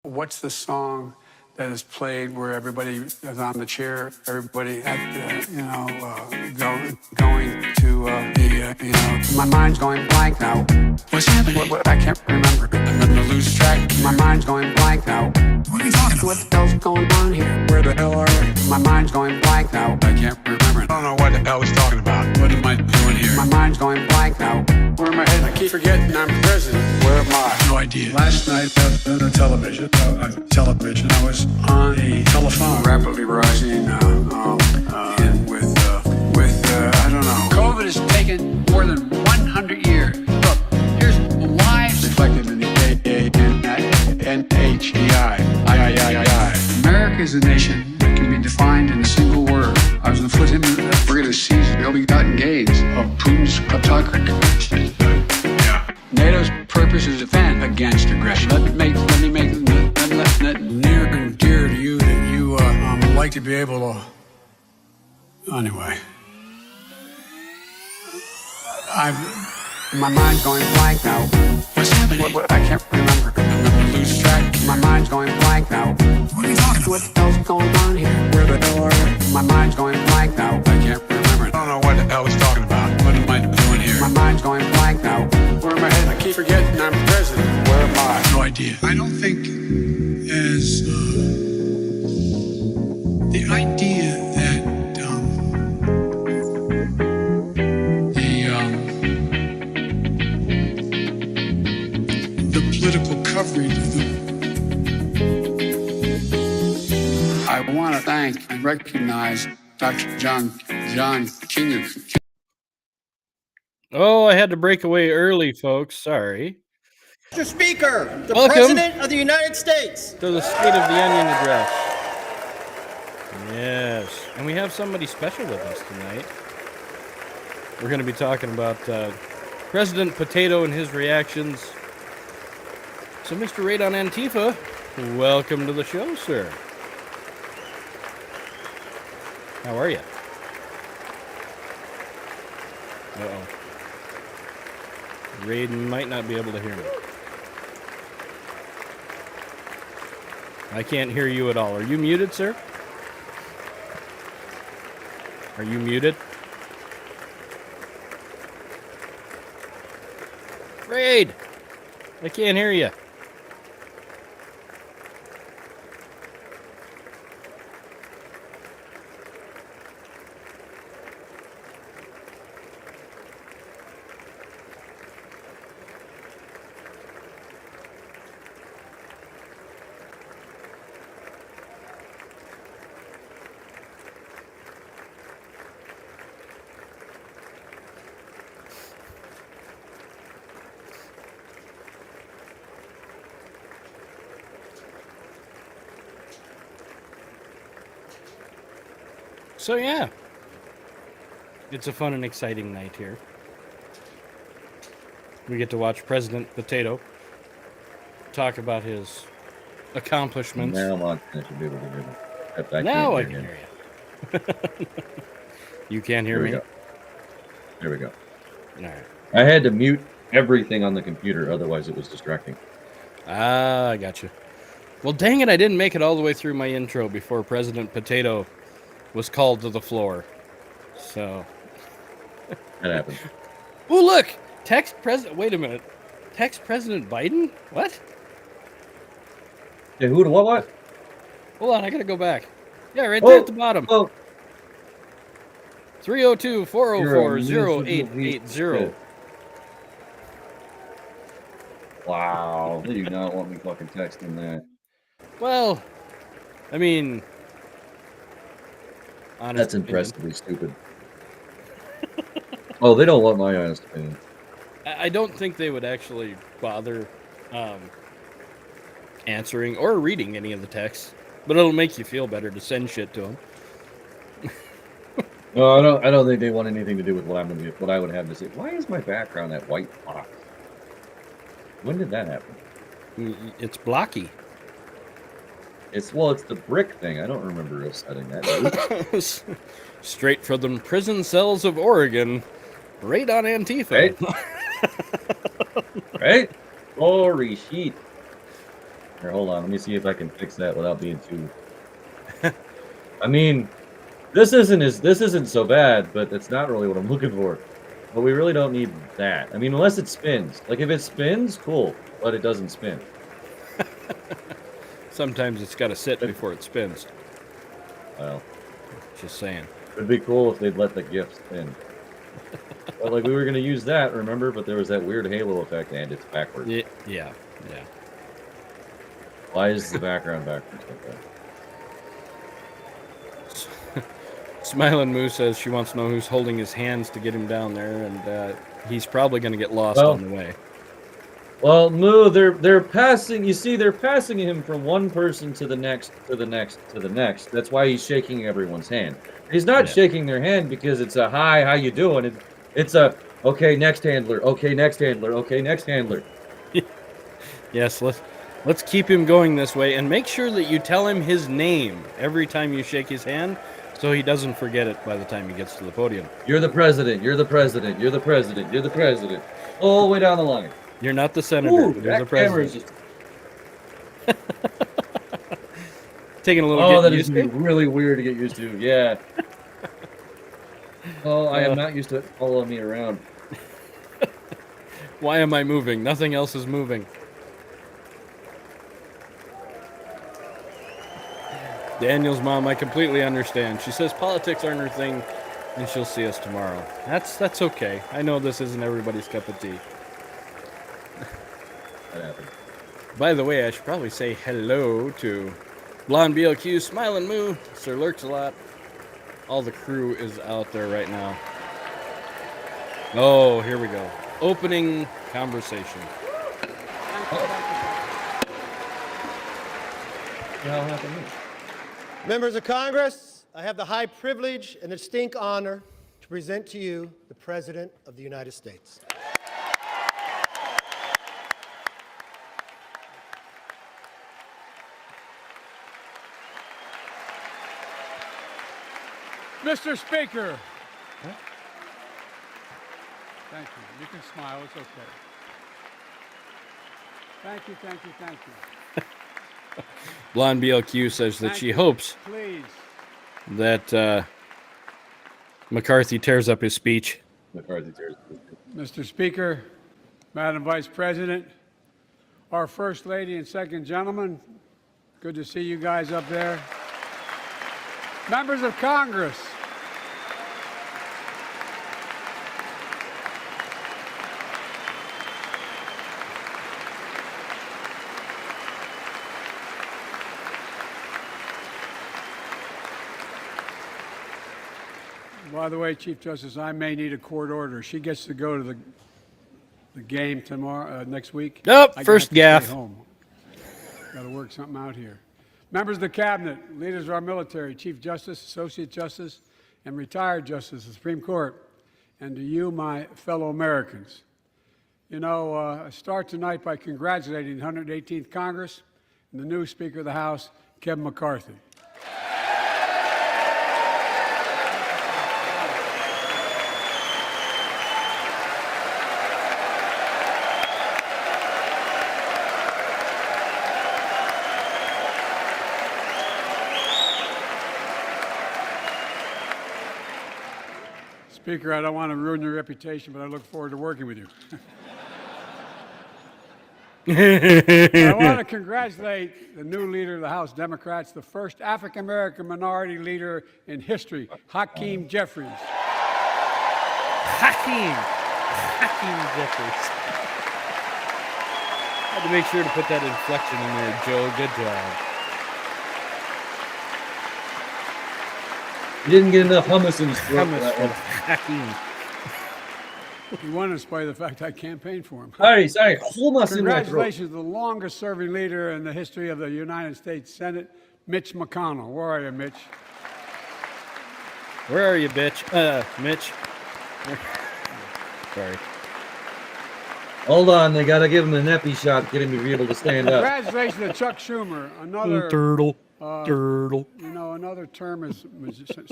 What's the song that is played where everybody is on the chair, everybody at going to my mind's going blank now. What's happening? What, I can't remember. I'm gonna lose track. My mind's going blank now. What are you talking about? What the hell's going on here? Where the hell are we? My mind's going blank now. I can't remember. I don't know what the hell he's talking about. What am I doing here? My mind's going blank now. Where am I headed? I keep forgetting I'm president. Where am I? No idea. Last night on the television, I was on a telephone rapidly rising and with I don't know. COVID has taken more than 100 years. Look, here's lives reflected in the NHEI. America is a nation that can be defined in a single word. I was going to put him in forget his season, ill-begotten gains of Putin's kleptocracy. NATO's purpose is to defend against aggression. Let me make that near and dear to you that you would like to be able to. Anyway, my mind's going blank now. What's happening? What, I can't remember. I'm gonna lose track. My mind's going blank now. What are you talking about? What the hell's going on here? Where the hell are we? My mind's going blank now. I can't remember. I don't know what the hell he's talking about. What am I doing here? My mind's going blank now. Where am I headed? I keep forgetting I'm president. Where am I? No idea. I don't think as the idea that the political coverage of I want to thank and recognize Dr. John King. Oh, I had to break away early, folks. Sorry. Mr. Speaker, the President of the United States. To the State of the Union address. Yes. And we have somebody special with us tonight. We're going to be talking about President Potato and his reactions. So, Mr. Raid on Antifa, welcome to the show, sir. How are you? Uh-oh. Raid might not be able to hear me. I can't hear you at all. Are you muted, sir? Are you muted? Raid! I can't hear you. So yeah, it's a fun and exciting night here. We get to watch President Potato talk about his accomplishments. Now I should be able to hear him. Now I can hear you. You can't hear me? There we go. All right. I had to mute everything on the computer, otherwise it was distracting. Ah, I got you. Well, dang it, I didn't make it all the way through my intro before President Potato was called to the floor. So That happened. oh, look! Wait a minute. Text President Biden? What? Yeah, who? What? Hold on, I gotta go back. Yeah, right there at the bottom. Oh. 302-404-0880. Wow. They do not want me fucking texting that. Well, I mean, that's impressively stupid. Oh, they don't want my honest opinion. I don't think they would actually bother answering or reading any of the texts, but it'll make you feel better to send shit to them. No, I don't think they want anything to do with what I would have to say. Why is my background that white box? When did that happen? It's blocky. It's the brick thing. I don't remember us setting that. Straight from the prison cells of Oregon, Raid on Antifa. Right? Right? Holy shit. Here, hold on. Let me see if I can fix that without being too. I mean, this isn't so bad, but it's not really what I'm looking for. But we really don't need that. I mean, unless it spins. Like if it spins, cool, but it doesn't spin. Sometimes it's got to sit before it spins. Well, Just saying. it'd be cool if they'd let the GIF spin. But like we were gonna use that, remember? But there was that weird halo effect, and it's backwards. Yeah. Why is the background backwards like that? Smiling Moo says she wants to know who's holding his hands to get him down there, and he's probably going to get lost Well, on the way. Well, Moo, they're passing. You see, they're passing him from one person to the next, to the next, to the next. That's why he's shaking everyone's hand. He's not shaking their hand because it's a hi, how you doing? It's a okay, next handler. Okay, next handler. Okay, next handler. Yes, let's keep him going this way, and make sure that you tell him his name every time you shake his hand, so he doesn't forget it by the time he gets to the podium. You're the president. You're the president. You're the president. You're the president. All the way down the line. You're not the senator. Ooh, You're the that camera is president. just. Taking a little Oh, that getting is used to. really weird to get used to. Yeah. Oh, I am not used to it following me around. Why am I moving? Nothing else is moving. Daniel's mom, I completely understand. She says politics aren't her thing, and she'll see us tomorrow. That's okay. I know this isn't everybody's cup of tea. That happened. By the way, I should probably say hello to Blonde BLQ, Smiling Moo, Sir Lurks a lot. All the crew is out there right now. Oh, here we go. Opening conversation. Yeah, what happened here? Members of Congress, I have the high privilege and distinct honor to present to you the President of the United States. Mr. Speaker. Thank you. You can smile. It's okay. Thank you, thank you, thank you. Blonde BLQ says that Thank she you. hopes Please. that McCarthy tears up his speech. McCarthy tears. Mr. Speaker, Madam Vice President, our First Lady and Second Gentleman, good to see you guys up there. Members of Congress, by the way, Chief Justice, I may need a court order. She gets to go to the game tomorrow, next week. Nope, I first have to gaff. stay home. Got to work something out here. Members of the Cabinet, leaders of our military, Chief Justice, Associate Justice, and retired Justice of the Supreme Court, and to you, my fellow Americans. You know, I start tonight by congratulating the 118th Congress and the new Speaker of the House, Kevin McCarthy. Speaker, I don't want to ruin your reputation, but I look forward to working with you. I want to congratulate the new leader of the House Democrats, the first African-American minority leader in history, Hakeem Jeffries. Hakeem Jeffries. Had to make sure to put that inflection in there, Joe. Good job. You didn't get enough hummus in his throat. for Hummus that from one. Hakeem. He won in spite of the fact I campaigned for him. Sorry, hummus in my throat. Congratulations to the longest-serving leader in the history of the United States Senate, Mitch McConnell. Where are you, Mitch? Where are you, bitch? Mitch. Sorry. Hold on, they gotta give him an epi shot, get him to be able to stand up. Congratulations to Chuck Schumer, another Turtle. another term as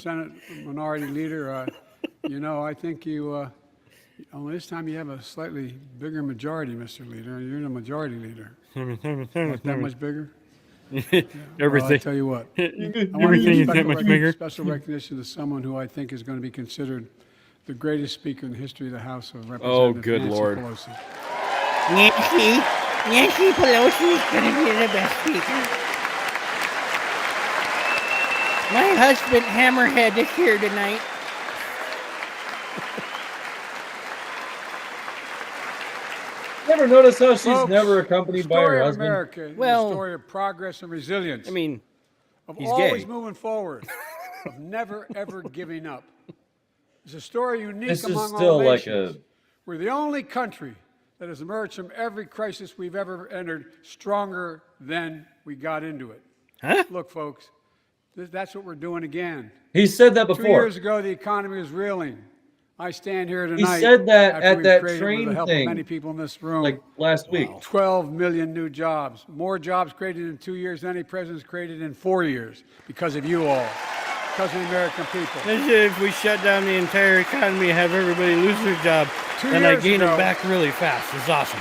Senate Minority Leader. I think you Only this time you have a slightly bigger majority, Mr. Leader. You're the majority leader. Not that much bigger? Well, I Everything. tell you what. I want to Everything give is that much bigger. special recognition to someone who I think is going to be considered the greatest speaker in the history of the House of Representatives. Oh, good Nancy Lord. Pelosi. Nancy Pelosi is going to be the best speaker. My husband Hammerhead is here tonight. Never notice how she's Folks, never accompanied by her story of husband. America is Well- a story of progress and resilience. I mean, of he's always gay. moving forward, of never ever giving up. It's a story unique This is among still all like nations. a- We're the only country that has emerged from every crisis we've ever entered stronger than we got into it. huh? Look, folks, that's what we're doing again. He said that 2 before. years ago, the economy was reeling. I stand here tonight. said that after at we've that created, with train the help thing, of many people in this room, Like last week. 12 million new jobs. More jobs created in 2 years than any president's created in 4 years because of you all, because of the American people. Imagine if we shut down the entire economy and have everybody lose their job, 2 then I years gain ago- it back really fast. It's awesome.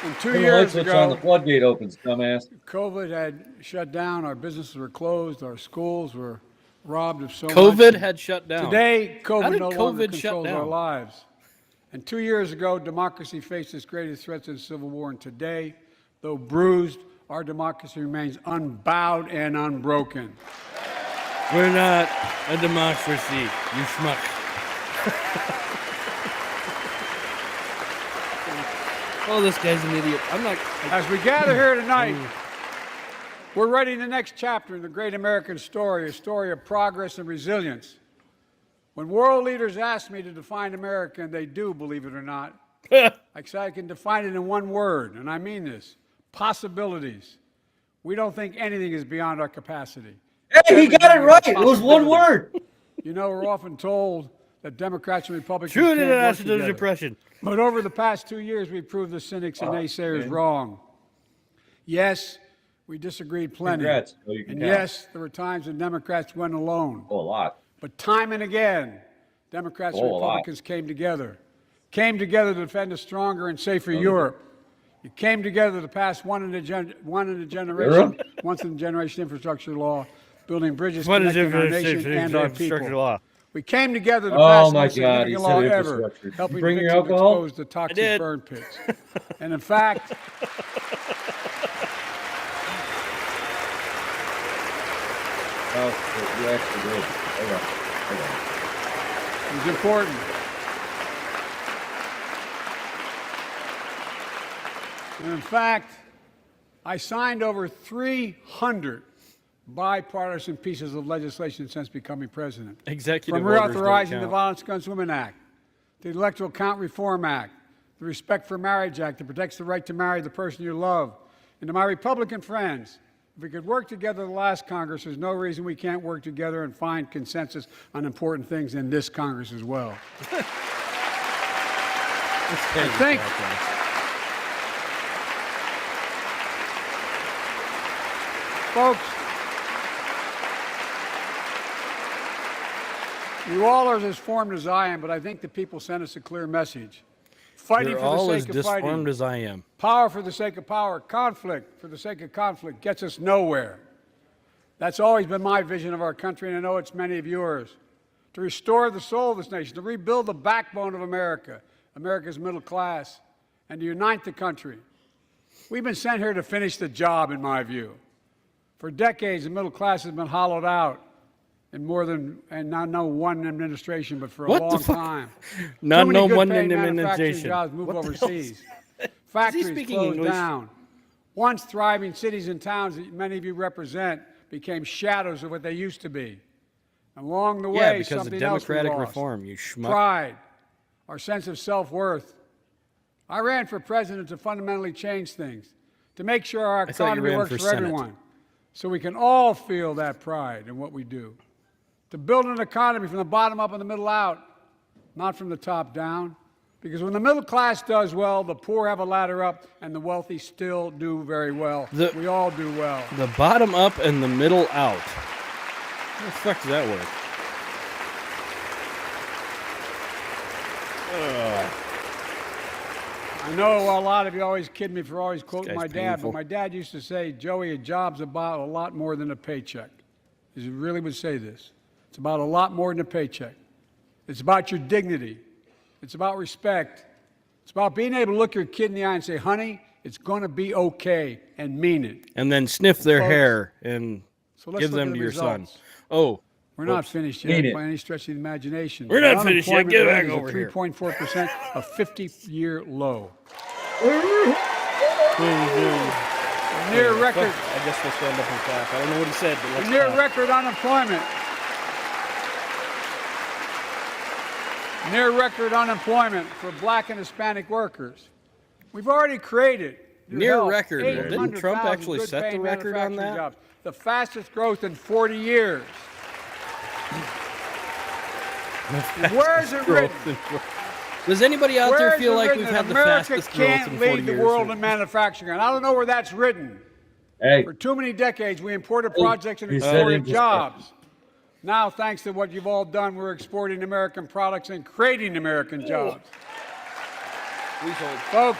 And 2 Turn the light years switch on, the ago, floodgate opens, dumbass. COVID had shut down. Our businesses were closed. Our schools were robbed of so much. COVID had shut down. Today, How COVID did no longer COVID shut controls our down? lives. And 2 years ago, democracy faced its greatest threats in the Civil War. And today, though bruised, our democracy remains unbowed and unbroken. We're not a democracy, you schmuck. Oh, this guy's an idiot. I'm not. As we gather here tonight, we're writing the next chapter in the great American story, a story of progress and resilience. When world leaders ask me to define America, and they do, believe it or not, I say I can define it in one word, and I mean this: possibilities. We don't think anything is beyond our capacity. Hey, he got it Everything is right. a It was one possibility. word. You know, we're often told that Democrats and Republicans True to can't the work National together. Depression. But over the past 2 years, we've proved the cynics and naysayers wrong. Yes, we disagreed plenty. Congrats. Oh, you can And count. yes, there were times when Democrats went alone. Oh, a lot. But time and again, Democrats and Oh, a lot. Republicans came together to defend a stronger and safer Europe. You came together to pass once in a generation infrastructure law, building bridges What is connecting our infrastructure nation and our infrastructure people. law? We came together to Oh, pass the my most God, he significant said law ever, infrastructure. Did you helping bring your victims alcohol? exposed to toxic did. burn pits. And in fact, Oh, you actually did. Hold on. it was important. And in fact, I signed over 300 bipartisan pieces of legislation since becoming president. Executive From orders don't reauthorizing the count. Violence Against Women Act, the Electoral Count Reform Act, the Respect for Marriage Act that protects the right to marry the person you love. And to my Republican friends, if we could work together the last Congress, there's no reason we can't work together and find consensus on important things in this Congress as well. I think folks, you all are as formed as I am, but I think the people sent us a clear message. Fighting You're for all the as sake of fighting. disformed as I am. Power for the sake of power, conflict for the sake of conflict gets us nowhere. That's always been my vision of our country, and I know it's many of yours. To restore the soul of this nation, to rebuild the backbone of America, America's middle class, and to unite the country. We've been sent here to finish the job, in my view. For decades, the middle class has been hollowed out in more than, and not no one administration, but for a What the long fuck? time. Not Too many no good one paying manufacturing administration. jobs move What the hell is- overseas. Factories speaking closed English? down. Once thriving cities and towns that many of you represent became shadows of what they used to be. Along the way, Yeah, because of something else we democratic lost. reform, you schmuck. Pride, our sense of self-worth. I ran for president to fundamentally change things, to make sure our I thought you economy ran works for for Senate. everyone, so we can all feel that pride in what we do. To build an economy from the bottom up and the middle out, not from the top down. Because when the middle class does well, the poor have a ladder up, and the wealthy still do very well. We all do well. The bottom up and the middle out. How the fuck does that work? I know a lot of you always kid me for always quoting guy's my dad, painful. but my dad used to say, Joey, a job's about a lot more than a paycheck. He really would say this. It's about a lot more than a paycheck. It's about your dignity. It's about respect. It's about being able to look your kid in the eye and say, honey, it's going to be okay, and mean it. And then sniff their Folks, hair and So let's give look them at to the your son. results. Oh, We're not finished Mean yet it. by any stretch of the imagination. We're not The finished yet. unemployment Get rate back is over here. 3.4%, a 50-year low. Near record, I guess we'll stand up and clap. I don't know what he said, but let's near clap. record unemployment. Near record unemployment for black and Hispanic workers. We've already created Near record. Well, didn't 800,000 Trump actually set the good-paying record on manufacturing that? jobs. The fastest growth in 40 years. Where's it written? Does anybody out there Where's feel it like written we've that had the America fastest growth can't in 40 lead the years? world in manufacturing? And I don't know where that's written. Hey, For too many decades, we imported projects and you said exported infrastructure. jobs. Now, thanks to what you've all done, we're exporting American products and creating American jobs. We told. Folks,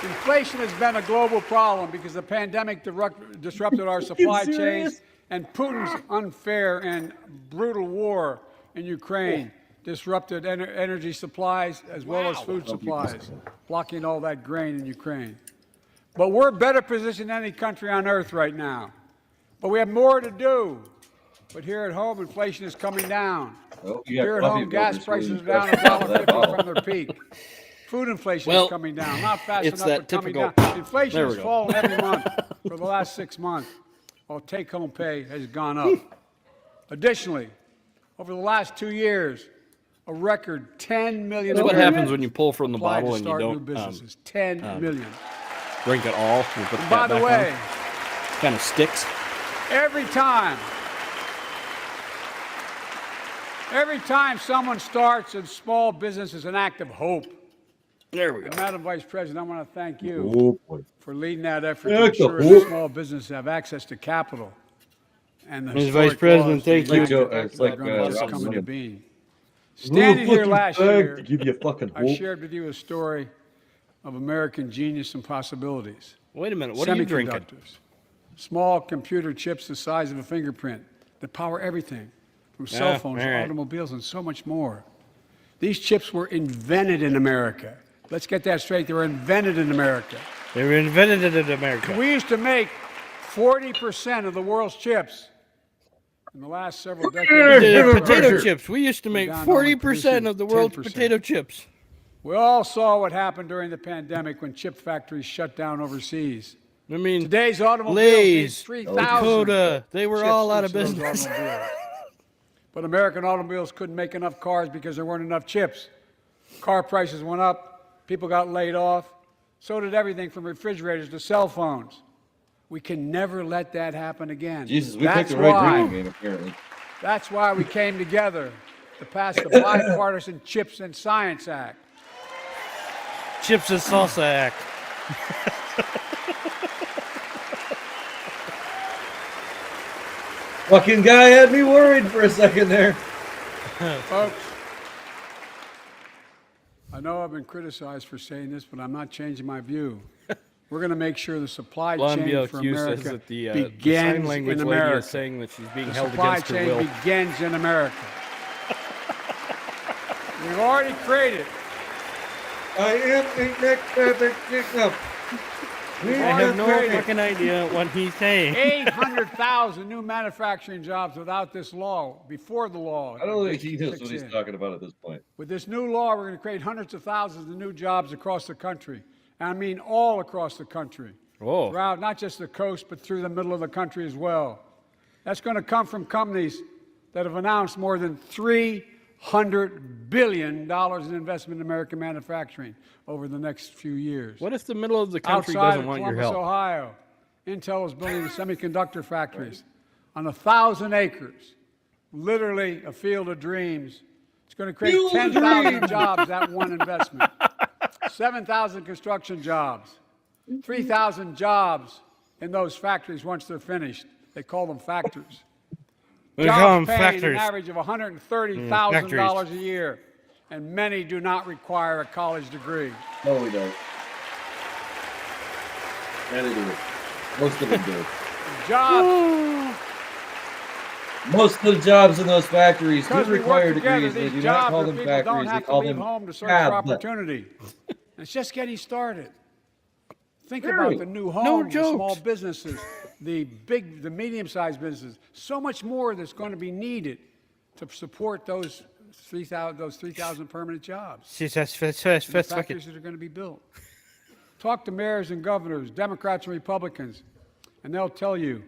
inflation has been a global problem because the pandemic disrupted our supply chains, and Putin's unfair and brutal war in Ukraine disrupted energy supplies as well as food supplies, blocking all that grain in Ukraine. But we're better positioned than any country on earth right now. But we have more to do. But here at home, inflation is coming down. oh, you got Here at coffee home, gas filters, so you prices are grab down the top of that $1.50 bottle. from their peak. Food inflation Well, is coming down. Not fast it's enough, that but coming typical- down. Inflation There we has go. fallen every month for the last 6 months, while take-home pay has gone up. Additionally, over the last 2 years, a record 10 million That's what Americans happens when you pull from the applied bottle to and you start new don't businesses. 10 million. drink it all. You put And cap by the back way, on. Kind of sticks. every time someone starts a small business is an act of hope. There we go. And Madam Vice President, I want to thank you Oh, boy. for leading that effort Yeah, to it's a ensure whoop. that small businesses have access to capital. And the Ms. historic Vice President, laws thank that you. It's like, are it's like gonna just Rob come into Williams. being. Standing here last year, To give you a fucking I hope. shared with you a story of American genius and possibilities. Wait a minute. What are you drinking? Semiconductors, small computer chips the size of a fingerprint that power everything from cell Ah, phones all to right. automobiles and so much more. These chips were invented in America. Let's get that straight. They were invented in America. They were invented in America. We used to make 40% of the world's chips. In the last several decades, The potato chips. We used to make down to only 40% of the world's 10%. potato chips. we all saw what happened during the pandemic when chip factories shut down overseas. I mean, Today's automobiles Lay's, need 3,000 Dakota, they were chips all out of each those business. automobiles. But American automobiles couldn't make enough cars because there weren't enough chips. Car prices went up, people got laid off. So did everything from refrigerators to cell phones. We can never let that happen again. Jesus, we That's picked the right why- drinking game, apparently. That's why we came together to pass the Bipartisan Chips and Science Act. Chips and Salsa Act. Fucking guy had me worried for a second there. Folks, I know I've been criticized for saying this, but I'm not changing my view. We're going to make sure the supply Blonde chain for BLQ says America that the sign begins language in lady America. is saying that she's being The held supply against her chain will. begins in America. We've already created. I am I have no fucking idea what he's saying. 800,000 new manufacturing jobs without this law, before the law. I don't think he knows kicks what he's in. talking about at this point. With this new law, we're going to create hundreds of thousands of new jobs across the country. And I mean all across the country. Whoa. Throughout not just the coast, but through the middle of the country as well. That's going to come from companies that have announced more than $300 billion in investment in American manufacturing over the next few years. What if the middle of the country Outside doesn't of want your Columbus, help? Ohio, Intel is building semiconductor factories on 1,000 acres, literally a field of dreams. It's going to create 10,000 jobs, that one investment. 7,000 construction jobs, 3,000 jobs in those factories once they're finished. They call them factories. We call 'em Jobs paying an factors. average of $130,000 a factories. year, and many do not require a college degree. No, we don't. Yeah, they do. Most of them do. Jobs, Most of the jobs in those factories do because we require work together, degrees. They these do not jobs call where them people don't factories. They have to call leave them home to search for cabs. opportunity. It's just getting started. Think Really? about the new homes, the jokes. small businesses, the medium-sized businesses. So much more that's going to be needed to support those 3,000 permanent jobs. That's And the fucking. factories that are going to be built. Talk to mayors and governors, Democrats and Republicans, and they'll tell you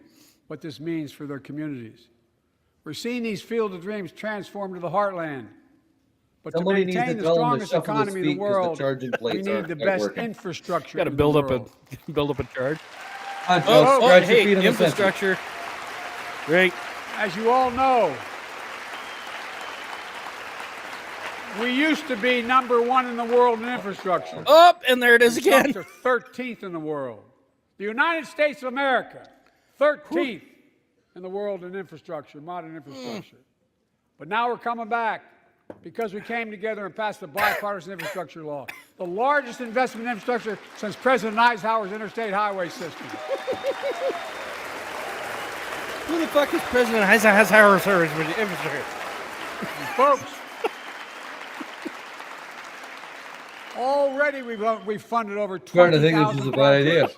what this means for their communities. We're seeing these field of dreams transform to the heartland. But Somebody to needs maintain to the tell 'em to strongest shuffle his economy in feet the 'cause the world, charging we plates need aren't the quite best working. infrastructure. Got to in the build up world. a charge. Come on, Joe, Oh, scratch your hey, feet on the fence. infrastructure. Great. As you all know, we used to be #1 in the world in infrastructure. Up and there it is It's up again. to 13th in the world. The United States of America, 13th in the world in infrastructure, modern infrastructure. But now we're coming back because we came together and passed the bipartisan infrastructure law, the largest investment in infrastructure since President Eisenhower's interstate highway system. Who the fuck is President Eisenhower service with the infrastructure? Folks, already we've funded over Starting to think this 20,000 is a bad idea.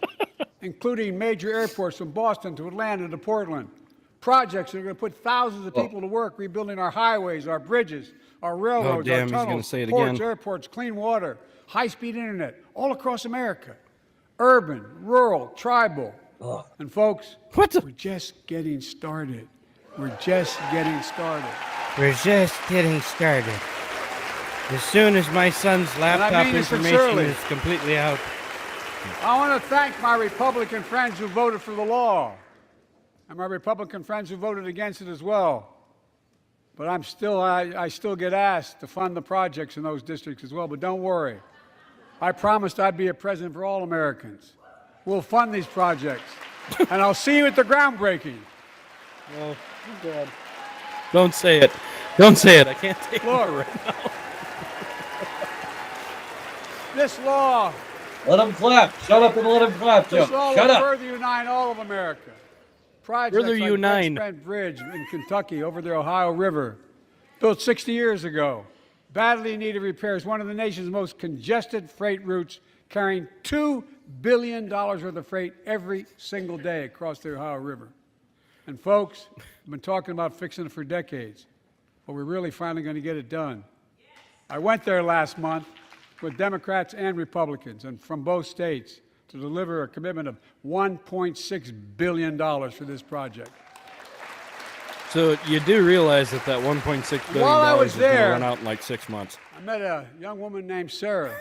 including major airports from Boston to Atlanta to Portland. Projects that are going to put thousands of people to work rebuilding our highways, our bridges, our railroads, damn, our he's gonna tunnels, say it ports, again. airports, clean water, high-speed internet, all across America. Urban, rural, tribal. And folks, What the- we're just getting started. We're just getting started. We're just getting started. As soon as my son's I laptop mean this information sincerely. is completely out. I want to thank my Republican friends who voted for the law, and my Republican friends who voted against it as well. But I still get asked to fund the projects in those districts as well. But don't worry, I promised I'd be a president for all Americans. We'll fund these projects, and I'll see you at the groundbreaking. Don't say it. Don't say it. I can't take Look. it right now. This law, Let them clap. Shut up and let them clap, Joe. this law Shut will up. further unite all of America. Projects Further like unite. Brent Bridge in Kentucky over the Ohio River, built 60 years ago, badly needed repairs, one of the nation's most congested freight routes, carrying $2 billion worth of freight every single day across the Ohio River. And folks, I've been talking about fixing it for decades, but we're really finally going to get it done. I went there last month with Democrats and Republicans and from both states to deliver a commitment of $1.6 billion for this project. So you do realize that that 1.6 billion While I dollars was is going to there- run out in like 6 months. I met a young woman named Sarah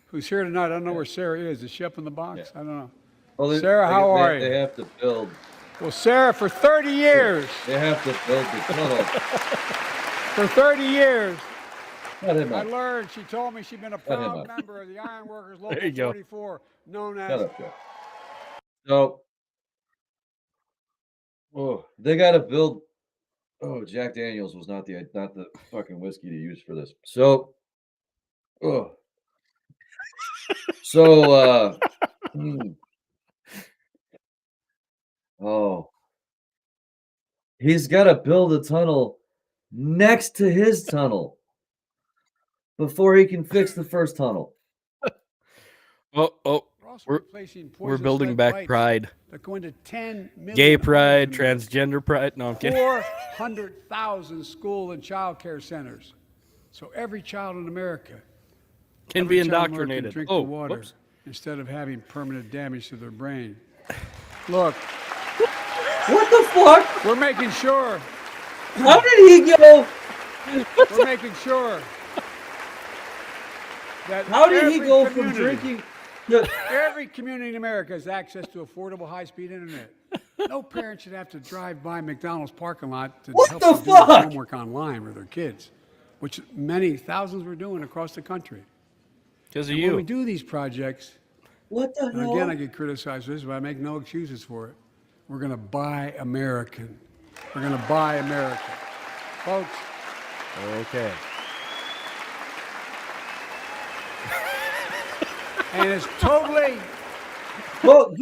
who's here tonight. I don't know where Sarah is. Is she up in the box? I don't know. Well, Sarah, how are you? They have to build. Well, Sarah, for 30 years, They have to build the tunnel. for 30 years, Shut him I up. learned, she told me she'd been a Shut him proud up. member of the Iron Workers There Local you go. 44, known Shut as up, Joe. So, they got to build. Oh, Jack Daniels was not the fucking whiskey to use for this. So, oh, so oh, he's got to build a tunnel next to his tunnel before he can fix the first tunnel. Oh, We're also we're- replacing we're poisonous building lead back pipes pride. that go into 10 million Gay pride, homes in America. transgender pride. No, I'm kidding. 400,000 school and child care centers. So every child in America Can every be child in America indoctrinated. Can drink Oh, the water whoops. instead of having permanent damage to their brain. Look, What the fuck? we're making sure. How did he go? We're making sure that How did he every go from community- drinking? To, Every community in America has access to affordable high-speed internet. No parent should have to drive by McDonald's parking lot to What help the them do their fuck? homework online with their kids, which many thousands were doing across the country. Because of When we you. do these projects, what the and hell? again, I get criticized for this, but I make no excuses for it. We're going to buy American. We're going to buy America. Folks, Okay. and it's totally, Go,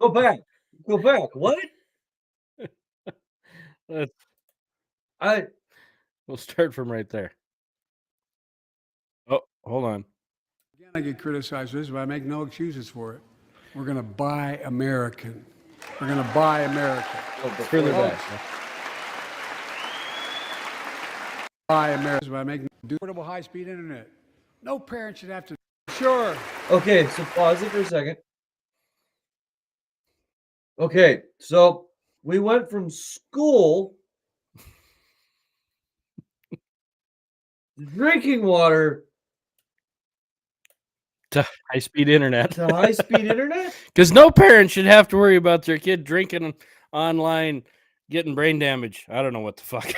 go back. Go back. What? Let's, I we'll start from right there. Oh, hold on. again, I get criticized for this, but I make no excuses for it. We're going to buy American. We're going to buy America. Further back. Buy America. But I make no affordable high-speed internet. No parent should have to. Sure. Okay, so pause it for a second. Okay, so we went from school drinking water To high-speed internet. to high-speed internet. Because no parent should have to worry about their kid drinking online, getting brain damage. I don't know what the fuck.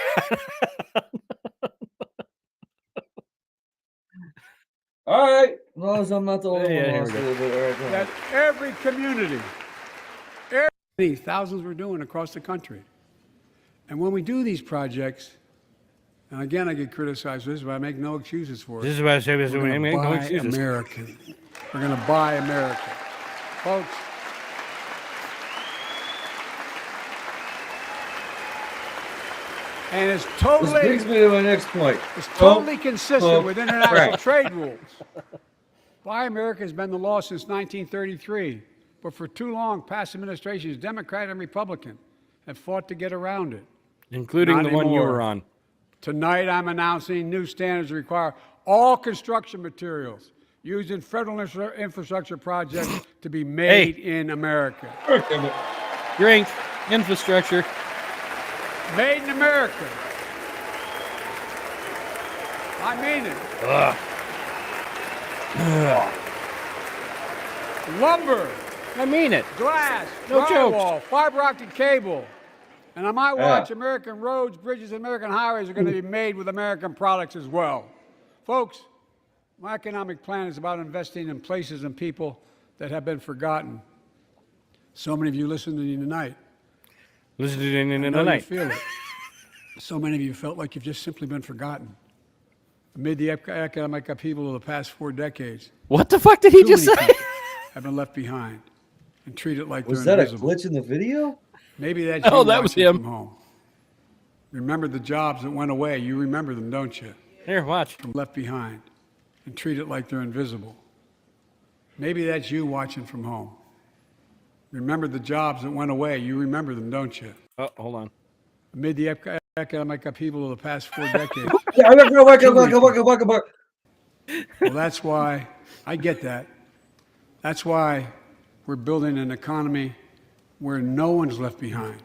All right, as long as I'm not the only Yeah, one here lost we a go. little bit. All right, go on. That every community, thousands we're doing across the country. And when we do these projects, and again, I get criticized for this, but I make no excuses for This it. is what I say. We're going to No buy excuses. American. We're going to buy America. Folks, and it's This totally, brings me to my next point. it's totally Don't consistent smoke with international crack. trade rules. Buy America has been the law since 1933, but for too long, past administrations, Democrat and Republican, have fought to get around it. Including Not the one you anymore. were on. Tonight, I'm announcing new standards require all construction materials used in federal infrastructure projects to be made in America. Drink, infrastructure. Made in America. I mean it. Lumber, I mean it. glass, No drywall, fiber optic cable. And on my Yeah. watch, American roads, bridges, and American highways are going to be made with American products as well. Folks, my economic plan is about investing in places and people that have been forgotten. So many of you listening to me tonight, Listening in I the know you night. feel it. So many of you felt like you've just simply been forgotten. Amid the economic upheaval of the past 4 decades, What the fuck did he too just many say? people have been left behind and treated like Was they're that a invisible. glitch in the video? Maybe that's Oh, you that was watching him. from home. Remember the jobs that went away. You remember them, don't you? Here, watch. Left behind and treated like they're invisible. Maybe that's you watching from home. Remember the jobs that went away. You remember them, don't you? Oh, hold on. Amid the economic upheaval of the past 4 decades. Well, that's why I get that. That's why we're building an economy where no one's left behind.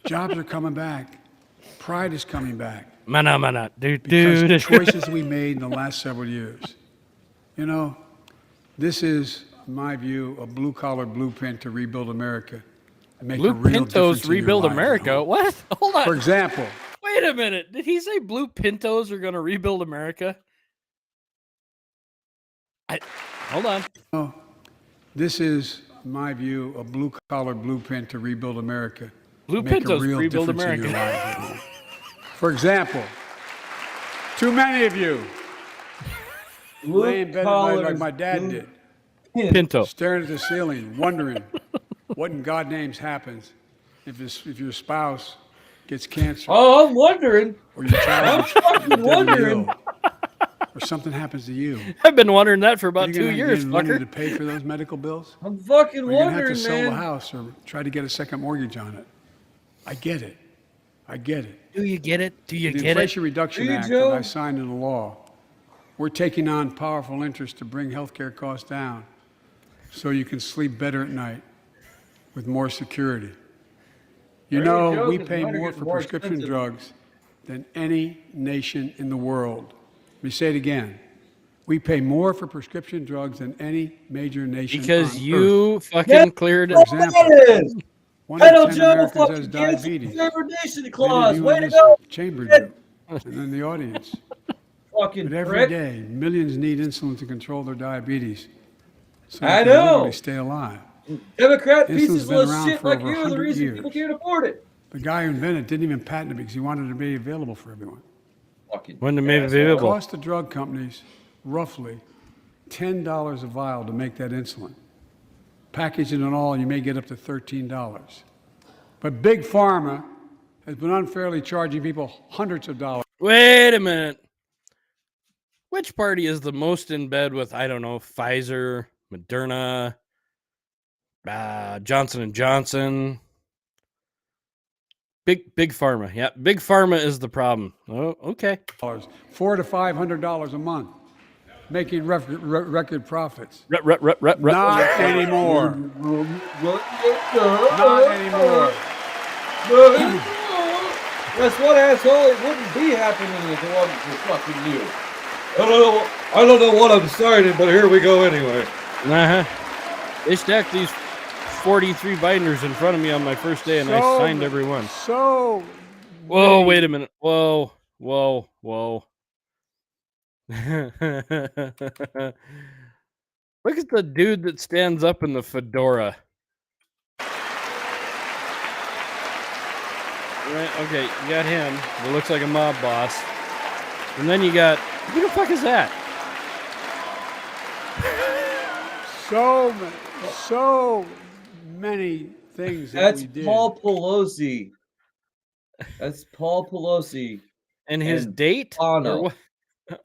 Jobs are coming back. Pride is coming back. Mana. Because Dude. the choices we made in the last several years. You know, this is, in my view, a blue-collar blueprint to rebuild America. And make a Blue real Pintos difference in your rebuild lives at America. home. What? Hold on. For example, Wait a minute. Did he say Blue Pintos are going to rebuild America? Hold on. this is, in my view, a blue-collar blueprint to rebuild America. Blue Make a Pintos real rebuild difference in America. your lives at home. For example, too many of you lay in bed at night like my dad did, Pinto. staring at the ceiling, wondering what in God names happens if your spouse gets cancer Oh, I'm wondering. or your child gets fucking deadly wondering. ill, or something happens to you. I've been wondering that for about You're 2 gonna years, get money to fucker. pay for those medical bills? I'm fucking Or you're gonna have to wondering, sell the man. house or try to get a second mortgage on it. I get it. I get it. Do you get it? Do you The get it? Inflation Reduction Do you, Act Joe? that I signed into law, we're taking on powerful interest to bring healthcare costs down so you can sleep better at night with more security. You There you know, go, we 'cause pay mine are more getting for more prescription expensive. drugs than any nation in the world. Let me say it again. We pay more for prescription drugs than any major nation Because on you Earth. fucking cleared it. For example, That is. 1 in Hello, 10 Joe. Americans has Fucking cancer diabetes. segregation Many clause. of you Way in to this go. chamber do, and then the audience. Fucking But every prick. day, millions need insulin to control their diabetes. So I they can know. literally stay alive. Democrat Insulin's pieces been of around shit for like over you are the 100 reason years. people can't afford it. The guy who invented it didn't even patent it because he wanted it to be available for everyone. Fucking When to make it asshole. It available. cost the drug companies roughly $10 a vial to make that insulin. Packaging and all, you may get up to $13. But Big Pharma has been unfairly charging people hundreds of dollars. Wait a minute. Which party is the most in bed with, I don't know, Pfizer, Moderna, Johnson and Johnson? Big Pharma. Yeah, Big Pharma is the problem. Oh, okay. $400 to $500 a month, making record profits. Not anymore. Not anymore. Guess what, asshole? It wouldn't be happening if it wasn't for fucking you. I don't know what I'm signing, but here we go anyway. They stacked these 43 binders in front of me on my first day, and I signed every one. So. Whoa, wait a minute. Whoa. Look at the dude that stands up in the fedora. Right, okay, you got him. He looks like a mob boss. And then you got, who the fuck is that? So many things that That's we did. Paul Pelosi. That's Paul Pelosi. And his And date? Bono. Or what?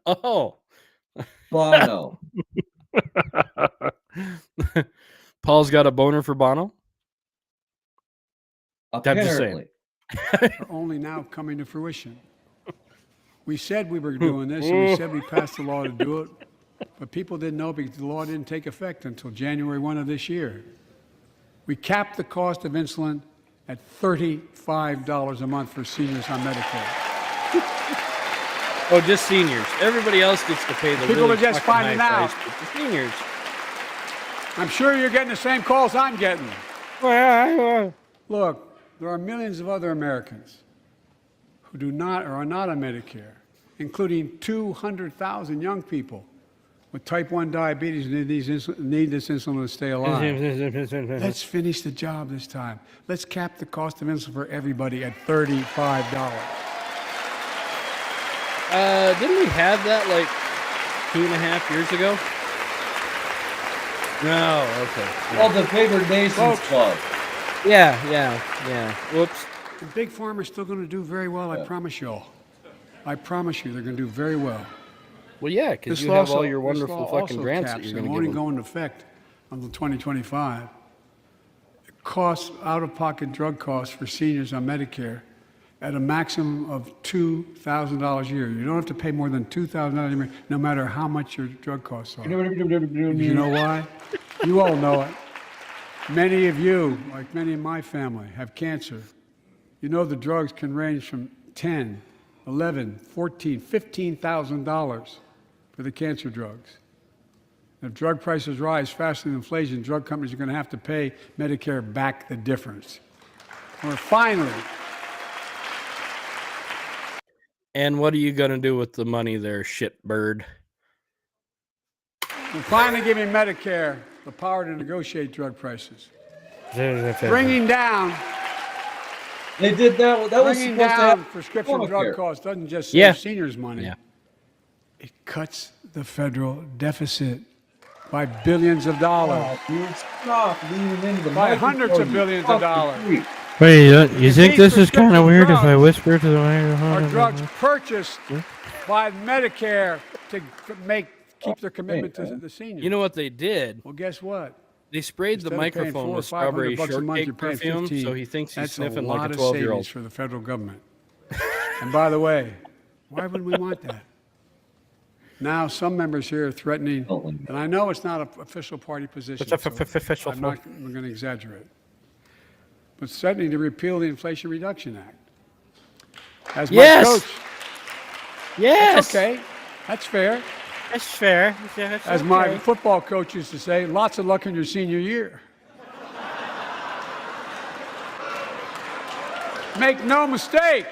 Oh. Bono. Paul's got a boner for Bono? just saying. Apparently. Are only now coming to fruition. We said we were doing this, and we said we passed the law to do it, but people didn't know because the law didn't take effect until January 1 of this year. We capped the cost of insulin at $35 a month for seniors on Medicare. Oh, just seniors. Everybody else gets to pay the People really are just fucking finding high out. price, but the seniors. I'm sure you're getting the same calls I'm getting. Look, there are millions of other Americans who do not or are not on Medicare, including 200,000 young people with type 1 diabetes who need this insulin to stay alive. Let's finish the job this time. Let's cap the cost of insulin for everybody at $35. Didn't we have that like 2.5 years ago? No, okay. Well, the Favored Nations Club. Yeah. Whoops. The Big Pharma's still going to do very well, I promise you all. I promise you they're going to do very well. Well, yeah, because you have all your wonderful fucking grants that you're going to only give them. go into effect until 2025. It costs out-of-pocket drug costs for seniors on Medicare at a maximum of $2,000 a year. You don't have to pay more than $2,000 a year, no matter how much your drug costs are. You know why? You all know it. Many of you, like many in my family, have cancer. You know the drugs can range from $10,000, $11,000, $14,000, $15,000 for the cancer drugs. If drug prices rise faster than inflation, drug companies are going to have to pay Medicare back the difference. Or finally, And what are you going to do with the money there, shitbird? we're finally giving Medicare the power to negotiate drug prices. Bringing down They did that. That was Bringing supposed to down have prescription drug Obamacare. costs doesn't just Yeah. save seniors money. Yeah. It cuts the federal deficit by billions of dollars. Oh, dude, stop leaning into the By microphone, hundreds of you billions of fucking dollars. freak. Wait, you think these this is kind of prescription weird if I drugs whisper to the Are microphone? drugs purchased by Medicare to keep their commitment to the seniors? You know what they did? Well, guess what? They sprayed the Instead of paying microphone $400 or with $500 strawberry bucks a month, you're shortcake paying perfume, 15. so he thinks he's That's sniffing a like lot a of 12-year-old. savings for the federal government. And by the way, why would we want that? Now, some members here are threatening, and I know it's not an official party position, so I'm not going to exaggerate, but threatening to repeal the Inflation Reduction Act. As my Yes! coach, Yes. that's okay, that's fair. That's fair. That's As my okay. football coach used to say, lots of luck in your senior year. Make no mistake,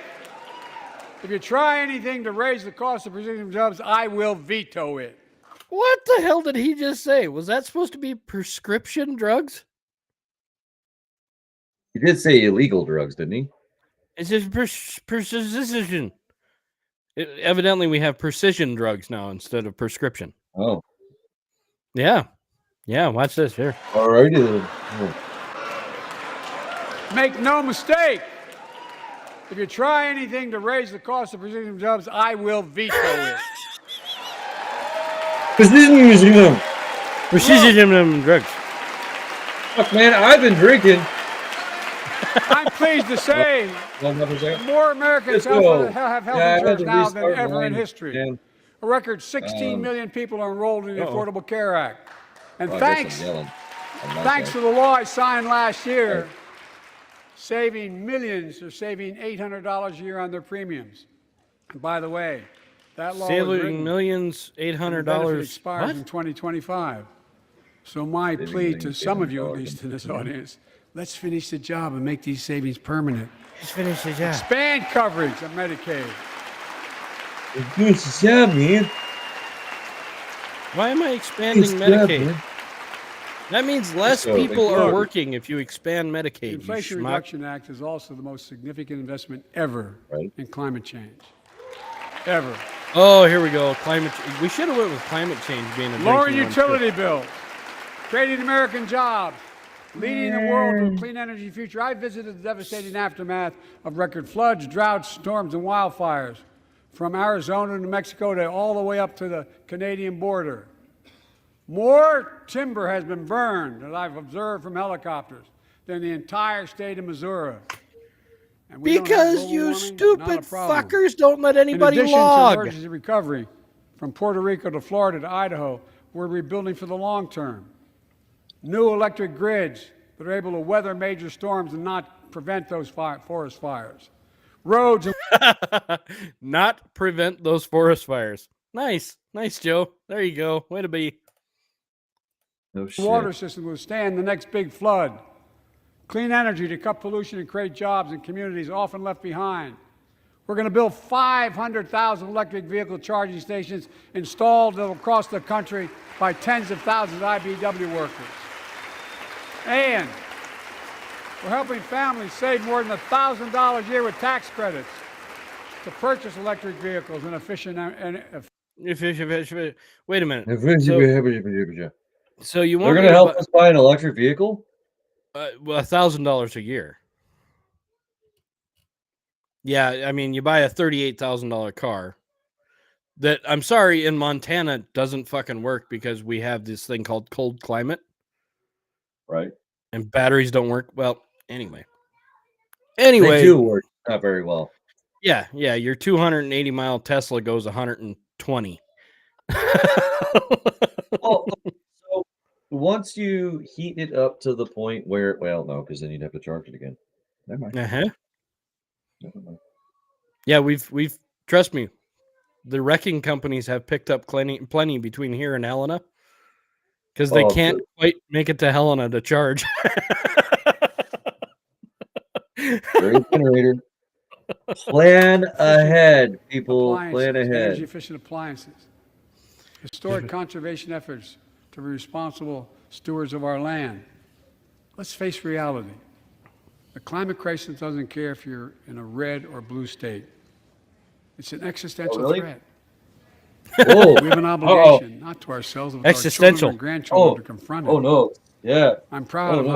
if you try anything to raise the cost of prescription drugs, I will veto it. What the hell did he just say? Was that supposed to be prescription drugs? He did say illegal drugs, didn't he? It's just precision. Evidently, we have precision drugs now instead of prescription. Oh, Yeah. Yeah, watch this here. all righty then. Oh. Make no mistake. If you try anything to raise the cost of precision drugs, I will veto it. Precision. Precision drugs. Fuck, man, I've been drinking. I'm pleased to say One other second. more Americans Let's go. have health Yeah, I had insurance to now than restart ever in mine, history. man. A record 16 million people are enrolled in the Affordable Care Act. And Oh, I guess thanks, I'm yelling. I'm not thanks to yelling. the law I signed last year, saving millions are saving $800 a year on their premiums. And by the way, that law was Saving written, millions, and the benefit $800. expires What? in 2025. So my Saving plea to millions, some of you, at $800 least in this audience, let's finish the job and make these savings permanent. Just finish the job. Expand coverage of Medicaid. Good job, man. Why am I expanding Good job, Medicaid? man. That means less So, people thank are you. working if you expand The Medicaid. You Inflation schmuck. Reduction Act is also the most significant investment ever Right. in climate change. Ever. Oh, here we go. Climate. We should have went with climate change being a Lowering drinking one, too. utility bills, creating American jobs, leading the world to a clean energy future. I visited the devastating aftermath of record floods, droughts, storms, and wildfires from Arizona to New Mexico to all the way up to the Canadian border. More timber has been burned, that I've observed from helicopters, than the entire state of Missouri. And we don't have Because global you warming? stupid Not a problem. fuckers don't let anybody In addition log. to emergency recovery, from Puerto Rico to Florida to Idaho, we're rebuilding for the long term. New electric grids that are able to weather major storms and not prevent those forest fires. Roads and Not prevent those forest fires. Nice. Nice, Joe. There you go. Way to be. No shit. water systems to withstand the next big flood. Clean energy to cut pollution and create jobs in communities often left behind. We're going to build 500,000 electric vehicle charging stations installed across the country by tens of thousands of IBEW workers. And we're helping families save more than $1,000 a year with tax credits to purchase electric vehicles and efficient and Wait a minute. They're So you want going me to to help buy- us buy an electric vehicle? well, $1,000 a year. Yeah, I mean, you buy a $38,000 car. That I'm sorry, in Montana doesn't fucking work because we have this thing called cold climate Right. and batteries don't work. Well, anyway. They do work not very well. Yeah, your 280-mile Tesla goes 120. Well, so once you heat it up to the point where, well, no, because then you'd have to charge it again. Never mind. Uh-huh. Never mind. Yeah, we've trust me. The wrecking companies have picked up plenty between here and Helena because they Oh, can't good. quite make it to Helena to charge. Great generator. Plan ahead, people. Plan appliances, ahead. energy efficient appliances. Historic conservation efforts to be responsible stewards of our land. Let's face reality. The climate crisis doesn't care if you're in a red or blue state. It's an existential really? threat. Oh, We have an obligation, not to ourselves, but to our Existential. children and grandchildren to confront it. oh no. Yeah. I'm proud Oh,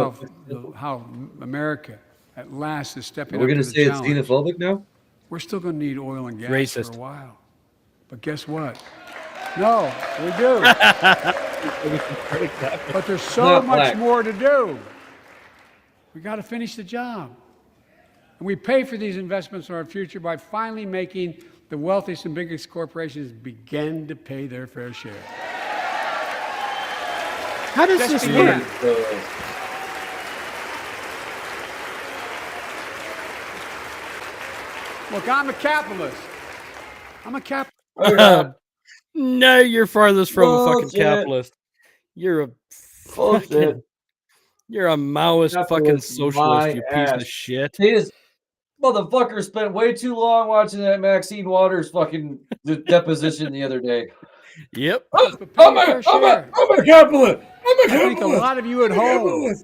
of how America at last is stepping We're up going to to the say it's challenge. xenophobic now? We're still going to need oil and gas Racist. for a while. But guess what? No, we do. But there's so Not much black. more to do. We got to finish the job. And we pay for these investments in our future by finally making the wealthiest and biggest corporations begin to pay their fair share. How does Just this begin. work? Look, I'm a capitalist. I'm a capitalist. Oh, yeah. No, you're farthest from a fucking Bullshit. capitalist. You're a Bullshit. fucking, you're a Maoist fucking Capitalist, socialist, my you piece of ass. shit. This motherfucker spent way too long watching that Maxine Waters fucking deposition the other day. Yep. But pay your fair share. I'm a capitalist. I'm a I think a lot of you at home,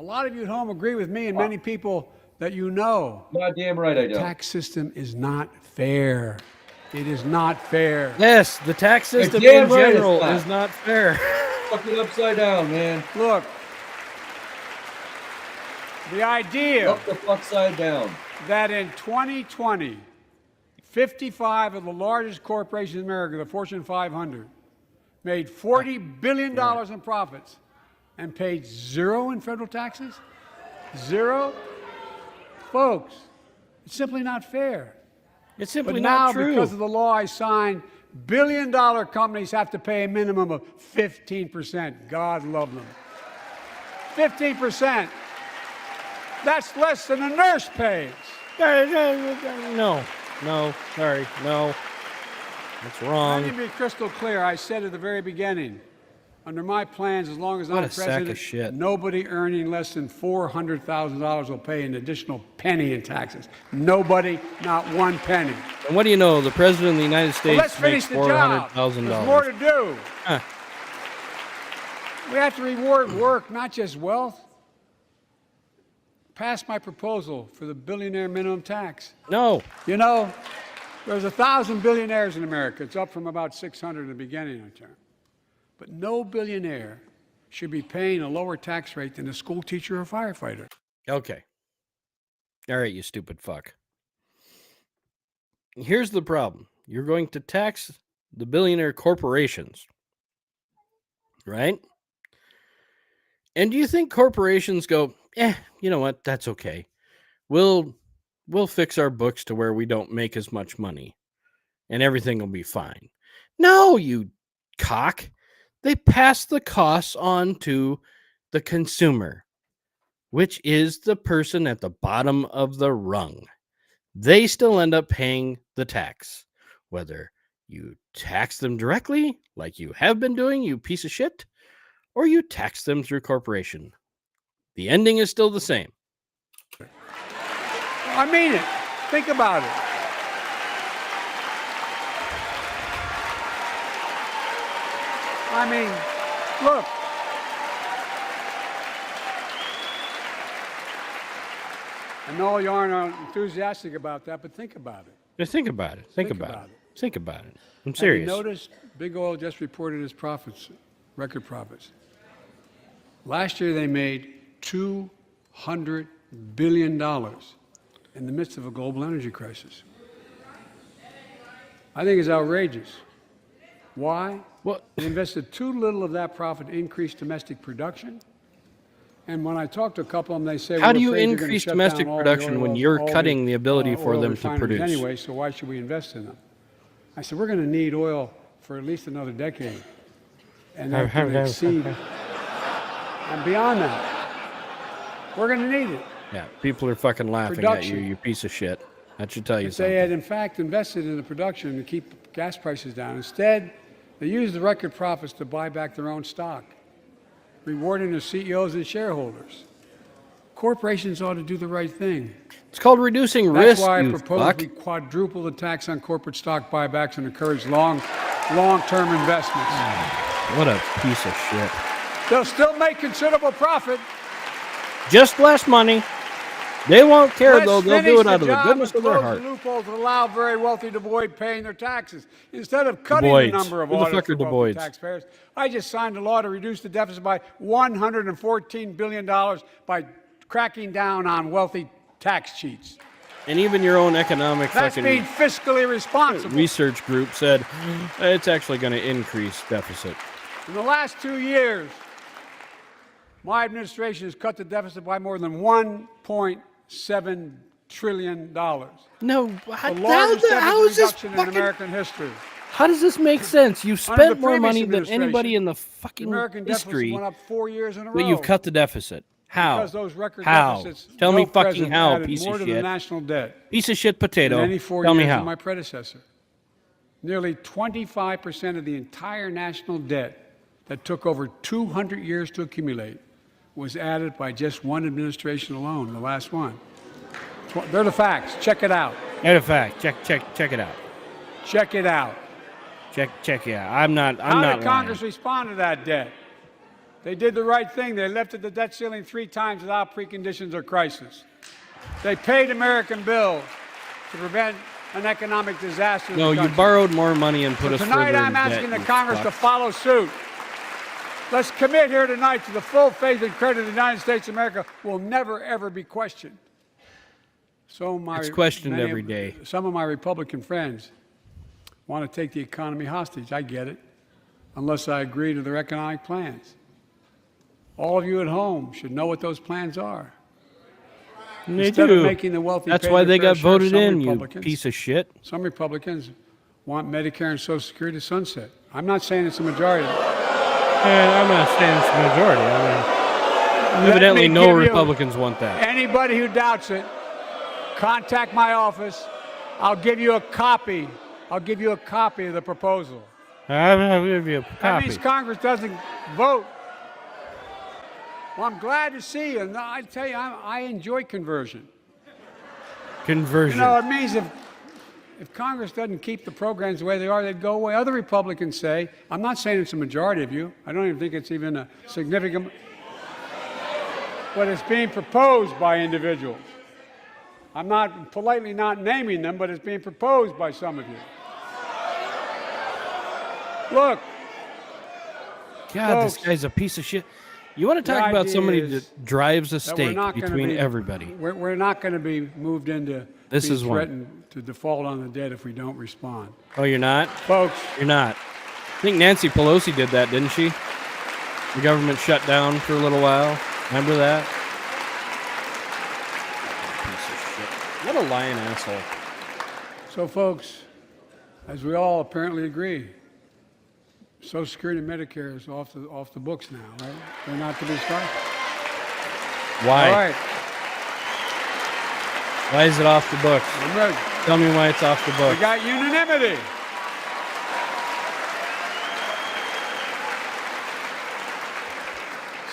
A lot of you at home agree with me and many people that you know. Goddamn right I The don't. tax system is not fair. It is not fair. Yes, the tax system damn in right it's general not. is not fair. Fucking upside down, man. Look, the idea Up the fuck side down. that in 2020, 55 of the largest corporations in America, the Fortune 500, made $40 billion in profits and paid zero in federal taxes? Zero? Folks, it's simply not fair. It's simply But not now, true. because of the law I signed, billion-dollar companies have to pay a minimum of 15%. God love them. 15%. That's less than a nurse pays. No, sorry, no. That's Let wrong. me be crystal clear. I said at the very beginning, under my plans, as long as What I'm a sack president, of shit. nobody earning less than $400,000 will pay an additional penny in taxes. Nobody, not one penny. And what do you know? The president of the United But States let's finish makes the job. $400,000. There's more to do. Huh. We have to reward work, not just wealth. Pass my proposal for the billionaire minimum tax. No. You know, there's 1,000 billionaires in America. It's up from about 600 in the beginning of the term. But no billionaire should be paying a lower tax rate than a school teacher or firefighter. Okay. All right, you stupid fuck. Here's the problem. You're going to tax the billionaire corporations, right? And do you think corporations go, you know what? That's okay. We'll fix our books to where we don't make as much money and everything will be fine. No, you cock. They pass the costs on to the consumer, which is the person at the bottom of the rung. They still end up paying the tax, whether you tax them directly, like you have been doing, you piece of shit, or you tax them through corporation. The ending is still the same. I mean it. Think about it. I mean, look. I know you aren't enthusiastic about that, but think about it. Just think about it. Think about it. Think about it. I'm serious. Have you noticed Big Oil just reported its profits, record profits? Last year they made $200 billion in the midst of a global energy crisis. I think it's outrageous. Why? What? They invested too little of that profit to increase domestic production. And when I talk to a couple of them, they say, How "We're do you afraid you're gonna increase shut domestic down all the production when oil- you're all cutting the ability for oil them to refineries produce?" anyway, so why should we invest in them?" I said, "We're going to need oil for at least another decade. And that can exceed, and beyond that, we're going to need it." Yeah, people are fucking laughing at you, Production. you piece of shit. That should tell you If they had, something. in fact, invested in the production to keep gas prices down, instead, they used the record profits to buy back their own stock, rewarding their CEOs and shareholders. Corporations ought to do the right thing. It's called reducing That's risk, why I you propose fuck. we quadruple the tax on corporate stock buybacks and encourage long-term investments. What a piece of shit. They'll still make considerable profit. Just less money. They won't care, Let's though. They'll finish do it out of the job goodness and of their close heart. the loopholes that allow very wealthy to avoid paying their taxes. Instead of cutting Boyds. the number of Who the audits fuck are for the wealthy Boyds? taxpayers, I just signed a law to reduce the deficit by $114 billion by cracking down on wealthy tax cheats. And even your own economic That's fucking being fiscally responsible. research group said it's actually going to increase deficit. In the last 2 years, my administration has cut the deficit by more than $1.7 trillion. No, The how largest how is deficit this reduction in fucking... American history. How does this make sense? You've Under the spent more previous money than anybody administration, in the The fucking American deficit history, went up 4 years in a row. but you've cut the deficit. How? Because those record How? deficits, Tell no me fucking president how, added piece more of to the shit. national debt Piece of shit than potato. any 4 Tell me years how. of my predecessor. Nearly 25% of the entire national debt that took over 200 years to accumulate was added by just one administration alone, the last one. They're the facts. Check it out. Matter of fact, check it out. Check it out. Check it out. I'm not How lying. did Congress respond to that debt? They did the right thing. They lifted the debt ceiling 3 times without preconditions or crisis. They paid American bills to prevent an economic disaster. No, you borrowed more money and put us Tonight, further I'm in debt, asking the you Congress to fuck. follow suit. Let's commit here tonight to the full faith and credit of the United States of America will never, ever be questioned. So It's questioned many every of- day. Some of my Republican friends want to take the economy hostage. I get it, unless I agree to their economic plans. All of you at home should know what those plans are. They Instead do. of making the wealthy That's pay why their they fair got share, voted some in, you Republicans- piece of shit. Some Republicans want Medicare and Social Security to sunset. I'm not saying it's a majority. I'm not saying it's the majority. I mean, Let evidently, me no give you- Republicans want that. Anybody who doubts it, contact my office. I'll give you a copy. I'll give you a copy of the proposal. I'll give you a That copy. means Congress doesn't vote. Well, I'm glad to see you. And I tell you, I enjoy conversion. Conversion. You know, it means if Congress doesn't keep the programs the way they are, they'd go away. Other Republicans say, I'm not saying it's a majority of you. I don't even think it's even a significant, but it's being proposed by individuals. I'm not politely not naming them, but it's being proposed by some of you. Look, God, this folks, guy's a piece of shit. You want to the talk about idea somebody is that drives a that we're stake not gonna between be- everybody? We're not going to be moved into This being is one. threatened to default on the debt if we don't respond. Oh, you're not? Folks, You're not. I think Nancy Pelosi did that, didn't she? The government shut down for a little while. Remember that? Piece of shit. What a lying asshole. so folks, as we all apparently agree, Social Security and Medicare is off the books now, right? They're not to be started. Why? All right, Why is it off the books? I'm ready. Tell me why it's off the We books. got unanimity.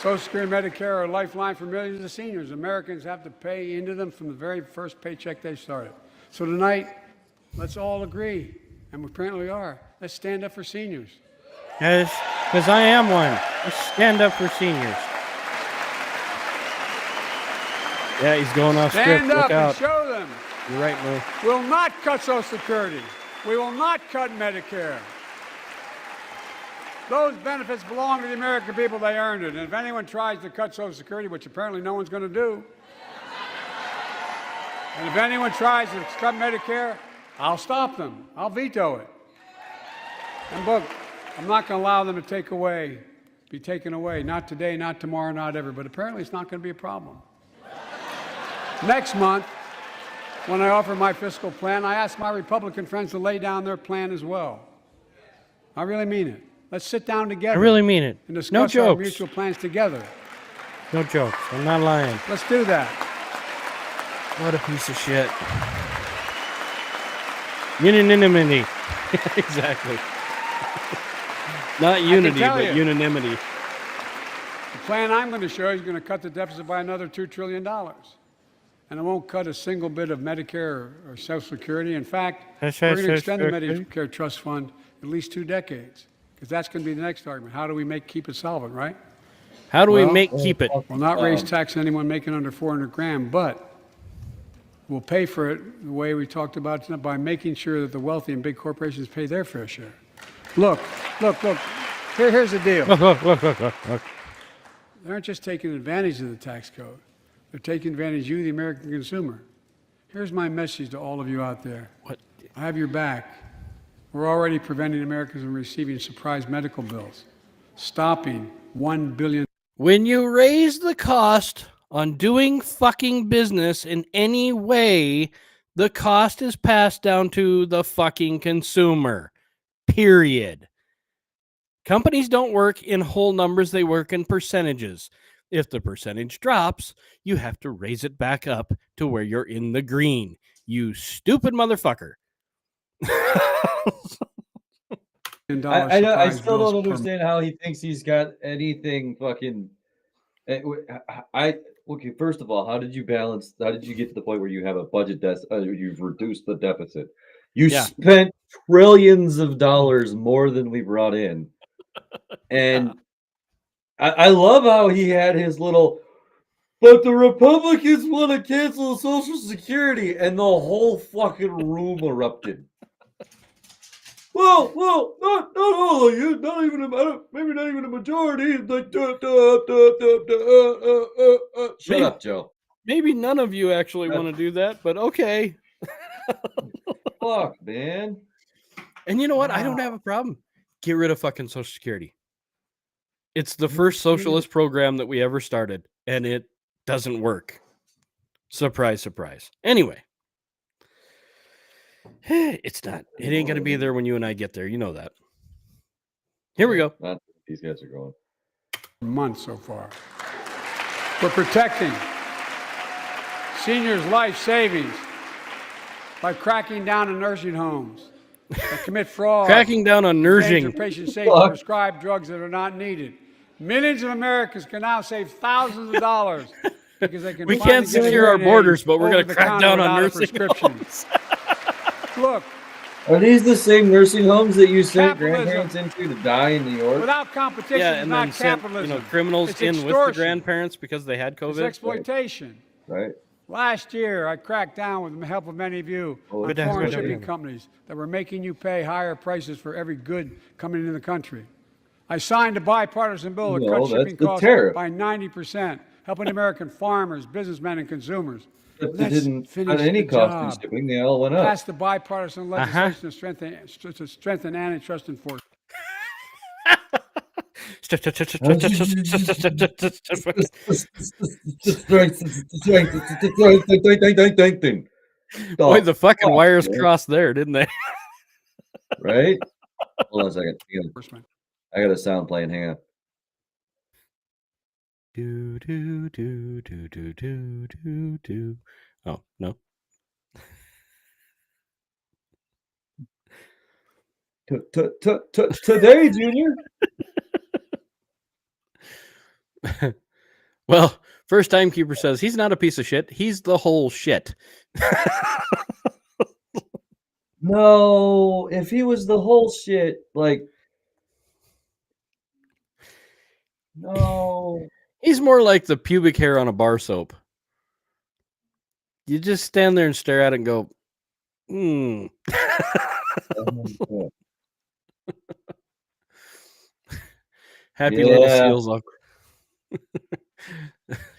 Social Security and Medicare are a lifeline for millions of seniors. Americans have to pay into them from the very first paycheck they started. So tonight, let's all agree, and we apparently are. Let's stand up for seniors. Because I am one. Let's stand up for seniors. Yeah, he's going off script. Stand up Look and out. show them. You're right, Mo. We'll not cut Social Security. We will not cut Medicare. Those benefits belong to the American people. They earned it. And if anyone tries to cut Social Security, which apparently no one's going to do, and if anyone tries to cut Medicare, I'll stop them. I'll veto it. And look, I'm not going to allow them to be taken away. Not today, not tomorrow, not ever. But apparently it's not going to be a problem. Next month, when I offer my fiscal plan, I ask my Republican friends to lay down their plan as well. I really mean it. Let's sit down I together. really mean it. And No discuss our jokes. mutual plans together. No jokes. I'm not lying. Let's do that. What a piece of shit. Unanimity. Exactly. Not unity, tell but you. unanimity. The plan I'm going to show you is going to cut the deficit by another $2 trillion. And it won't cut a single bit of Medicare or Social Security. In fact, That's we're right, going to Social extend the Security. Medicare Trust Fund at least 2 decades. Because that's going to be the next argument. How do we keep it solvent, right? How do we Well, keep it? We'll not raise tax on anyone making under 400 grand, but we'll pay for it the way we talked about tonight by making sure that the wealthy and big corporations pay their fair share. Look. Here's the deal. Look. They aren't just taking advantage of the tax code. They're taking advantage of you, the American consumer. Here's my message to all of you out there. What? I have your back. We're already preventing Americans from receiving surprise medical bills, stopping $1 billion When you raise the cost on doing fucking business in any way, the cost is passed down to the fucking consumer. Period. Companies don't work in whole numbers, they work in percentages. If the percentage drops, you have to raise it back up to where you're in the green. You stupid motherfucker. I surprise still bills don't per understand how he thinks he's got anything fucking. Okay. First of all, how did you get to the point where you have a budget you've reduced the deficit? You Yeah. spent trillions of dollars more than we brought in, and I love how he had his little. But the Republicans want to cancel Social Security, and the whole fucking room erupted. Well, not all of you, not even maybe not even a majority. Like, shut up, Joe. Maybe none of you actually want to do that, but okay. Fuck, man. And you know what? I don't have a problem. Get rid of fucking Social Security. It's the first socialist program that we ever started, and it doesn't work. Surprise, surprise. Anyway, it's not. It ain't going to be there when you and I get there. You know that. Here we go. Not these guys are going. Months so far. We're protecting seniors' life savings by cracking down on nursing homes that commit fraud. Cracking down on nursing. Your patient safety to prescribe drugs that are not needed. Millions of Americans can now save thousands of dollars because they can. We can't secure our borders, but we're going to crack down on nursing homes. Look. Are these the same nursing homes that you sent Capitalism. grandparents into to die in New York? Without competition, Yeah, it's and not then sent capitalism. criminals It's in with the extortion. grandparents because they had It's COVID. exploitation. Right. Last year, I cracked down with the help of many of you on Good to have foreign you. shipping companies that were making you pay higher prices for every good coming into the country. I signed a bipartisan bill to No, cut that's shipping the costs tariff. by 90%, helping American farmers, businessmen, and consumers. But they Let's didn't finish add any the cost job. in shipping. They all went up. Pass the bipartisan legislation to strengthen antitrust enforcement. Boy, the fucking wires crossed there, didn't they? Right? Hold on a second. I got a sound playing. Hang on. Do do do do do do do do. Oh no. Today, Junior. Well, first timekeeper says he's not a piece of shit. He's the whole shit. No, if he was the whole shit, like, no. He's more like the pubic hair on a bar soap. You just stand there and stare at it and go, Happy little seals.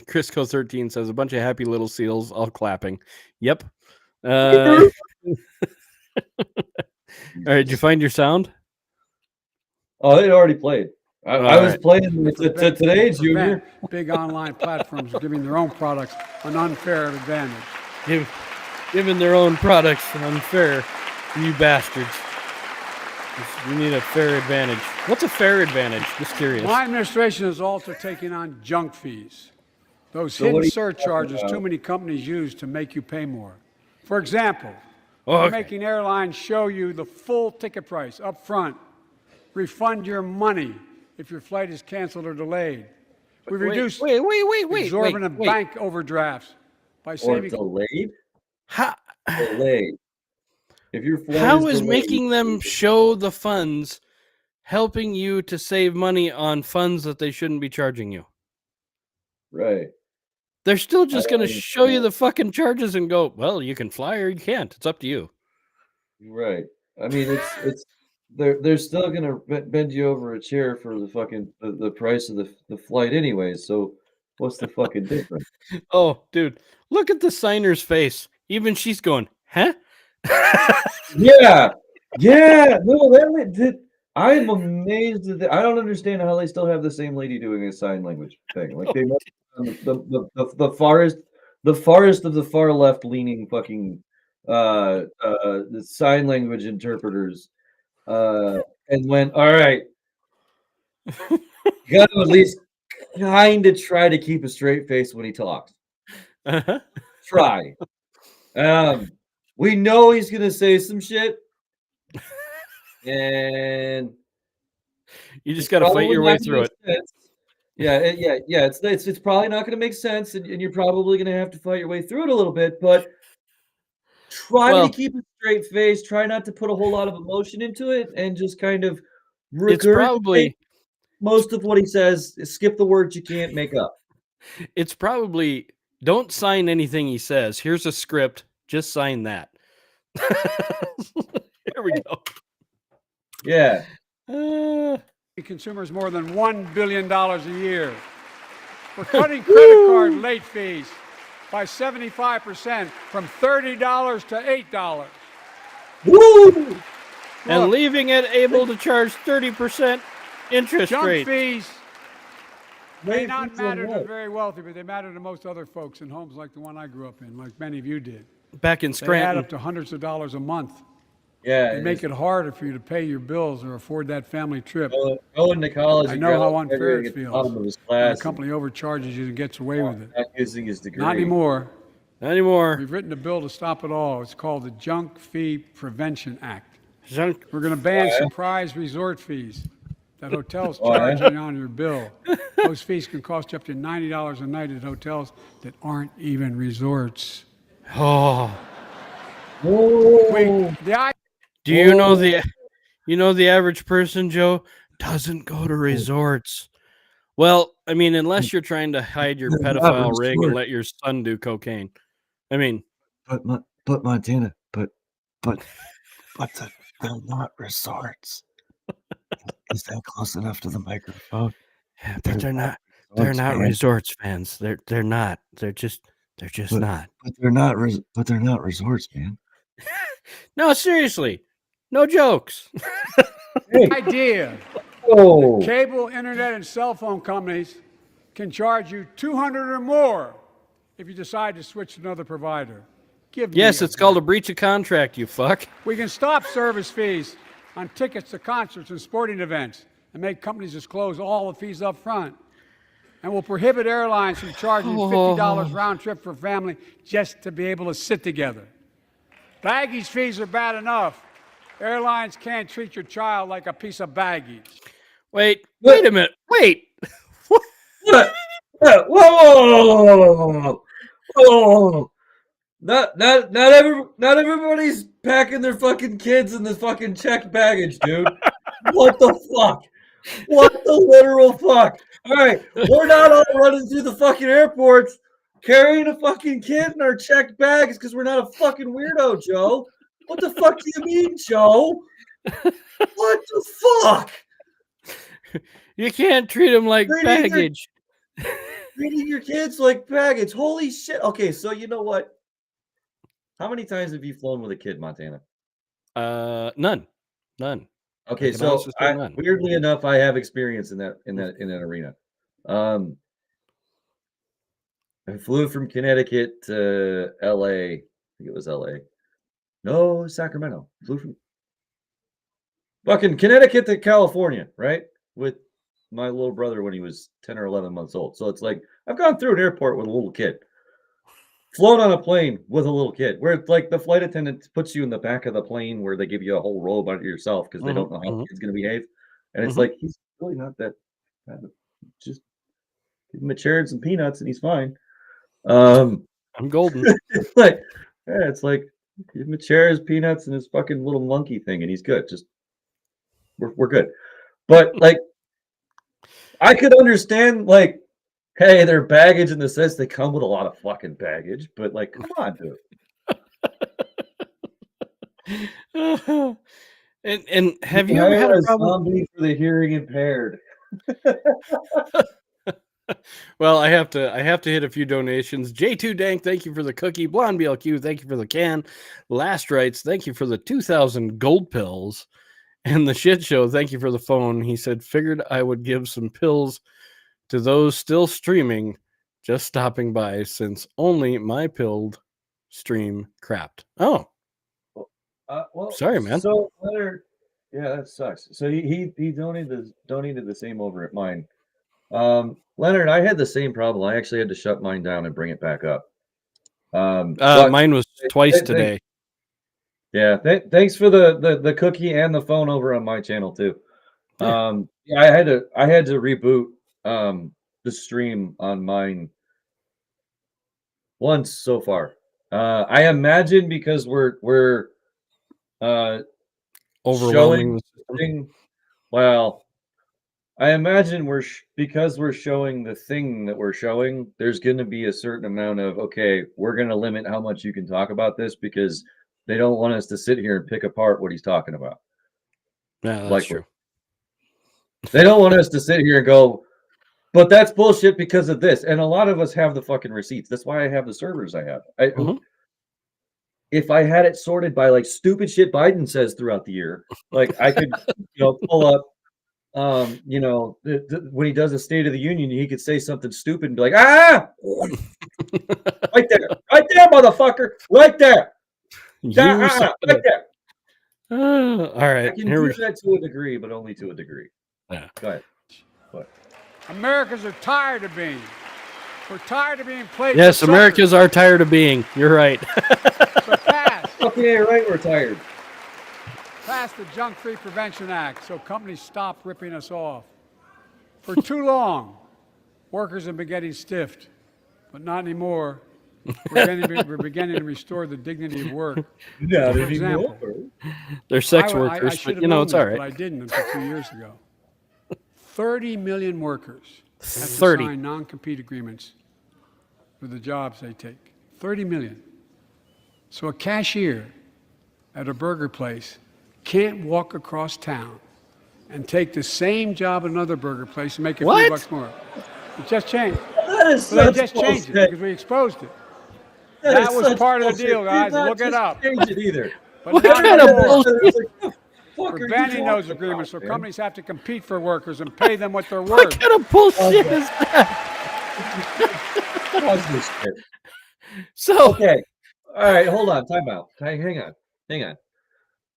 Crisco 13 says a bunch of happy little seals all clapping. Yep. All right, did you find your sound? Oh, it already played. I was playing today, To Junior. prevent big online platforms giving their own products an unfair advantage. Giving their own products unfair, you bastards. We need a fair advantage. What's a fair advantage? Just curious. My administration is also taking on junk fees. Those So what hidden are you surcharges talking too about? many companies use to make you pay more. For example, Okay. we're making airlines show you the full ticket price up front, refund your money if your flight is canceled or delayed. We've reduced Wait. exorbitant bank overdrafts by Or saving. delayed? How, Delayed. If your flight how is delayed, making them show the funds helping you to save money on funds that they shouldn't be charging you? right? They're still just going to don't show you understand. the fucking charges and go, well, you can fly or you can't. It's up to you. Right. I mean, it's they're still gonna bend you over a chair for the fucking the price of the flight anyways. So what's the fucking difference? Oh, dude, look at the signer's face. Even she's going, huh? Yeah, yeah. No, I'm amazed at that. I don't understand how they still have the same lady doing a sign language thing. Like they must have the farthest of the far left leaning fucking the sign language interpreters and went, all right, you got to at least kind of try to keep a straight face when he talks. Uh-huh. Try. We know he's gonna say some shit, and You just got to fight your way through it. Yeah. It's probably not going to make sense, and you're probably going to have to fight your way through it a little bit. But try Well- to keep a straight face. Try not to put a whole lot of emotion into it, and just kind of It's probably most of what he says. Skip the words you can't make up. It's probably don't sign anything he says. Here's a script. Just sign that. Here we go. Yeah. Consumers more than $1 billion a year. We're cutting credit card late fees by 75% from $30 to $8. Woo! And Look, leaving it able to charge 30% interest junk rate. fees may Late not fees on matter to what? the very wealthy, but they matter to most other folks in homes like the one I grew up in, like many of you did. Back in They add Scranton. up to hundreds of dollars a month. Yeah. They make it harder for you to pay your bills or afford that family trip. Going to college. I and know how graduating unfair it at the feels bottom of his when class the company overcharges you and gets away with it. and not using his degree. Not anymore. Not anymore. We've written a bill to stop it all. It's called the Junk Fee Prevention Act. Junk. We're going to ban surprise resort fees that hotels Oh, yeah? charge you on your bill. Those fees can cost you up to $90 a night at hotels that aren't even resorts. Oh. Whoa. Do you know the average person, Joe, doesn't go to resorts? Well, I mean, unless you're trying to hide your They're not pedophile ring and resort. let your son do cocaine. I mean, But Montana, but they're not resorts. Is that close enough to the microphone? yeah, but they're not resorts, man. resorts fans. They're not. They're just not. But they're not resorts, man. No, seriously. No jokes. Idea. Whoa. Cable, internet, and cell phone companies can charge you $200 or more if you decide to switch to another provider. Give me Yes, a it's called a breach of contract, you fuck. We can stop service fees on tickets to concerts and sporting events and make companies disclose all the fees up front. And we'll prohibit airlines from charging $50 round trip for family just to be able to sit together. Baggage fees are bad enough. Airlines can't treat your child like a piece of baggage. Wait a minute. Wait. What? Whoa! Whoa! Not everybody's packing their fucking kids in the fucking checked baggage, dude. What the fuck? What the literal fuck? All right, we're not all running through the fucking airports carrying a fucking kid in our checked bags because we're not a fucking weirdo, Joe. What the fuck do you mean, Joe? What the fuck? You can't treat them like Treating your- baggage. Treating your kids like baggage. Holy shit. Okay, so you know what? How many times have you flown with a kid, Montana? None. Okay, can so honestly say none. weirdly enough, I have experience in that arena. I flew from Connecticut to LA. I think it was LA. No, Sacramento. Flew from fucking Connecticut to California, right? With my little brother when he was 10 or 11 months old. So it's like I've gone through an airport with a little kid. Flown on a plane with a little kid, where it's like the flight attendant puts you in the back of the plane where they give you a whole row by yourself because they don't know how the kid's going to behave. And it's like, he's really not that bad. Just give him a chair and some peanuts and he's fine. I'm golden. It's like, yeah, it's like, give him a chair, his peanuts, and his fucking little monkey thing, and he's good. Just, we're good. But like, I could understand, like, hey, they're baggage in the sense they come with a lot of fucking baggage, but like, come on, dude. And have you ever had a problem? Zombie for the hearing impaired? Well, I have to hit a few donations. J2 Dank, thank you for the cookie. Blonde BLQ, thank you for the can. Last Rights, thank you for the 2,000 gold pills. And the Shit Show, thank you for the phone. He said, figured I would give some pills to those still streaming, just stopping by since only my pilled stream crapped. Oh, Well, sorry, man. So Leonard, yeah, that sucks. So he donated the same over at mine. Leonard, I had the same problem. I actually had to shut mine down and bring it back up. But mine was twice today. Yeah, thanks for the cookie and the phone over on my channel too. Yeah, I had to reboot the stream on mine once so far. I imagine because we're Overwhelming the system. well, I imagine because we're showing the thing that we're showing, there's going to be a certain amount of, okay, we're going to limit how much you can talk about this because they don't want us to sit here and pick apart what he's talking about. Yeah, that's Likely. true. They don't want us to sit here and go, but that's bullshit because of this. And a lot of us have the fucking receipts. That's why I have the servers I have. Mhm. If I had it sorted by like stupid shit Biden says throughout the year, like I could, pull up, when he does a State of the Union, he could say something stupid and be like, right there, motherfucker, right there, You right there. all right. I can Here do we that to a degree, but only to a degree. Yeah. Go ahead. Americans are tired of being. We're tired of being played. Yes, for Americans are tired of being. You're right. suckers. So Okay, right, we're tired. pass the Junk Free Prevention Act so companies stop ripping us off. For too long, workers have been getting stiffed, but not anymore. We're beginning to restore the dignity of work. Not For example, They're sex I workers, should but have known it's all this, but I right. didn't until 2 years ago. 30 million workers have to 30. sign non-compete agreements for the jobs they take. 30 million. So a cashier at a burger place can't walk across town and take the same job at another burger place and make a few What? bucks more. It just changed. That is Well, such they just changed it bullshit. because we exposed it. That That is was such part of the bullshit. deal, guys. Did not Look it just up. Change it either. But What not kind of anymore. bullshit? We're banning those agreements so companies have to compete for workers and pay them what they're What worth. kind of bullshit is that? Pause this shit. So, Okay. All right. Hold on. Time out. Hang on.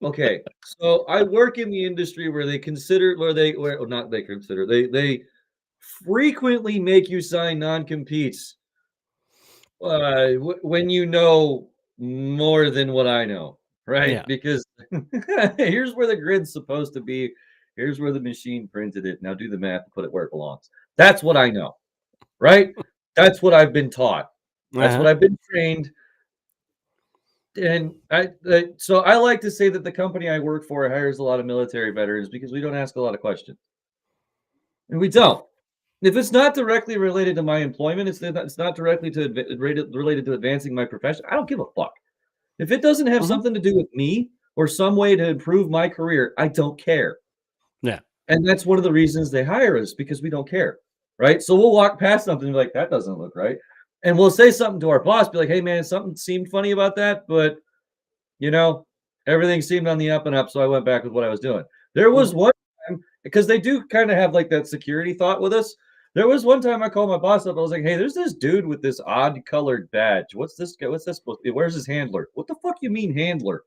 Okay. So I work in the industry where they frequently make you sign non-competes when you know more than what I know, right? Yeah. Because here's where the grid's supposed to be. Here's where the machine printed it. Now do the math and put it where it belongs. That's what I know, right? That's what I've been taught. That's what I've been trained. And so I like to say that the company I work for hires a lot of military veterans because we don't ask a lot of questions. And we don't. If it's not directly related to my employment, it's not directly related to advancing my profession, I don't give a fuck. If it doesn't have something to do with me or some way to improve my career, I don't care. yeah. And that's one of the reasons they hire us, because we don't care, right? So we'll walk past something and be like, that doesn't look right. And we'll say something to our boss, be like, hey, man, something seemed funny about that, but, everything seemed on the up and up, so I went back with what I was doing. There was one time, because they do kind of have like that security thought with us. There was one time I called my boss up. I was like, hey, there's this dude with this odd colored badge. What's this guy? What's this supposed to be? Where's his handler? What the fuck you mean handler?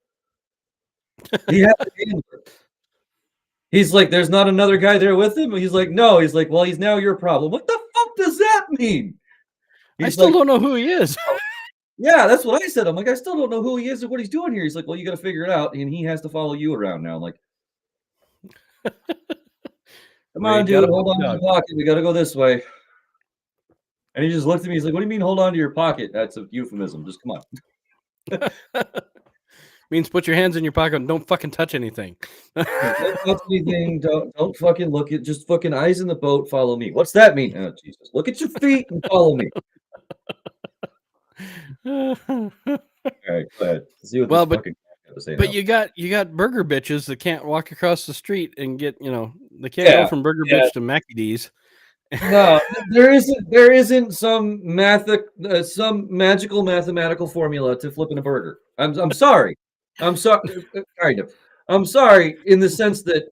He has a handler. He's like, there's not another guy there with him? He's like, no. He's like, well, he's now your problem. What the fuck does that mean? I He's still like, don't know who he is. yeah, that's what I said. I'm like, I still don't know who he is or what he's doing here. He's like, well, you got to figure it out. And he has to follow you around now. I'm like, come on, dude, hold on to your pocket. We got to go this way. And he just looked at me. He's like, what do you mean hold on to your pocket? That's a euphemism. Just come on. Means put your hands in your pocket and don't fucking touch anything. Don't touch anything. Don't fucking look at, just fucking eyes in the boat. Follow me. What's that mean? Oh, Jesus. Look at your feet and follow me. All right, go ahead. See what Well, this but- fucking guy has to say But now. you got burger bitches that can't walk across the street and get, they can't go from burger bitch to Mackie D's. No, there isn't some magical mathematical formula to flipping a burger. I'm sorry. I'm sorry. Kind of. I'm sorry in the sense that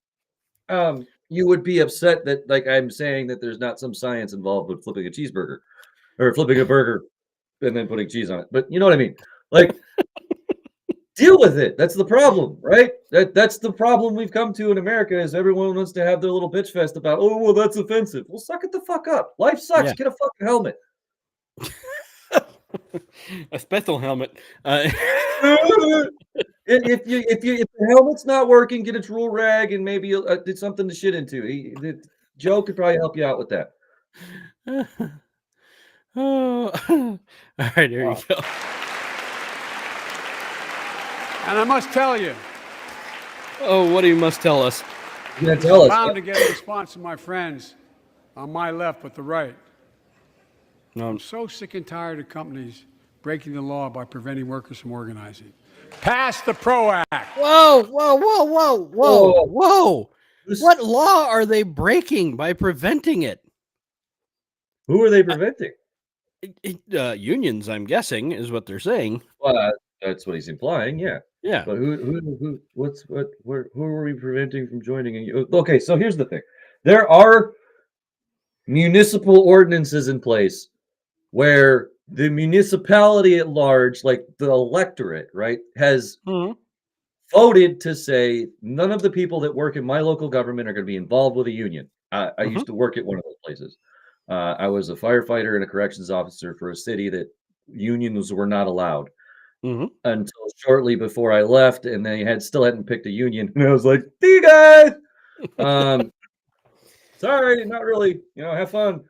you would be upset that, like, I'm saying that there's not some science involved with flipping a cheeseburger or flipping a burger and then putting cheese on it. But you know what I mean? Like, deal with it. That's the problem, right? That's the problem we've come to in America, is everyone wants to have their little bitch fest about, oh, well, that's offensive. Well, suck it the fuck up. Life sucks. Yeah. Get a fucking helmet. A special helmet. If the helmet's not working, get a drool rag and maybe did something to shit into. Joe could probably help you out with that. Oh, all right, there you go. And I must tell you, Oh, what do you must tell us? You're gonna tell us. Bound to get a response from my friends on my left but the right. I'm so sick and tired of companies breaking the law by preventing workers from organizing. Pass the PRO Act. Whoa, whoa, whoa, whoa, whoa, whoa. Who's- What law are they breaking by preventing it? Who are they preventing? Unions, I'm guessing, is what they're saying. Well, that's what he's implying. Yeah. Yeah. But who who are we preventing from joining? Okay, so here's the thing: there are municipal ordinances in place where the municipality at large, like the electorate, right, has Mhm. voted to say none of the people that work in my local government are going to be involved with a union. I used to work at one of those places. I was a firefighter and a corrections officer for a city that unions were not allowed Mhm. until shortly before I left, and they still hadn't picked a union. And I was like, "See you guys." Sorry, not really. Have fun.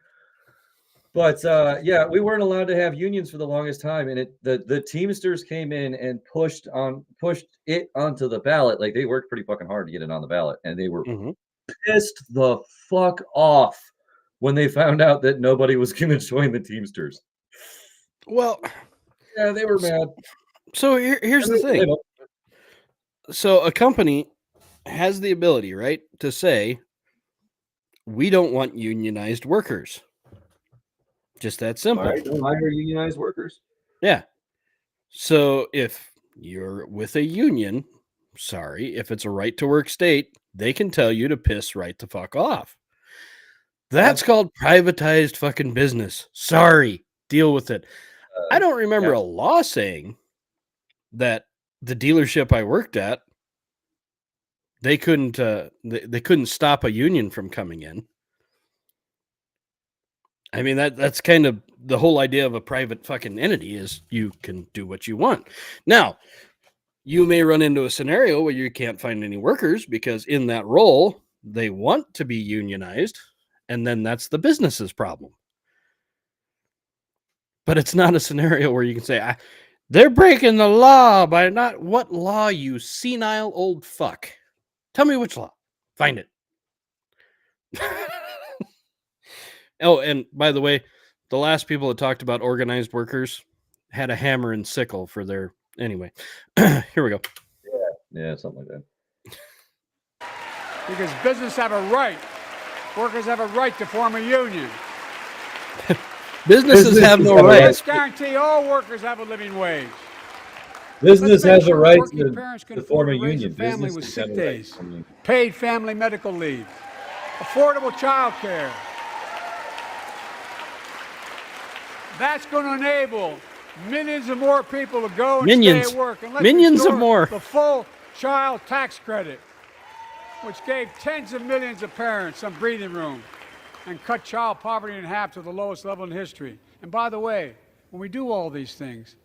But yeah, we weren't allowed to have unions for the longest time, and the Teamsters came in and pushed it onto the ballot. Like they worked pretty fucking hard to get it on the ballot, and they were Mhm. pissed the fuck off when they found out that nobody was going to join the Teamsters. Well, Yeah, they were mad. so here's the They thing. don't- So a company has the ability, right, to say, we don't want unionized workers. Just that All simple. right, don't hire unionized workers. Yeah. So if you're with a union, sorry, if it's a right to work state, they can tell you to piss right the fuck off. That's called privatized fucking business. Sorry, deal with it. I don't remember yeah. a law saying that the dealership I worked at, they couldn't they couldn't stop a union from coming in. I mean, that's kind of the whole idea of a private fucking entity is you can do what you want. Now, you may run into a scenario where you can't find any workers because in that role, they want to be unionized, and then that's the business's problem. But it's not a scenario where you can say, they're breaking the law by not... What law, you senile old fuck? Tell me which law. Find it. Oh, and by the way, the last people that talked about organized workers had a hammer and sickle for their... Anyway, here we go. Yeah, something like that. Because business have a right. Workers have a right to form a union. Businesses have no have a right. Let's guarantee all workers have a living wage. Business Let's make has a sure right working parents can to form a afford to raise union. family with Businesses have sick a right days, to form a union. paid family medical leave, affordable child care. That's going to enable millions of more people to go and Minions. stay at work. And let's Minions of restore more. the full child tax credit, which gave tens of millions of parents some breathing room and cut child poverty in half to the lowest level in history. And by the way, when we do all these things,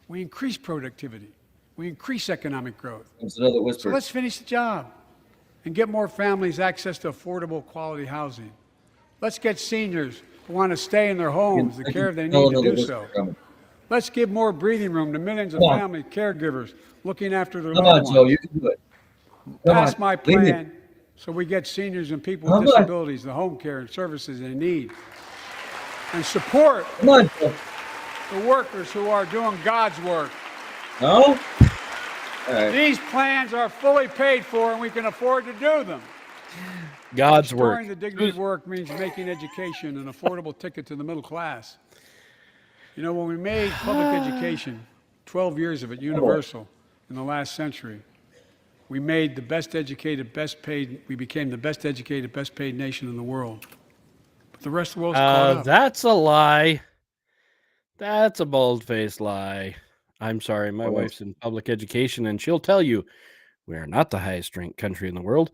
we increase productivity. We increase economic growth. It's another So whisper. let's finish the job and get more families access to affordable quality housing. Let's get seniors who want to stay in their homes the care they need to do so. Let's give more breathing room to millions of Come on. family caregivers looking after their Come loved on, Joe, ones. you can do it. Come Pass on, my lead me. plan so we get seniors and people Come with on. disabilities the home care and services they need. And support Come on, Joe. the workers who are doing God's work. No? All right. These plans are fully paid for and we can afford to do them. God's work. Restoring the dignity of work means making education an affordable ticket to the middle class. You know, when we made public education, 12 years of it universal in the last century, we made the best educated, best paid, we became the best educated, best paid nation in the world. But the rest of the world's caught up. That's a lie. That's a bold-faced lie. I'm sorry, my wife's in public education, and she'll tell you we are not the highest ranked country in the world.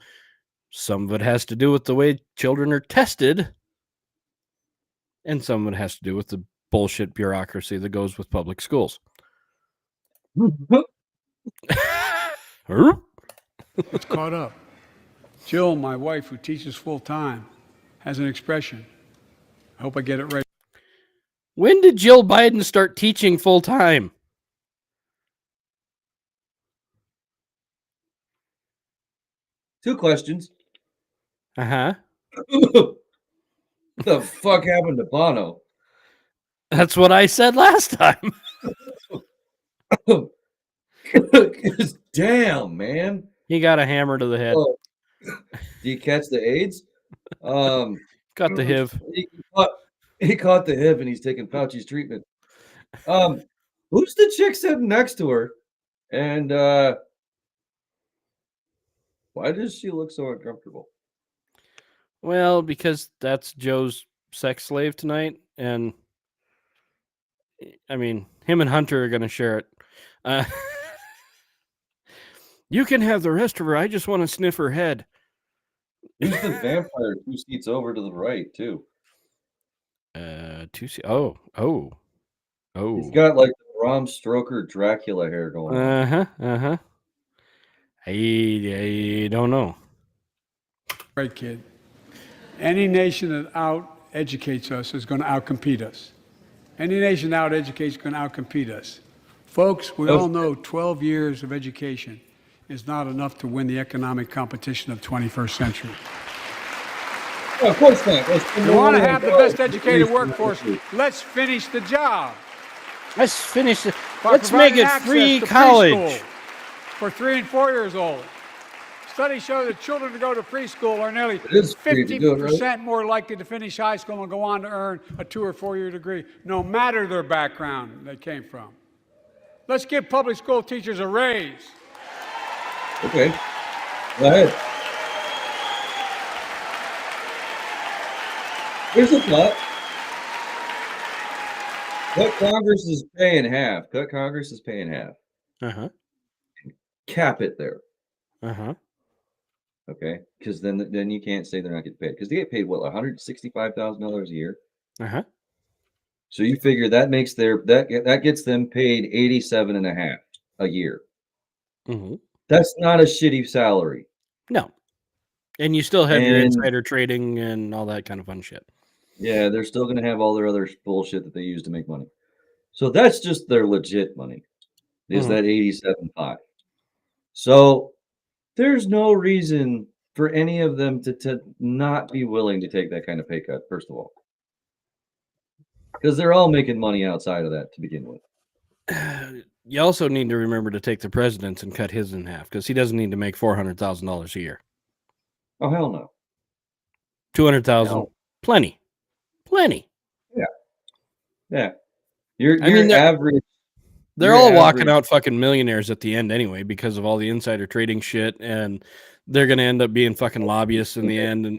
Some of it has to do with the way children are tested, and some of it has to do with the bullshit bureaucracy that goes with public schools. Huh? It's caught up. Jill, my wife, who teaches full time, has an expression. I hope I get it right. When did Jill Biden start teaching full-time? Two questions. Uh-huh. The fuck happened to Bono? That's what I said last time. Damn, man. He got a hammer to the head. Oh, do you catch the AIDS? Got the HIV. He caught the HIV and he's taking Fauci's treatment. Who's the chick sitting next to her? And why does she look so uncomfortable? Well, because that's Joe's sex slave tonight, and I mean, him and Hunter are going to share it. You can have the rest of her. I just want to sniff her head. Who's the vampire 2 seats over to the right, too? Oh. He's got like the Bram Stoker Dracula hair going on. I don't know. Great kid. Any nation that out-educates us is going to outcompete us. Any nation that out-educates is going to outcompete us. Folks, we all know 12 years of education is not enough to win the economic competition of the 21st century. Of course not. You want to have the best educated workforce, let's finish the job. Let's finish it. By Let's make providing it access free to college. preschool for 3 and 4 years old. Studies show that children who go to preschool are nearly is free to do it, 50% more likely to finish high school and go on to earn a 2 or 4 year degree, no matter their background they came from. Let's give public school teachers a raise. Okay. Go ahead. Here's the thought. Cut Congress is paying half. Cut Congress is paying half. Uh-huh. Cap it there. Uh-huh. Okay. Because then you can't say they're not getting paid. Because they get paid what, $165,000 a year? Uh-huh. So you figure that makes that gets them paid 87.5 a year. Mm-hmm. That's not a shitty salary. No. And you still have your And- insider trading and all that kind of fun shit. Yeah, they're still going to have all their other bullshit that they use to make money. So that's just their legit money, is that 87.5. So there's no reason for any of them to not be willing to take that kind of pay cut, first of all. Because they're all making money outside of that to begin with. You also need to remember to take the president's and cut his in half, because he doesn't need to make $400,000 a year. Oh, hell no. 200,000, No. plenty. Yeah. Your I mean, average... They're your all walking average- out fucking millionaires at the end anyway because of all the insider trading shit, and they're going to end up being fucking lobbyists in the end. And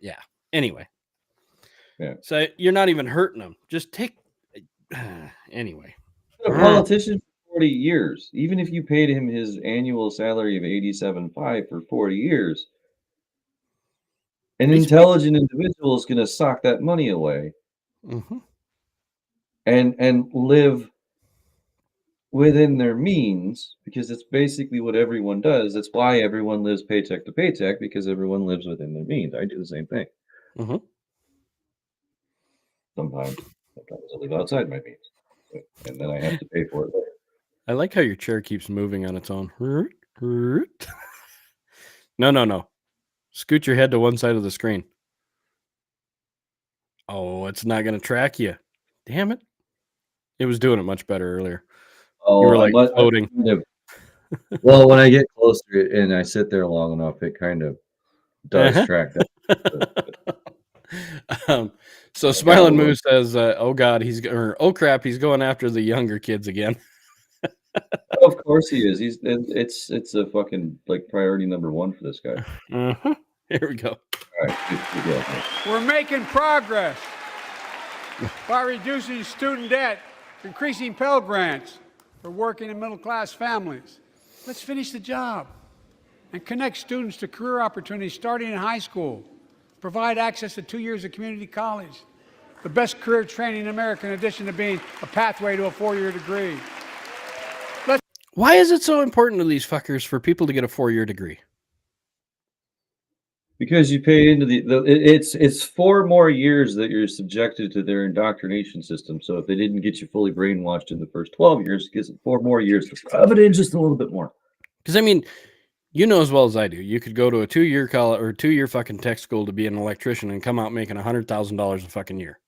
yeah. Anyway. Yeah. So you're not even hurting them. Just take. Anyway. A politician for 40 years, even if you paid him his annual salary of 87.5 for 40 years, an intelligent individual is going to sock that money away Mm-hmm. and live within their means, because it's basically what everyone does. That's why everyone lives paycheck to paycheck, because everyone lives within their means. I do the same thing. Mm-hmm. Sometimes I live outside my means, and then I have to pay for it later. I like how your chair keeps moving on its own. No. Scoot your head to one side of the screen. Oh, it's not going to track you. Damn it. It was doing it much better earlier. Oh, You were like floating. Well, when I get closer and I sit there long enough, it kind of does Uh-huh. track that. So Smiling Moose says, "Oh God, oh crap, he's going after the younger kids again." Of course he is. It's a fucking like priority number one for this guy. Uh-huh. Here we go. All right, good deal, man. We're making progress by reducing student debt, increasing Pell Grants for working and middle-class families. Let's finish the job and connect students to career opportunities starting in high school. Provide access to 2 years of community college, the best career training in America, in addition to being a pathway to a 4-year degree. Why is it so important to these fuckers for people to get a 4-year degree? Because you pay into it's 4 more years that you're subjected to their indoctrination system. So if they didn't get you fully brainwashed in the first 12 years, it gives it 4 more years to rub it in just a little bit more. Because I mean, You know as well as I do. You could go to a 2-year college or 2-year fucking tech school to be an electrician and come out making $100,000 a fucking year.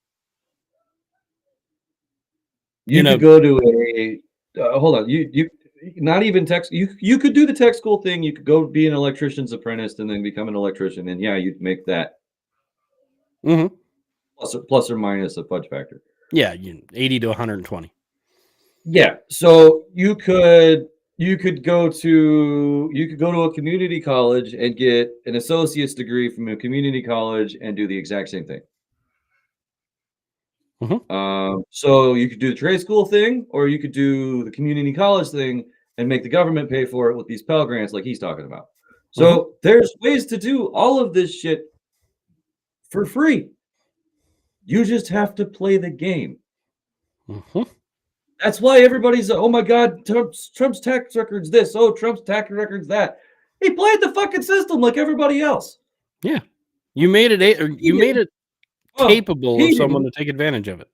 You know- could go to a hold on. You not even tech. You could do the tech school thing. You could go be an electrician's apprentice and then become an electrician, and yeah, you'd make that Mm-hmm. plus or minus a fudge factor. Yeah, 80 to 120. Yeah. So you could go to a community college and get an associate's degree from a community college and do the exact same thing. So you could do the trade school thing, or you could do the community college thing and make the government pay for it with these Pell Grants like he's talking about. So there's ways to do all of this shit for free. You just have to play the game. That's why everybody's, oh my God, Trump's tax record's this. Oh, Trump's tax record's that. He played the fucking system like everybody else. Yeah. You made it capable of someone to take advantage of it.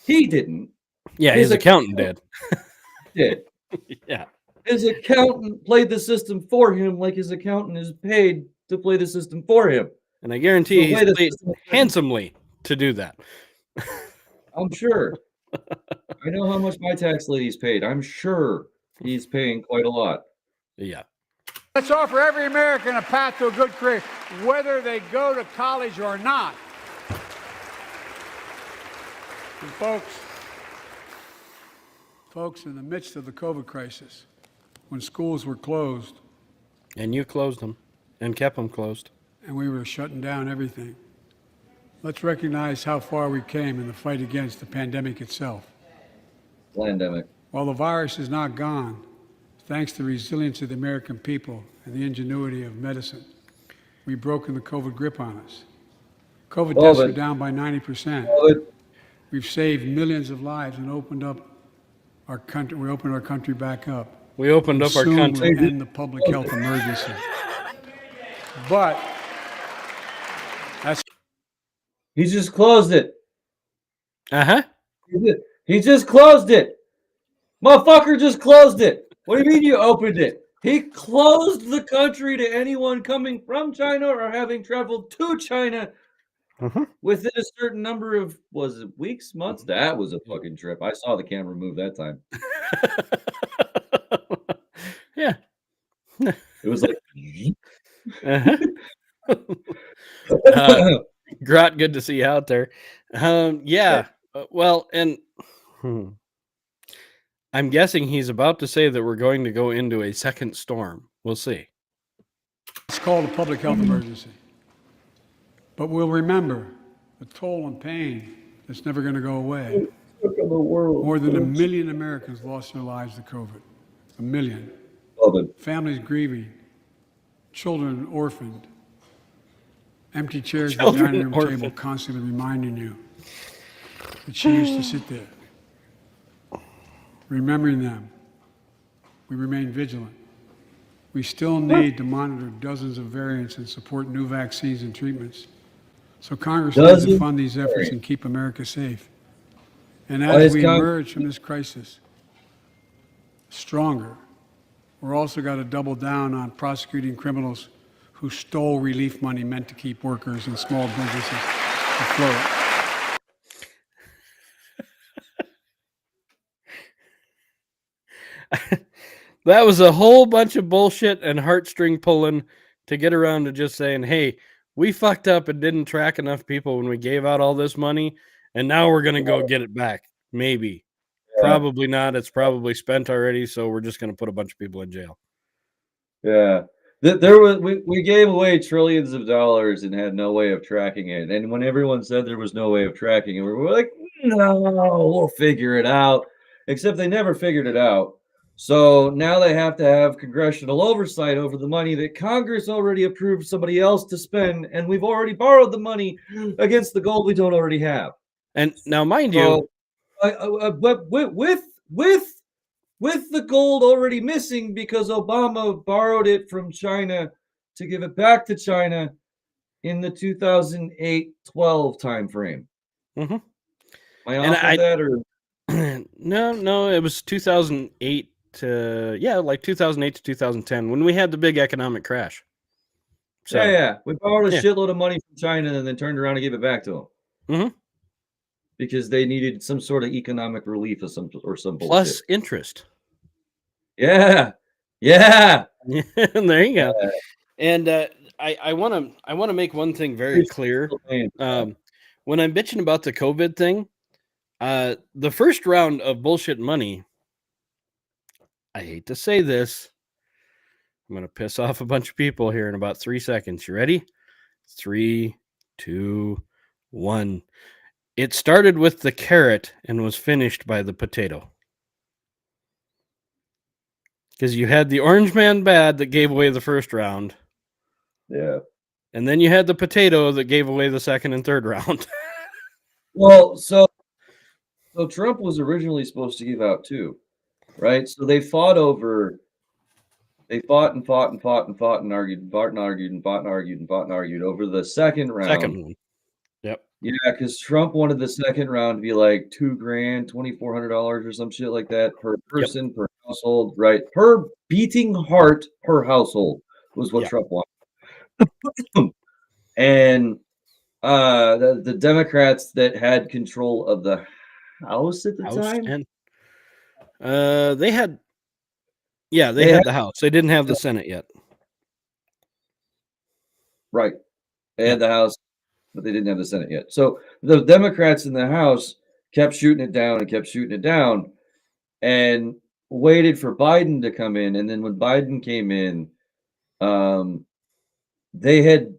He didn't. Yeah, his accountant did. Did. Yeah. His accountant played the system for him like his accountant is paid to play the system for him. And I guarantee he's paid handsomely to do that. I'm sure. I know how much my tax lady's paid. I'm sure he's paying quite a lot. Yeah. Let's offer every American a path to a good career, whether they go to college or not. And folks, in the midst of the COVID crisis, when schools were closed, And you closed them and kept them closed. and we were shutting down everything, let's recognize how far we came in the fight against the pandemic itself. Pandemic. While the virus is not gone, thanks to the resilience of the American people and the ingenuity of medicine, we've broken the COVID grip on us. COVID deaths are down by 90%. We've saved millions of lives and opened up our country. We opened our country back up. We opened up our Soon country. we'll end the public health emergency. But that's He just closed it. Uh-huh. He just closed it. Motherfucker just closed it. What do you mean you opened it? He closed the country to anyone coming from China or having traveled to China within a certain number of, was it weeks, months? That was a fucking trip. I saw the camera move that time. Yeah. It was like, Grot, good to see you out there. Yeah. Well, and I'm guessing he's about to say that we're going to go into a second storm. We'll see. It's called a public health emergency. But we'll remember the toll and pain that's never going to go away. More than 1 million Americans lost their lives to COVID. 1 million. Families grieving. Children orphaned. Empty chairs at the dining room table constantly reminding you that she used to sit there. Remembering them, we remain vigilant. We still need to monitor dozens of variants and support new vaccines and treatments. So Congress needs to fund these efforts and keep America safe. And as we emerge from this crisis stronger, we're also got to double down on prosecuting criminals who stole relief money meant to keep workers and small businesses afloat. That was a whole bunch of bullshit and heartstring pulling to get around to just saying, hey, we fucked up and didn't track enough people when we gave out all this money, and now we're going to go get it back. Maybe. Yeah. Probably not. It's probably spent already, so we're just going to put a bunch of people in jail. Yeah. We gave away trillions of dollars and had no way of tracking it. And when everyone said there was no way of tracking it, we were like, no, we'll figure it out. Except they never figured it out. So now they have to have congressional oversight over the money that Congress already approved somebody else to spend, and we've already borrowed the money against the gold we don't already have. And now, mind you, but with the gold already missing because Obama borrowed it from China to give it back to China in the 2008-12 timeframe. Am I off with that, or no, it was 2008 like 2008 to 2010 when we had the big economic crash. So, yeah. We borrowed a Yeah. shitload of money from China and then turned around and gave it back to them. Mhm. Because they needed some sort of economic relief or some bullshit. Plus interest. Yeah. There you go. And I want to make one thing very clear. When I'm bitching about the COVID thing, the first round of bullshit money, I hate to say this, I'm going to piss off a bunch of people here in about 3 seconds. You ready? 3, 2, 1. It started with the carrot and was finished by the potato. Because you had the orange man bad that gave away the first round. Yeah. And then you had the potato that gave away the second and third round. Well, so Trump was originally supposed to give out 2, right? So they fought and argued over the second round. Second one. Yep. Yeah, because Trump wanted the second round to be like $2,000, $2,400 or some shit like that per person, per household, right? Per beating heart per household was what Trump wanted. And the Democrats that had control of the House at the time, and they had the House. They didn't have the Senate yet. Right. They had the House, but they didn't have the Senate yet. So the Democrats in the House kept shooting it down and waited for Biden to come in. And then when Biden came in, they had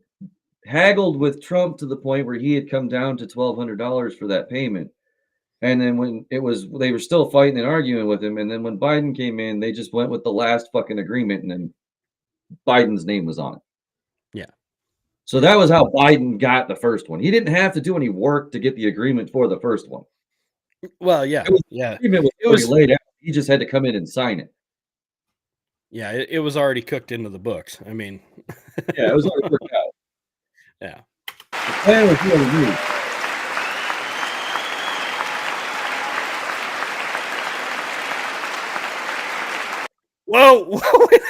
haggled with Trump to the point where he had come down to $1,200 for that payment. And then when they were still fighting and arguing with him. And then when Biden came in, they just went with the last fucking agreement, and then Biden's name was on it. Yeah. So that was how Biden got the first one. He didn't have to do any work to get the agreement for the first one. Well, yeah. It was laid out. He just had to come in and sign it. Yeah, it was already cooked into the books. I mean, yeah, it was already worked out. Yeah. The plan was really good. Whoa, wait a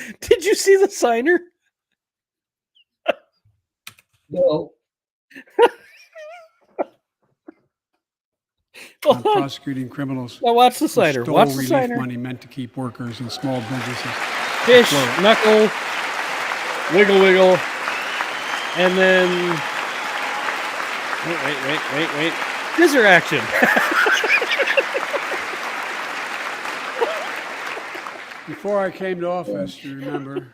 minute. Did you see the signer? No. Prosecuting criminals. Now watch the signer. Stole Watch the relief signer. money meant to keep workers and small businesses. Fish, knuckle, wiggle, and then wait. Scissor action. Before I came to office, you remember,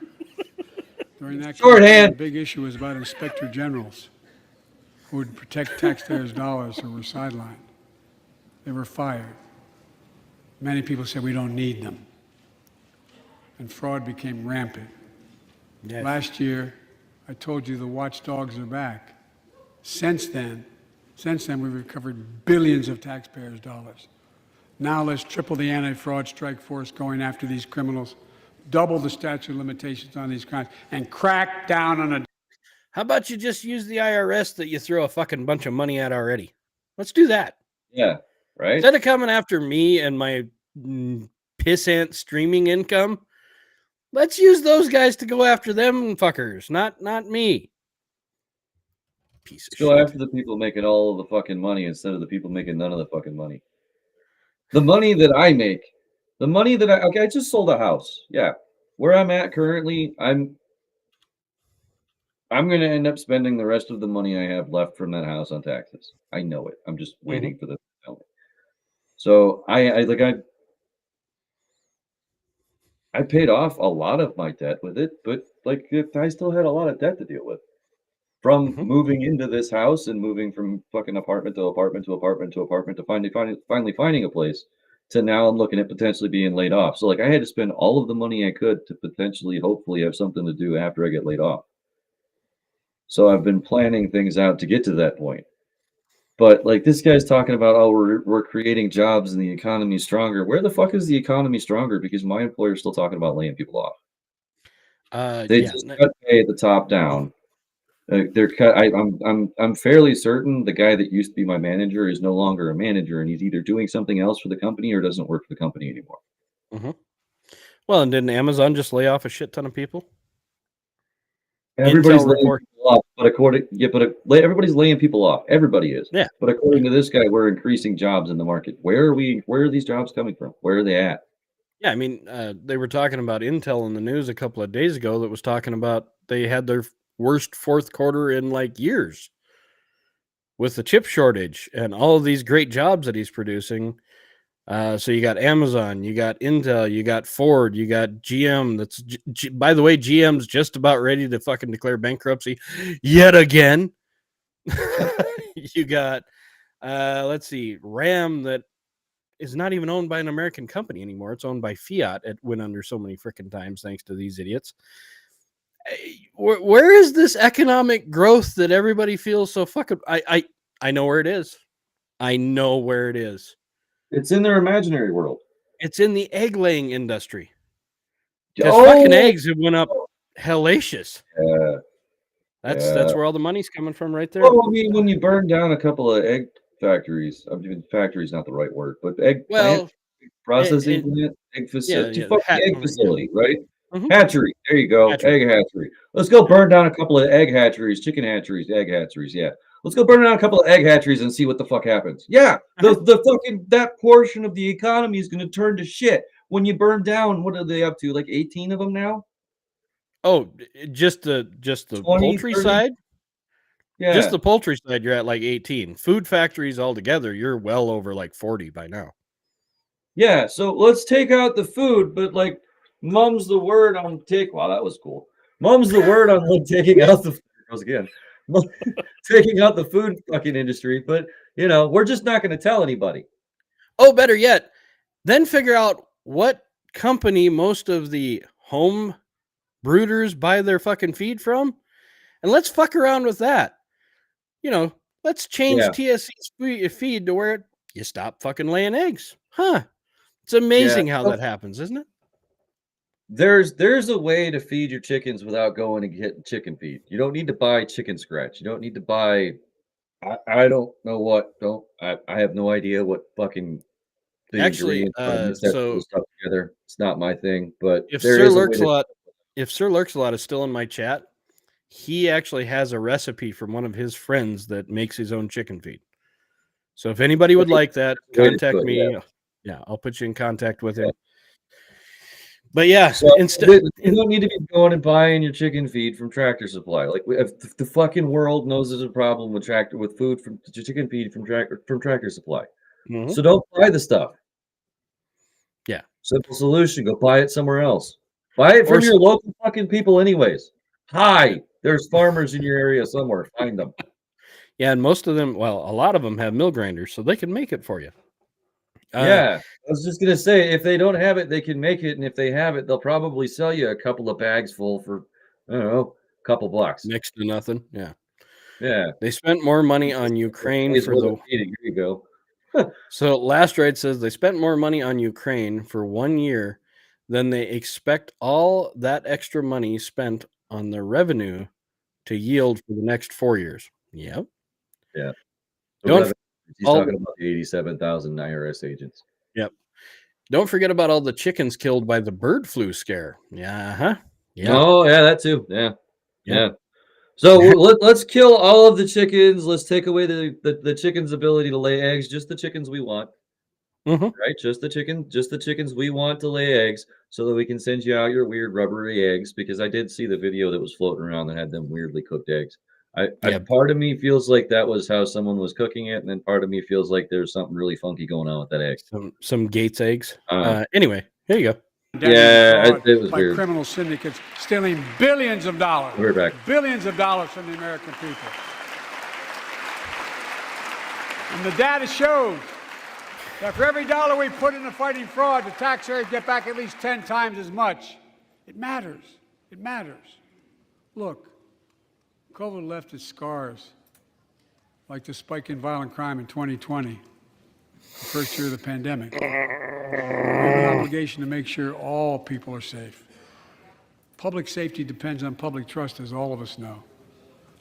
during that Shorthand. the big issue was about inspector generals who would protect taxpayers' dollars who were sidelined. They were fired. Many people said we don't need them. And fraud became rampant. Yes. Last year, I told you the watchdogs are back. Since then, we've recovered billions of taxpayers' dollars. Now let's triple the anti-fraud strike force going after these criminals, double the statute of limitations on these crimes, and crack down on How about you just use the IRS that you throw a fucking bunch of money at already? Let's do that. Yeah, right? Instead of coming after me and my pissant streaming income, let's use those guys to go after them fuckers, not me. Piece of shit. Go after the people making all of the fucking money instead of the people making none of the fucking money. The money that I make, I just sold a house. Yeah. Where I'm at currently, I'm going to end up spending the rest of the money I have left from that house on taxes. I know it. I'm just waiting for them to tell me. So I paid off a lot of my debt with it, but like I still had a lot of debt to deal with. From moving into this house and moving from fucking apartment to apartment to apartment to apartment to finally finding a place, to now I'm looking at potentially being laid off. So like I had to spend all of the money I could to potentially, hopefully have something to do after I get laid off. So I've been planning things out to get to that point. But like this guy's talking about, oh, we're creating jobs and the economy's stronger. Where the fuck is the economy stronger? Because my employer's still talking about laying people off. They just cut pay at the top down. I'm fairly certain the guy that used to be my manager is no longer a manager, and he's either doing something else for the company or doesn't work for the company anymore. Hmm. Well, and didn't Amazon just lay off a shit ton of people? Everybody's Intel laying report. people off, everybody's laying people off. Everybody is. Yeah. But according to this guy, we're increasing jobs in the market. Where are these jobs coming from? Where are they at? Yeah, I mean, they were talking about Intel in the news a couple of days ago that was talking about they had their worst fourth quarter in like years with the chip shortage and all of these great jobs that he's producing. So you got Amazon, you got Intel, you got Ford, you got GM. By the way, GM's just about ready to fucking declare bankruptcy yet again. You got, let's see, RAM that is not even owned by an American company anymore. It's owned by Fiat. It went under so many freaking times thanks to these idiots. Where is this economic growth that everybody feels so fucking? I know where it is. I know where it is. It's in their imaginary world. It's in the egg laying industry. Because fucking eggs have went up hellacious. Yeah. That's where all the money's coming from right there. Well, I mean, when you burn down a couple of egg factories, I mean, factory is not the right word, but egg plant, processing plant, egg facility, egg facility, right? Mhm. Hatchery. There you go. Hatchery. Egg hatchery. Let's go burn down a couple of egg hatcheries, chicken hatcheries, egg hatcheries. Yeah. Let's go burn down a couple of egg hatcheries and see what the fuck happens. Yeah. The fucking that portion of the economy is going to turn to shit when you burn down. What are they up to? Like 18 of them now? Oh, just the 20, poultry 30? side? Yeah. Just the poultry side, you're at like 18. Food factories altogether, you're well over like 40 by now. Yeah, so let's take out the food, but like mum's the word on take. Wow, that was cool. Mum's the word on like taking out the again, taking out the food fucking industry. But you know, we're just not going to tell anybody. Oh, better yet, then figure out what company most of the home brooders buy their fucking feed from, and let's fuck around with that. You know, let's change TSC's feed to where you stop fucking laying eggs. Huh. It's amazing how that happens, isn't it? There's a way to feed your chickens without going and getting chicken feed. You don't need to buy chicken scratch. You don't need to buy I don't know what I have no idea what fucking the Actually, so stuff together. It's not my thing, but if there Sir is Lurks-a-Lot is still in my chat, he actually has a recipe from one of his friends that makes his own chicken feed. So if anybody would like that, contact me. Yeah, I'll put you in contact with him. But yeah, so you don't need to be going and buying your chicken feed from Tractor Supply. Like if the fucking world knows there's a problem with food from chicken feed from Tractor Supply. Mm-hmm. So don't buy the stuff. Yeah. Simple solution. Go buy it somewhere else. Buy it from your local fucking people anyways. Hi, there's farmers in your area somewhere. Find them. Yeah, and most of them, well, a lot of them have mill grinders, so they can make it for you. Yeah, I was just going to say, if they don't have it, they can make it. And if they have it, they'll probably sell you a couple of bags full for, I don't know, a couple bucks. Next to nothing. Yeah. Yeah. They spent more money on Ukraine for the... Here you go. So Last Ride says they spent more money on Ukraine for 1 year than they expect all that extra money spent on their revenue to yield for the next 4 years. Yep. Yeah. He's talking about the 87,000 IRS agents. Yep. Don't forget about all the chickens killed by the bird flu scare. Yeah. Yeah. Oh, yeah, that too. Yeah. So let's kill all of the chickens. Let's take away the chicken's ability to lay eggs. Just the chickens we want. Mm-hmm. Right? Just the chickens we want to lay eggs, so that we can send you out your weird rubbery eggs. Because I did see the video that was floating around that had them weirdly cooked eggs. Part of me feels like that was how someone was cooking it, and then part of me feels like there's something really funky going on with that egg. Some Gates eggs. Anyway, here you go. Yeah, it was by weird. Criminal syndicates stealing billions of dollars. We're back. Billions of dollars from the American people. And the data shows that for every dollar we put into fighting fraud, the taxpayers get back at least 10 times as much. It matters. It matters. Look. COVID left its scars, like the spike in violent crime in 2020, the first year of the pandemic. We have an obligation to make sure all people are safe. Public safety depends on public trust, as all of us know.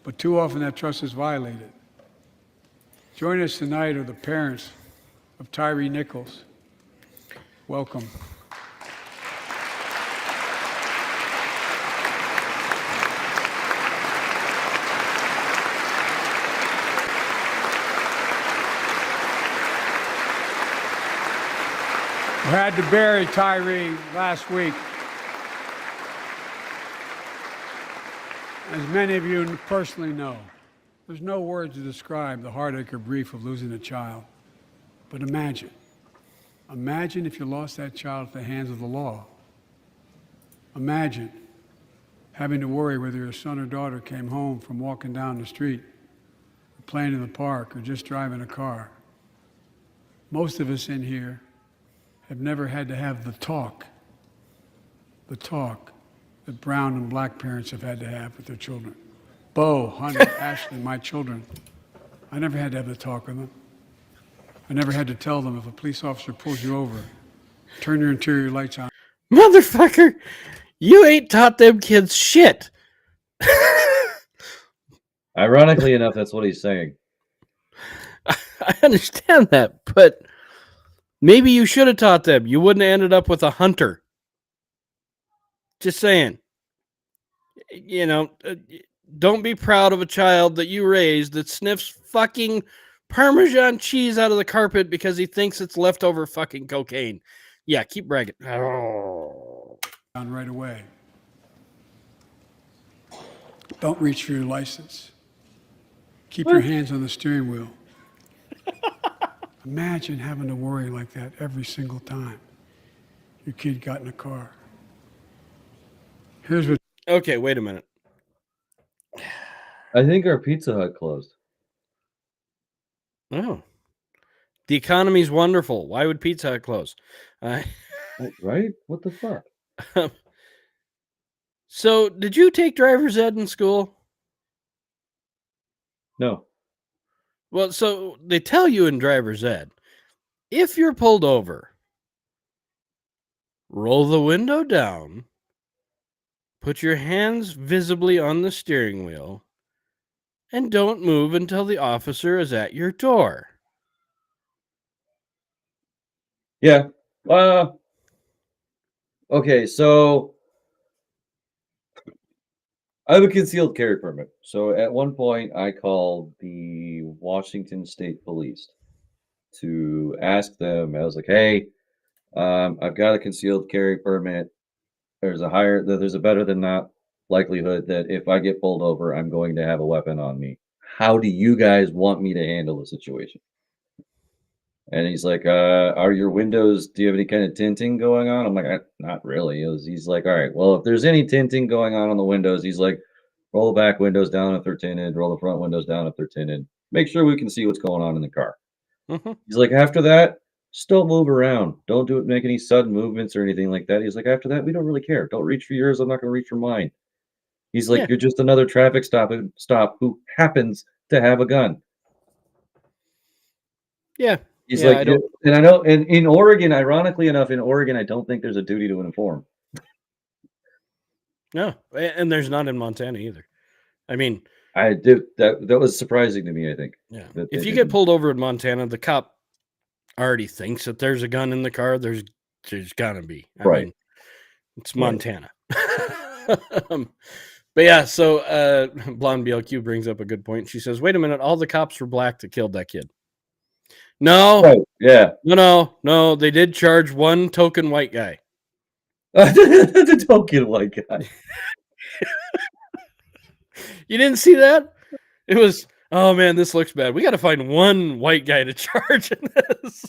but too often that trust is violated. Joining us tonight are the parents of Tyree Nichols. Welcome. We had to bury Tyree last week. As many of you personally know, there's no words to describe the heartache or grief of losing a child. But imagine if you lost that child at the hands of the law. Imagine having to worry whether your son or daughter came home from walking down the street, or playing in the park, or just driving a car. Most of us in here have never had to have the talk that brown and black parents have had to have with their children. Bo, Hunter, Ashley, my children, I never had to have the talk with them. I never had to tell them if a police officer pulls you over, turn your interior lights on. Motherfucker, you ain't taught them kids shit. Ironically enough, that's what he's saying. I understand that, but maybe you should have taught them. You wouldn't have ended up with a hunter. Just saying. You know, don't be proud of a child that you raised that sniffs fucking Parmesan cheese out of the carpet because he thinks it's leftover fucking cocaine. Yeah, keep bragging. Oh. On right away. Don't reach for your license. Keep your hands on the steering wheel. Imagine having to worry like that every single time your kid got in a car. Here's what. Okay, wait a minute. I think our Pizza Hut closed. Oh. The economy's wonderful. Why would Pizza Hut close? Right? What the fuck? So, did you take driver's ed in school? No. Well, so they tell you in driver's ed, if you're pulled over, roll the window down, put your hands visibly on the steering wheel, and don't move until the officer is at your door. Yeah. Okay, so I have a concealed carry permit. So at one point, I called the Washington State Police to ask them. I was like, "Hey, I've got a concealed carry permit. There's a better than not likelihood that if I get pulled over, I'm going to have a weapon on me. How do you guys want me to handle the situation?" And he's like, "Are your windows? Do you have any kind of tinting going on?" I'm like, "Not really." He's like, "All right, well, if there's any tinting going on the windows," he's like, "roll the back windows down if they're tinted, roll the front windows down if they're tinted. Make sure we can see what's going on in the car." Mm-hmm. He's like, "After that, just don't move around. Don't make any sudden movements or anything like that." He's like, "After that, we don't really care. Don't reach for yours. I'm not going to reach for mine." He's like, Yeah. "You're just another traffic stop who happens to have a gun." Yeah. He's Yeah, like, I don't- and I know, and in Oregon, ironically enough, in Oregon, I don't think there's a duty to inform. No, and there's not in Montana either. I mean, I did that was surprising to me, I think. yeah. that If they you get didn't. pulled over in Montana, the cop already thinks that there's a gun in the car. There's gotta be. I Right. mean, it's Right. Montana. But yeah, so Blonde BLQ brings up a good point. She says, "Wait a minute, all the cops were black that killed that kid." No, Right, yeah. no. They did charge one token white guy. The token white guy. You didn't see that? It was, oh man, this looks bad. We got to find one white guy to charge in this.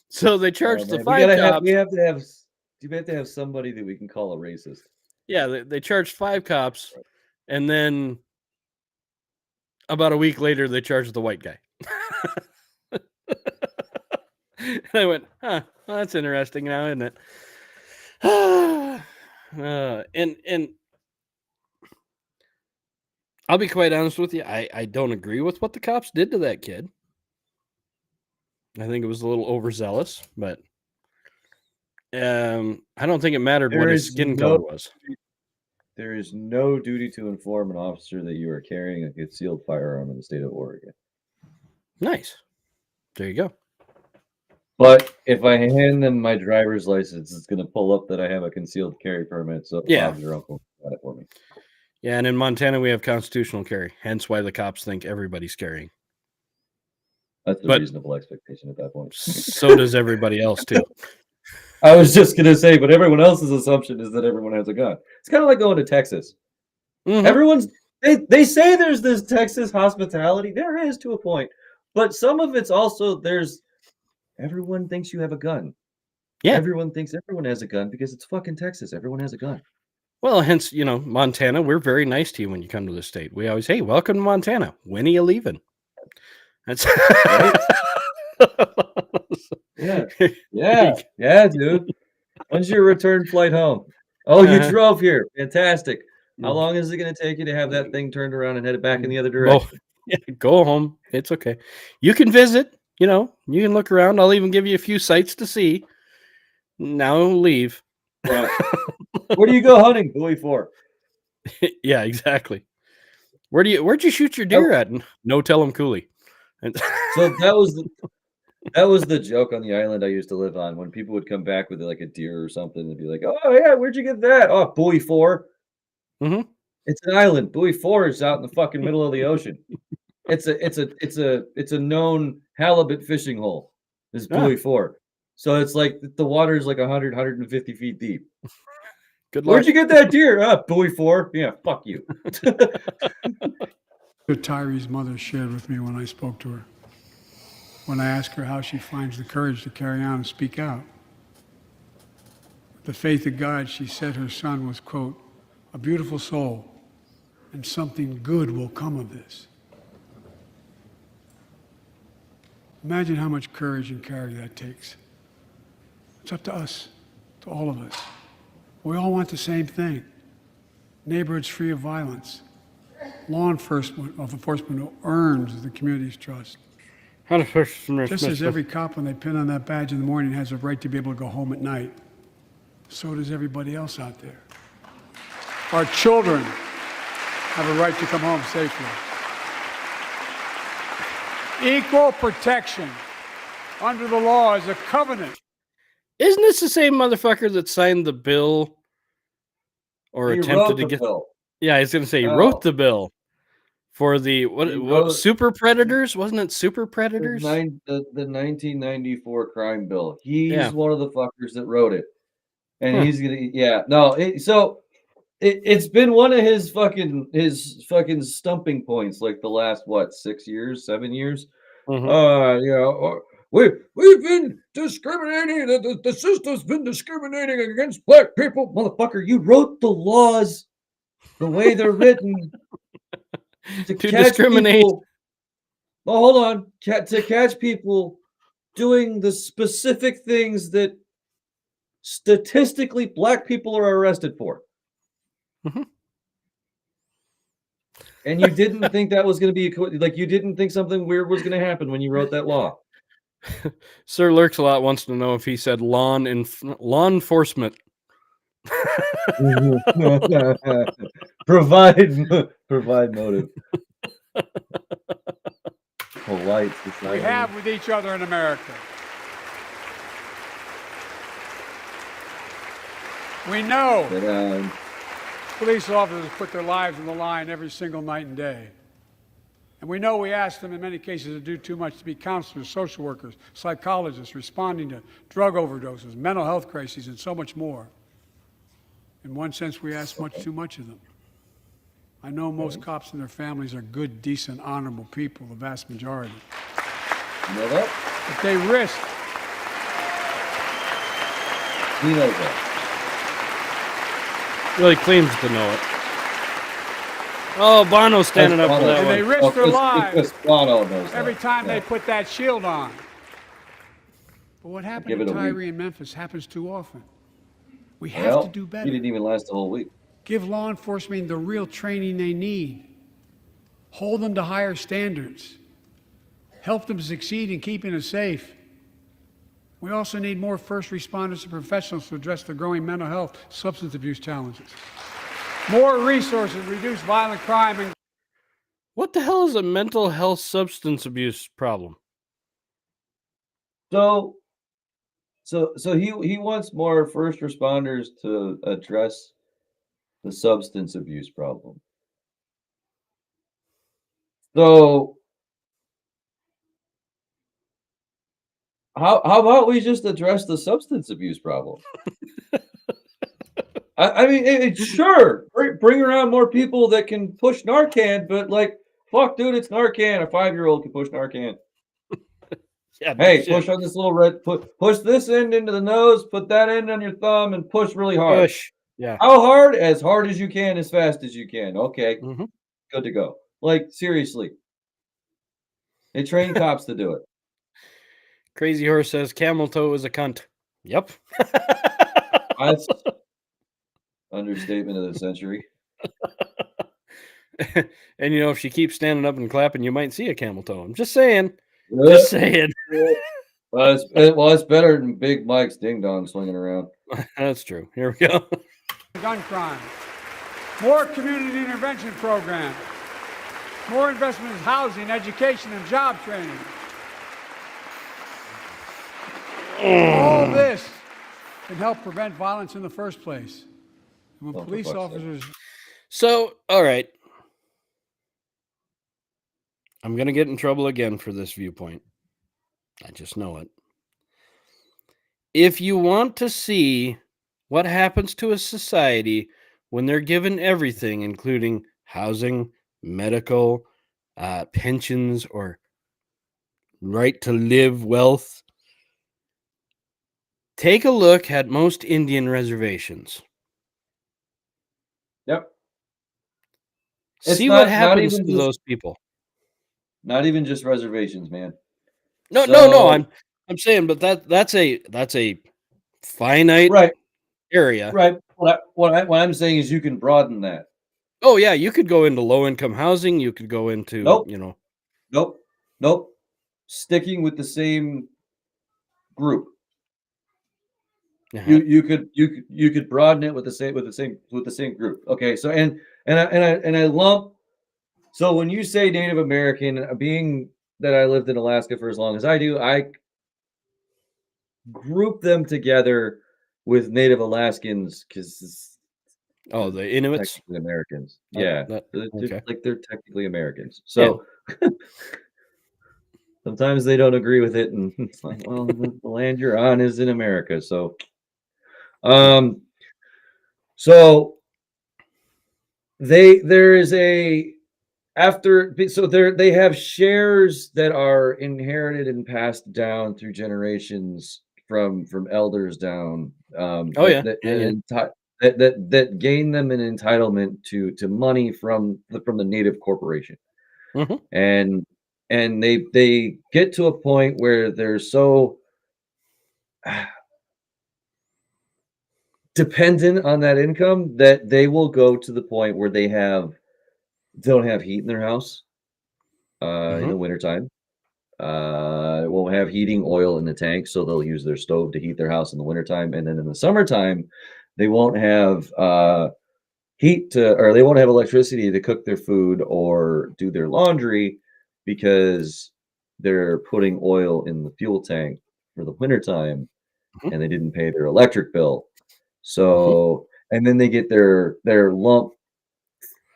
So they charged the 5 cops. We have to have somebody that we can call a racist. Yeah, they charged 5 cops, and then about a week later, they charged the white guy. And I went, huh, well, that's interesting now, isn't it? And I'll be quite honest with you. I don't agree with what the cops did to that kid. I think it was a little overzealous, but I don't think it mattered what his skin color was. There is no duty to inform an officer that you are carrying a concealed firearm in the state of Oregon. Nice. There you go. But if I hand them my driver's license, it's going to pull up that I have a concealed carry permit. So Yeah. Bob's your uncle got it for me. Yeah, and in Montana we have constitutional carry, hence why the cops think everybody's carrying. That's a But- reasonable expectation at that point. So does everybody else too. I was just going to say, but everyone else's assumption is that everyone has a gun. It's kind of like going to Texas. Mhm. Everyone's they say there's this Texas hospitality. There is to a point, but some of it's also there's everyone thinks you have a gun. Yeah. Everyone thinks everyone has a gun because it's fucking Texas. Everyone has a gun. Well, hence, Montana, we're very nice to you when you come to the state. We always, hey, welcome to Montana. When are you leaving? That's Yeah. Yeah, dude. When's your return flight home? Oh, you Uh-huh. drove here. Fantastic. How long is it going to take you to have that thing turned around and headed back in the other direction? Yeah, go home. It's okay. You can visit, you can look around. I'll even give you a few sites to see. Now leave. Yeah. Where do you go hunting, Bowie 4? Yeah, exactly. Where'd you shoot your deer at? No, tell him Cooley. And So that was the joke on the island I used to live on. When people would come back with like a deer or something, and be like, "Oh yeah, where'd you get that?" "Oh, Bowie 4." Mhm. It's an island. Bowie 4 is out in the fucking middle of the ocean. It's a known halibut fishing hole. This is Bowie 4. So it's like the water is like 100, 150 feet deep. good luck. Where'd you get that deer? Bowie 4. Yeah, fuck you. That Tyree's mother shared with me when I spoke to her. When I asked her how she finds the courage to carry on and speak out. The faith of God, she said her son was, quote, a beautiful soul, and something good will come of this. Imagine how much courage and character that takes. It's up to us, to all of us. We all want the same thing. Neighborhoods free of violence. Law enforcement who earns the community's trust. Just as every cop, when they pin on that badge in the morning, has a right to be able to go home at night, so does everybody else out there. Our children have a right to come home safely. Equal protection under the law is a covenant. Isn't this the same motherfucker that signed the bill or He attempted wrote to the get? bill. Yeah, I was going to say he Oh. wrote the bill for the He what wrote- super predators? Wasn't it super The predators? 1994 crime bill. He's Yeah. one of the fuckers that wrote it, and Huh. he's gonna. Yeah, no. It's been one of his fucking stumping points, like the last 6 years, 7 years. Mhm. We've been discriminating. The system's been discriminating against black people, motherfucker. You wrote the laws the way they're written to To catch discriminate. people. Oh, hold on. To catch people doing the specific things that statistically black people are arrested for. Mhm. And you didn't think that was going to be you didn't think something weird was going to happen when you wrote that law. Sir Lurks a lot wants to know if he said law enforcement. Provide motive. Polite society. We have with each other in America. We know But, police officers put their lives on the line every single night and day. And we know we ask them in many cases to do too much, to be counselors, social workers, psychologists, responding to drug overdoses, mental health crises, and so much more. In one sense, we ask much too much of them. I know most cops and their families are good, decent, honorable people, the vast majority. you know that? But they risk He knows that. Well, he claims to know it. Oh, Bono's standing up for that And they one. risk their lives Because Bono knows every that. time Yeah. they put that shield on. But what happened Give to it a week. Tyree in Memphis happens too often. We have Well, to do he better. didn't even last the whole week. Give law enforcement the real training they need. Hold them to higher standards. Help them succeed in keeping us safe. We also need more first responders and professionals to address the growing mental health, substance abuse challenges. more resources, reduce violent crime, and What the hell is a mental health substance abuse problem? So he wants more first responders to address the substance abuse problem. So how about we just address the substance abuse problem? I mean, sure, bring around more people that can push Narcan, but like, fuck, dude, it's Narcan. A 5-year-old can push Narcan. Yeah, no Hey, shit. push on this little red. Push this end into the nose. Put that end on your thumb, and push really hard. Push. Yeah. How hard? As hard as you can, as fast as you can. Okay, hmm good to go. Like seriously, they train cops to do it. Crazy Horse says camel toe is a cunt. Yep. That's understatement of the century. And you know, if she keeps standing up and clapping, you might see a camel toe. I'm just saying. Just saying. Well, it's better than Big Mike's ding dong swinging around. That's true. Here we go. gun crime. More community intervention programs. More investment in housing, education, and job training. All this can help prevent violence in the first place. And when Oh, for police fuck's sake. officers So, all right. I'm going to get in trouble again for this viewpoint. I just know it. If you want to see what happens to a society when they're given everything, including housing, medical, pensions, or right to live wealth, take a look at most Indian reservations. Yep. It's See not what happens even to just- those people. Not even just reservations, man. No. So- I'm saying, but that's a finite Right, area. right. What I'm saying is you can broaden that. Oh yeah, you could go into low income housing. You could go into Nope. Nope. Sticking with the same group. Uh-huh. You could broaden it with the same group. Okay, so and I lump. So when you say Native American, being that I lived in Alaska for as long as I do, I group them together with Native Alaskans because Oh, the Inuits. technically Americans. Oh, Yeah, okay. they're technically Americans. So sometimes they don't agree with it, and it's like, well, the land you're on is in America. So they have shares that are inherited and passed down through generations from elders down. Oh, yeah. That gain them an entitlement to money from the native corporation. Mhm. And they get to a point where they're so dependent on that income that they will go to the point where they don't have heat in their house in the wintertime. Won't have heating oil in the tank, so they'll use their stove to heat their house in the wintertime. And then in the summertime, they won't have they won't have electricity to cook their food or do their laundry because they're putting oil in the fuel tank for the wintertime and they didn't pay their electric bill. So, and then they get their lump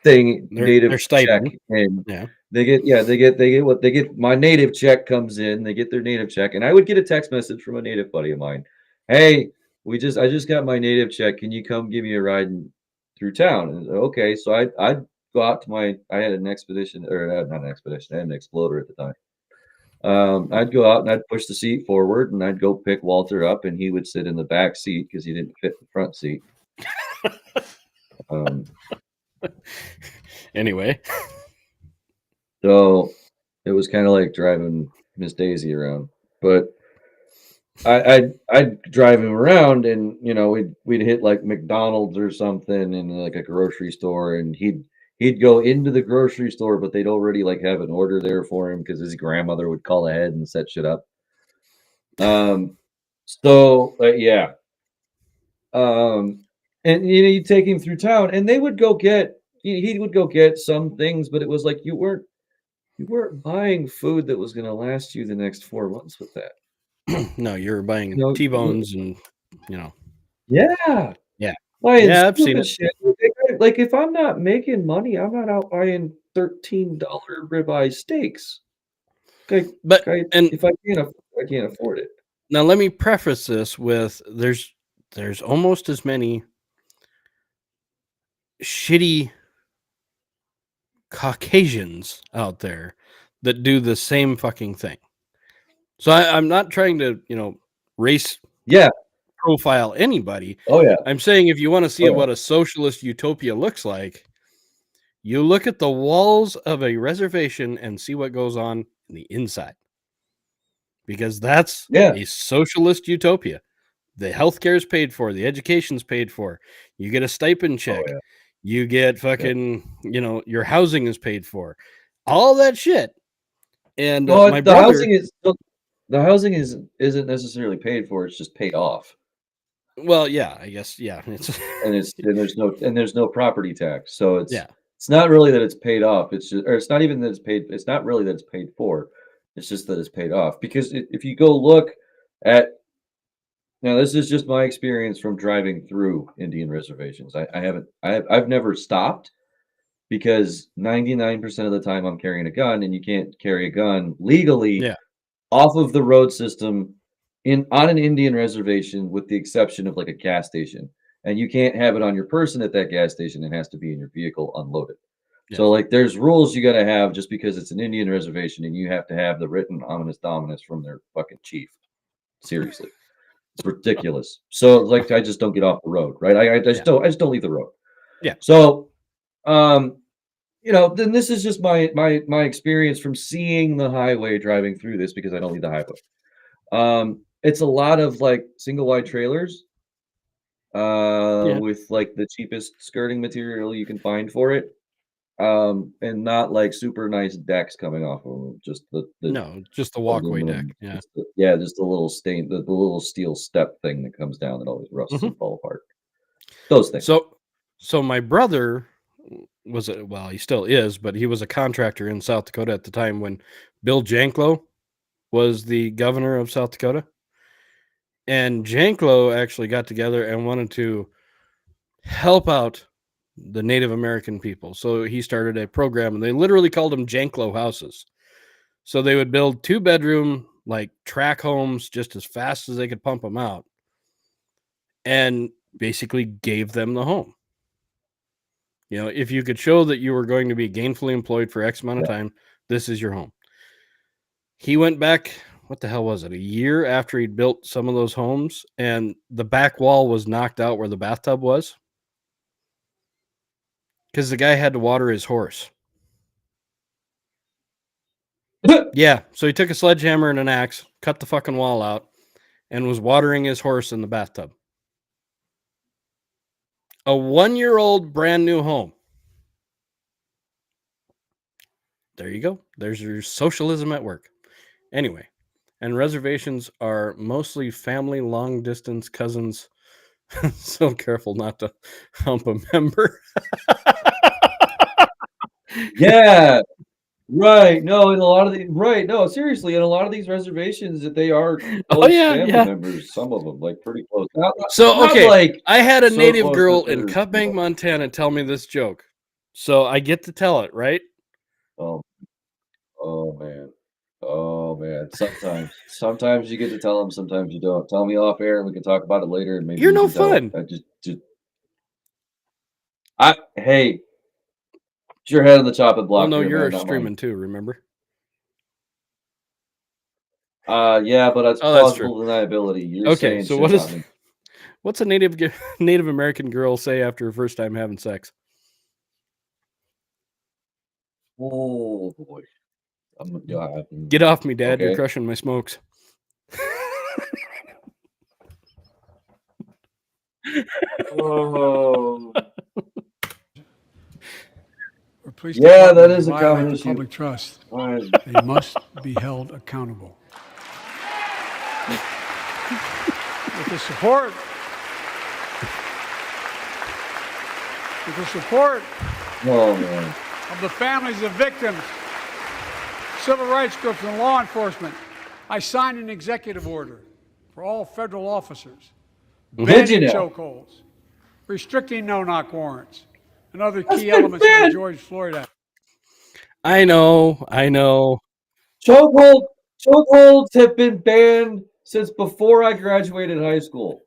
thing, Their native check, stipend. and Yeah. they get what they get. My native check comes in, they get their native check, and I would get a text message from a native buddy of mine. Hey, I just got my native check. Can you come give me a ride through town? And okay, so I'd go out to I had an expedition, or not an expedition, I had an Exploder at the time. I'd go out and I'd push the seat forward and I'd go pick Walter up and he would sit in the back seat because he didn't fit the front seat. Anyway. So it was kind of like driving Miss Daisy around, but I'd drive him around and we'd hit like McDonald's or something in like a grocery store, and he'd go into the grocery store, but they'd already like have an order there for him because his grandmother would call ahead and set shit up. Yeah. And you take him through town, and they would go get he would go get some things, but it was like you weren't buying food that was going to last you the next 4 months with that. No, you're buying No, T-bones and Yeah. Yeah. Buying Yeah, I've seen stupid shit. Like, if I'm not making money, I'm not out buying $13 ribeye steaks. Okay, But and if I can't afford it. now let me preface this with there's almost as many shitty Caucasians out there that do the same fucking thing. So I'm not trying to, race Yeah. profile anybody. Oh yeah. I'm saying if you want to see Oh, yeah. what a socialist utopia looks like, you look at the walls of a reservation and see what goes on in the inside. Because that's a socialist utopia. The healthcare is paid for, the education's paid for. You get a stipend check. yeah. You get fucking, your housing is paid for. All that shit. And Well, my the brother, housing isn't necessarily paid for, it's just paid off. well, yeah, I guess, yeah. And there's no property tax. So Yeah. it's not really that it's paid off. It's just, or it's not even that it's paid. It's not really that it's paid for. It's just that it's paid off. Because if you go look at, now this is just my experience from driving through Indian reservations. I've never stopped because 99% of the time I'm carrying a gun, and you can't carry a gun legally off of the road system on an Indian reservation, with the exception of like a gas station. And you can't have it on your person at that gas station. It has to be in your vehicle unloaded. Yes. So like there's rules you got to have just because it's an Indian reservation, and you have to have the written ominous dominus from their fucking chief. Seriously. It's ridiculous. So like I just don't get off the road, right? I just don't leave the road. Yeah. So then this is just my experience from seeing the highway driving through this, because I don't leave the highway. It's a lot of like single wide trailers with like the cheapest skirting material you can find for it. And not like super nice decks coming off of them, just just the walkway deck. Yeah. Just the little the little steel step thing that comes down that always rusts and fall apart. Those things. So my brother he still is, but he was a contractor in South Dakota at the time when Bill Janklow was the governor of South Dakota. And Janklow actually got together and wanted to help out the Native American people. So he started a program, and they literally called them Janklow houses. So they would build 2-bedroom, like track homes, just as fast as they could pump them out, and basically gave them the home. If you could show that you were going to be gainfully employed for X amount of time, this is your home. He went back, what the hell was it, a year after he'd built some of those homes, and the back wall was knocked out where the bathtub was, because the guy had to water his horse. Yeah, so he took a sledgehammer and an axe, cut the fucking wall out, and was watering his horse in the bathtub. A 1-year-old brand new home. There you go. There's your socialism at work. Anyway, and reservations are mostly family, long distance cousins. So careful not to hump a member. Yeah. Right. No, in a lot of no, seriously, in a lot of these reservations that they are close family members, some of them, like pretty close. I had a native girl in Cut Bank, Montana tell me this joke. So I get to tell it, right? Oh man. Sometimes you get to tell them, sometimes you don't. Tell me off air and we can talk about it later, and maybe you're no fun. Hey, it's your head on the chopping block. Oh no, you're streaming too, remember? Yeah, but it's plausible deniability. You're saying so what's a Native American girl say after her first time having sex? Oh boy. Get off me, Dad. Okay. You're crushing my smokes. Oh. Yeah, that is a common issue. Public trust. They must be held accountable. With the support With the support Oh man. of the families of victims, civil rights groups, and law enforcement, I signed an executive order for all federal officers Did you banning know? chokeholds, restricting no-knock warrants, and other That's key been elements of the banned. George Floyd Act. I know. Chokeholds have been banned since before I graduated high school.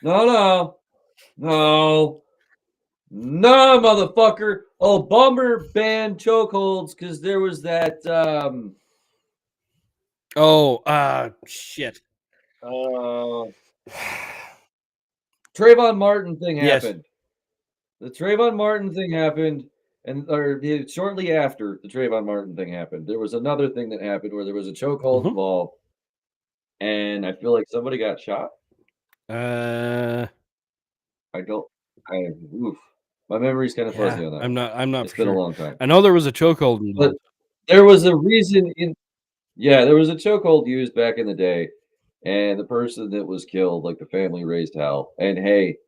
No, motherfucker. Obama banned chokeholds because there was that Shit. Trayvon Martin thing Yes. happened. The Trayvon Martin thing happened, shortly after the Trayvon Martin thing happened, there was another thing that happened where there was a chokehold Mhm. involved, and I feel like somebody got shot. Oof. My memory's kind of fuzzy Yeah, on that. I'm not It's for been sure. a long time. I know there was a chokehold But involved. there was a reason there was a chokehold used back in the day, and the person that was killed, like the family raised hell. And hey,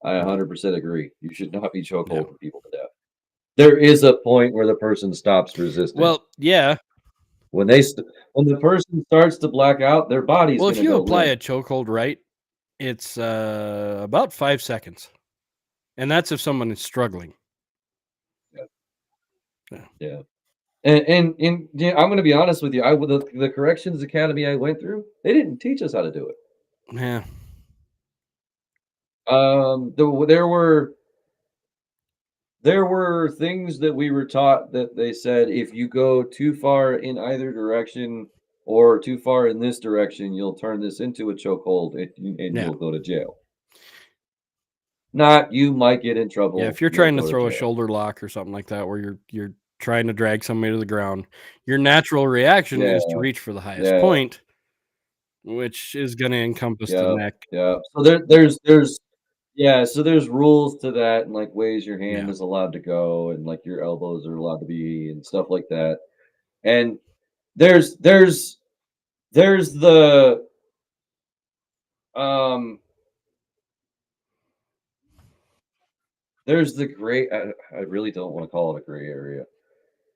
I 100% agree. You should not be chokeholding people to death. There is a point where the person stops resisting. Well, yeah. When the person starts to black out, their body's Well, going if to you go apply a limp. chokehold right, it's about 5 seconds, and that's if someone is struggling. Yeah. And yeah, I'm going to be honest with you. The corrections academy I went through, they didn't teach us how to do it. Yeah. There were things that we were taught that they said if you go too far in either direction or too far in this direction, you'll turn this into a chokehold and Yeah. you'll go to jail. Not you might get in trouble. Yeah, if you're you'll trying to go throw a jail. shoulder lock or something like that, where you're trying to drag somebody to the ground, your natural reaction is to Yeah. reach for the highest Yeah. point, which is going to encompass the Yeah, neck. yeah. So there's rules to that, and like ways your hand Yeah. is allowed to go, and like your elbows are allowed to be, and stuff like that. And there's the there's the gray. I really don't want to call it a gray area,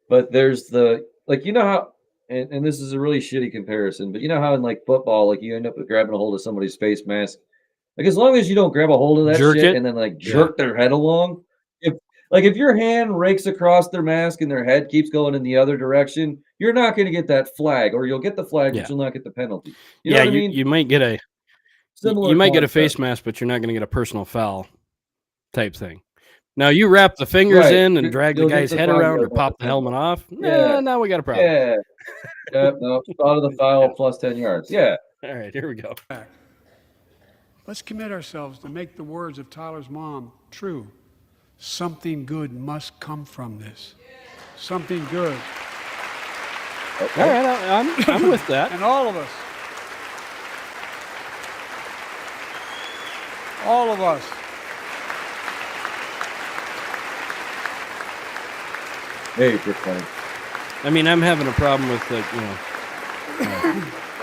but there's the like you know how. And this is a really shitty comparison, but you know how in like football, like you end up grabbing a hold of somebody's face mask. Like as long as you don't grab a hold of that Jerk shit it? and then like Yeah. jerk their head along, if your hand rakes across their mask and their head keeps going in the other direction, you're not going to get that flag, or you'll get the flag, Yeah. but you'll not get the penalty. You know Yeah, what I mean? you might get a Similar you might get a concept. face mask, but you're not going to get a personal foul type thing. Now you wrap the fingers Right. in and drag the You'll get guy's the head flag around or guard, not pop the the helmet penalty. off. Yeah. Now we got a problem. Yeah. Yep. No. Out of the foul plus 10 yards. Yeah. All right, here we go. Let's commit ourselves to make the words of Tyler's mom true. Something good must come from this. Something good. All right, I'm with that. And all of us. Hey, good point. I mean, I'm having a problem with like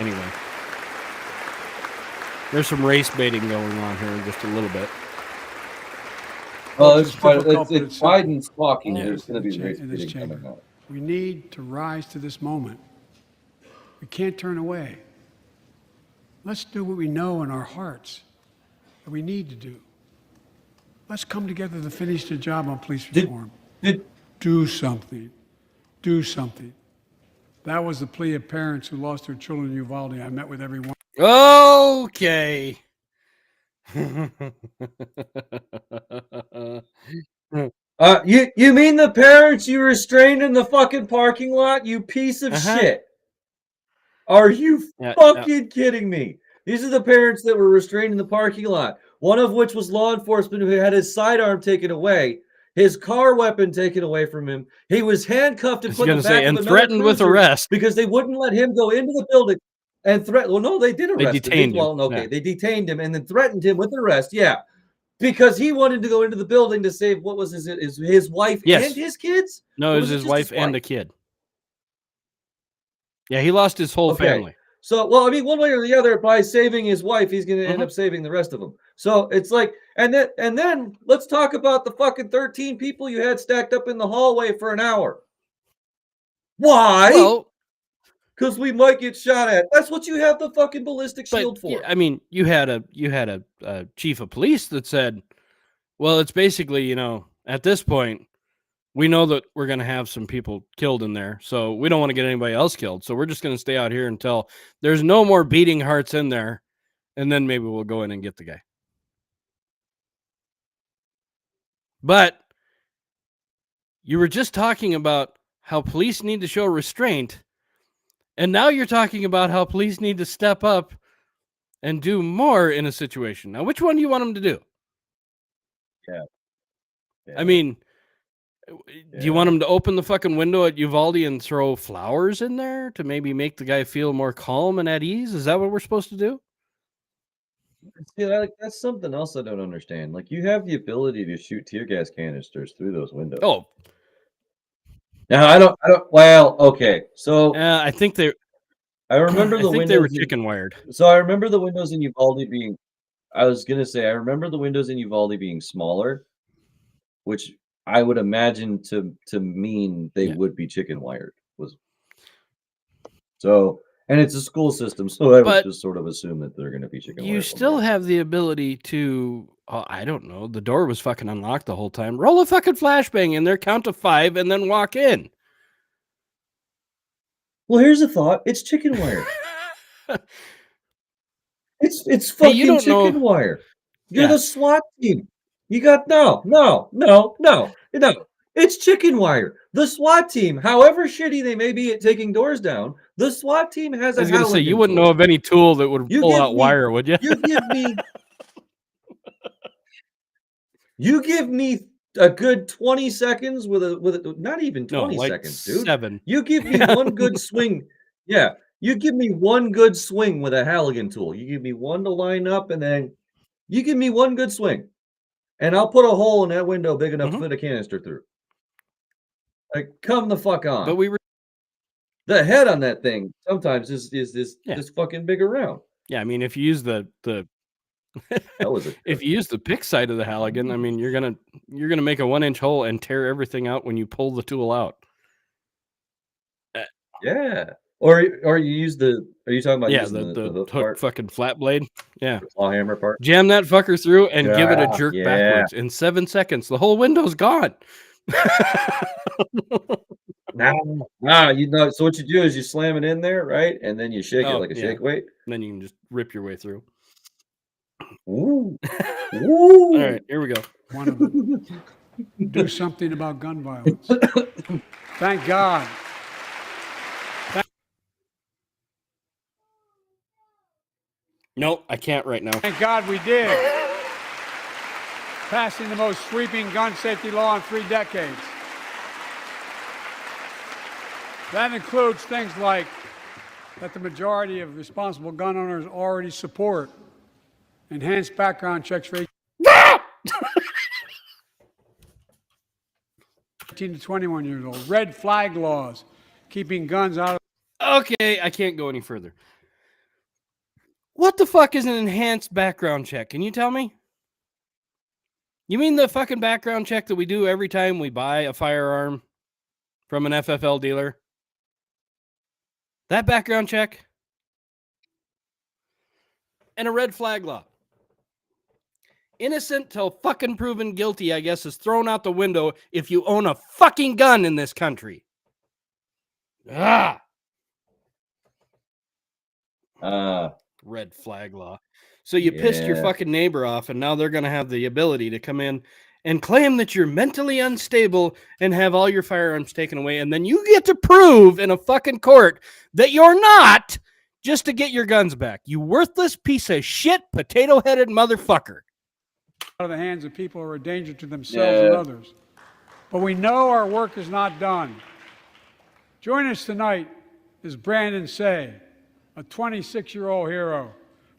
anyway. There's some race baiting going on here just a little bit. Well, It's difficult, but it's simple. Biden's talking. Yeah. There's going to be In race this bidding chamber. coming out. We need to rise to this moment. We can't turn away. Let's do what we know in our hearts that we need to do. Let's come together to finish the job on police reform. Do something. Do something. That was the plea of parents who lost their children in Uvalde. I met with everyone. Okay. You mean the parents you restrained in the fucking parking lot? You piece of Uh-huh. shit. Are you Yeah, fucking kidding me? These are the parents that were restrained in the parking lot. One of which was law enforcement who had his sidearm taken away, his car weapon taken away from him. He was handcuffed I and was put in going the to back say, of and another threatened with cruiser arrest. because they wouldn't let him go into the building and threaten. Well, no, they did arrest him. detained him. Well, okay, Yeah. they detained him and then threatened him with arrest. Yeah, because he wanted to go into the building to save what was his wife Yes. and his kids. No, Or it was it his just wife and a kid. Yeah, he lost his whole Okay. family. So, well, I mean, one way or the other, by saving his wife, he's going to end Mhm. up saving the rest of them. So it's like, and then let's talk about the fucking 13 people you had stacked up in the hallway for an hour. Why? Well, Because we might get shot at. That's what you have the fucking ballistic but shield for. I mean, you had a chief of police that said, "Well, it's basically, at this point, we know that we're going to have some people killed in there, so we don't want to get anybody else killed. So we're just going to stay out here until there's no more beating hearts in there, and then maybe we'll go in and get the guy." But you were just talking about how police need to show restraint, and now you're talking about how police need to step up and do more in a situation. Now, which one do you want them to do? Yeah. I mean, do you want them to open the fucking window at Uvalde and throw flowers in there to maybe make the guy feel more calm and at ease? Is that what we're supposed to do? See, that's something else I don't understand. Like, you have the ability to shoot tear gas canisters through those windows. Oh, Now, I don't, well, okay. So I think they. I remember I the think windows. they were chicken wired. So I remember the windows in Uvalde being, I was going to say, I remember the windows in Uvalde being smaller, which I would imagine to mean they Yeah. would be chicken wired. So, and it's a school system, so I would But just sort of assume that they're going to be chicken wired. You still have the ability to. Oh, I don't know. The door was fucking unlocked the whole time. Roll a fucking flashbang in there, count to 5, and then walk in. Well, here's a thought. It's chicken wire. It's Hey, fucking you don't chicken know. wire. You're Yeah. the SWAT team. You got no. It's chicken wire. The SWAT team, however shitty they may be at taking doors down, the SWAT team has I a was gonna say you Halligan wouldn't tool. know of any tool that would You pull give out me- wire, would you? You give me a good 20 seconds with a not even 20 no, like seconds, dude. 7. You give me one good swing. Yeah. You give me one good swing with a Halligan tool. You give me one to line up, and then you give me one good swing. And I'll put a hole in that window big enough to fit a canister through. Like, come the fuck on. But we were. The head on that thing sometimes is this Yeah. this fucking big around. Yeah, I mean, if you use the That was a if you use the pick side of the Halligan, I mean, you're gonna make a 1-inch hole and tear everything out when you pull the tool out. yeah. Or you use the. Are you talking about Yeah, using the hook hook part, fucking flat blade. Yeah, the claw hammer part? jam that fucker through and give it a jerk Yeah. backwards in 7 seconds. The whole window's gone. Nah, you know. So what you do is you slam it in there, right, and then you shake it Oh, like a yeah. shake weight. Then you can just rip your way through. Ooh, All right, here we go. One of them. Do something about gun violence. Thank God. No, I can't right now. Thank God we did. Passing the most sweeping gun safety law in 3 decades. That includes things like that the majority of responsible gun owners already support enhanced background checks for 18 to 21 years old, red flag laws, keeping guns out of Okay, I can't go any further. What the fuck is an enhanced background check? Can you tell me? You mean the fucking background check that we do every time we buy a firearm from an FFL dealer? That background check? And a red flag law. Innocent till fucking proven guilty, I guess, is thrown out the window if you own a fucking gun in this country. Ah! Red flag law. So you pissed your Yeah. fucking neighbor off, and now they're going to have the ability to come in and claim that you're mentally unstable and have all your firearms taken away. And then you get to prove in a fucking court that you're not, just to get your guns back. You worthless piece of shit, potato-headed motherfucker. the hands of people who are a danger to themselves and others. But we know our work is not done. Joining us tonight is Brandon Say, a 26-year-old hero.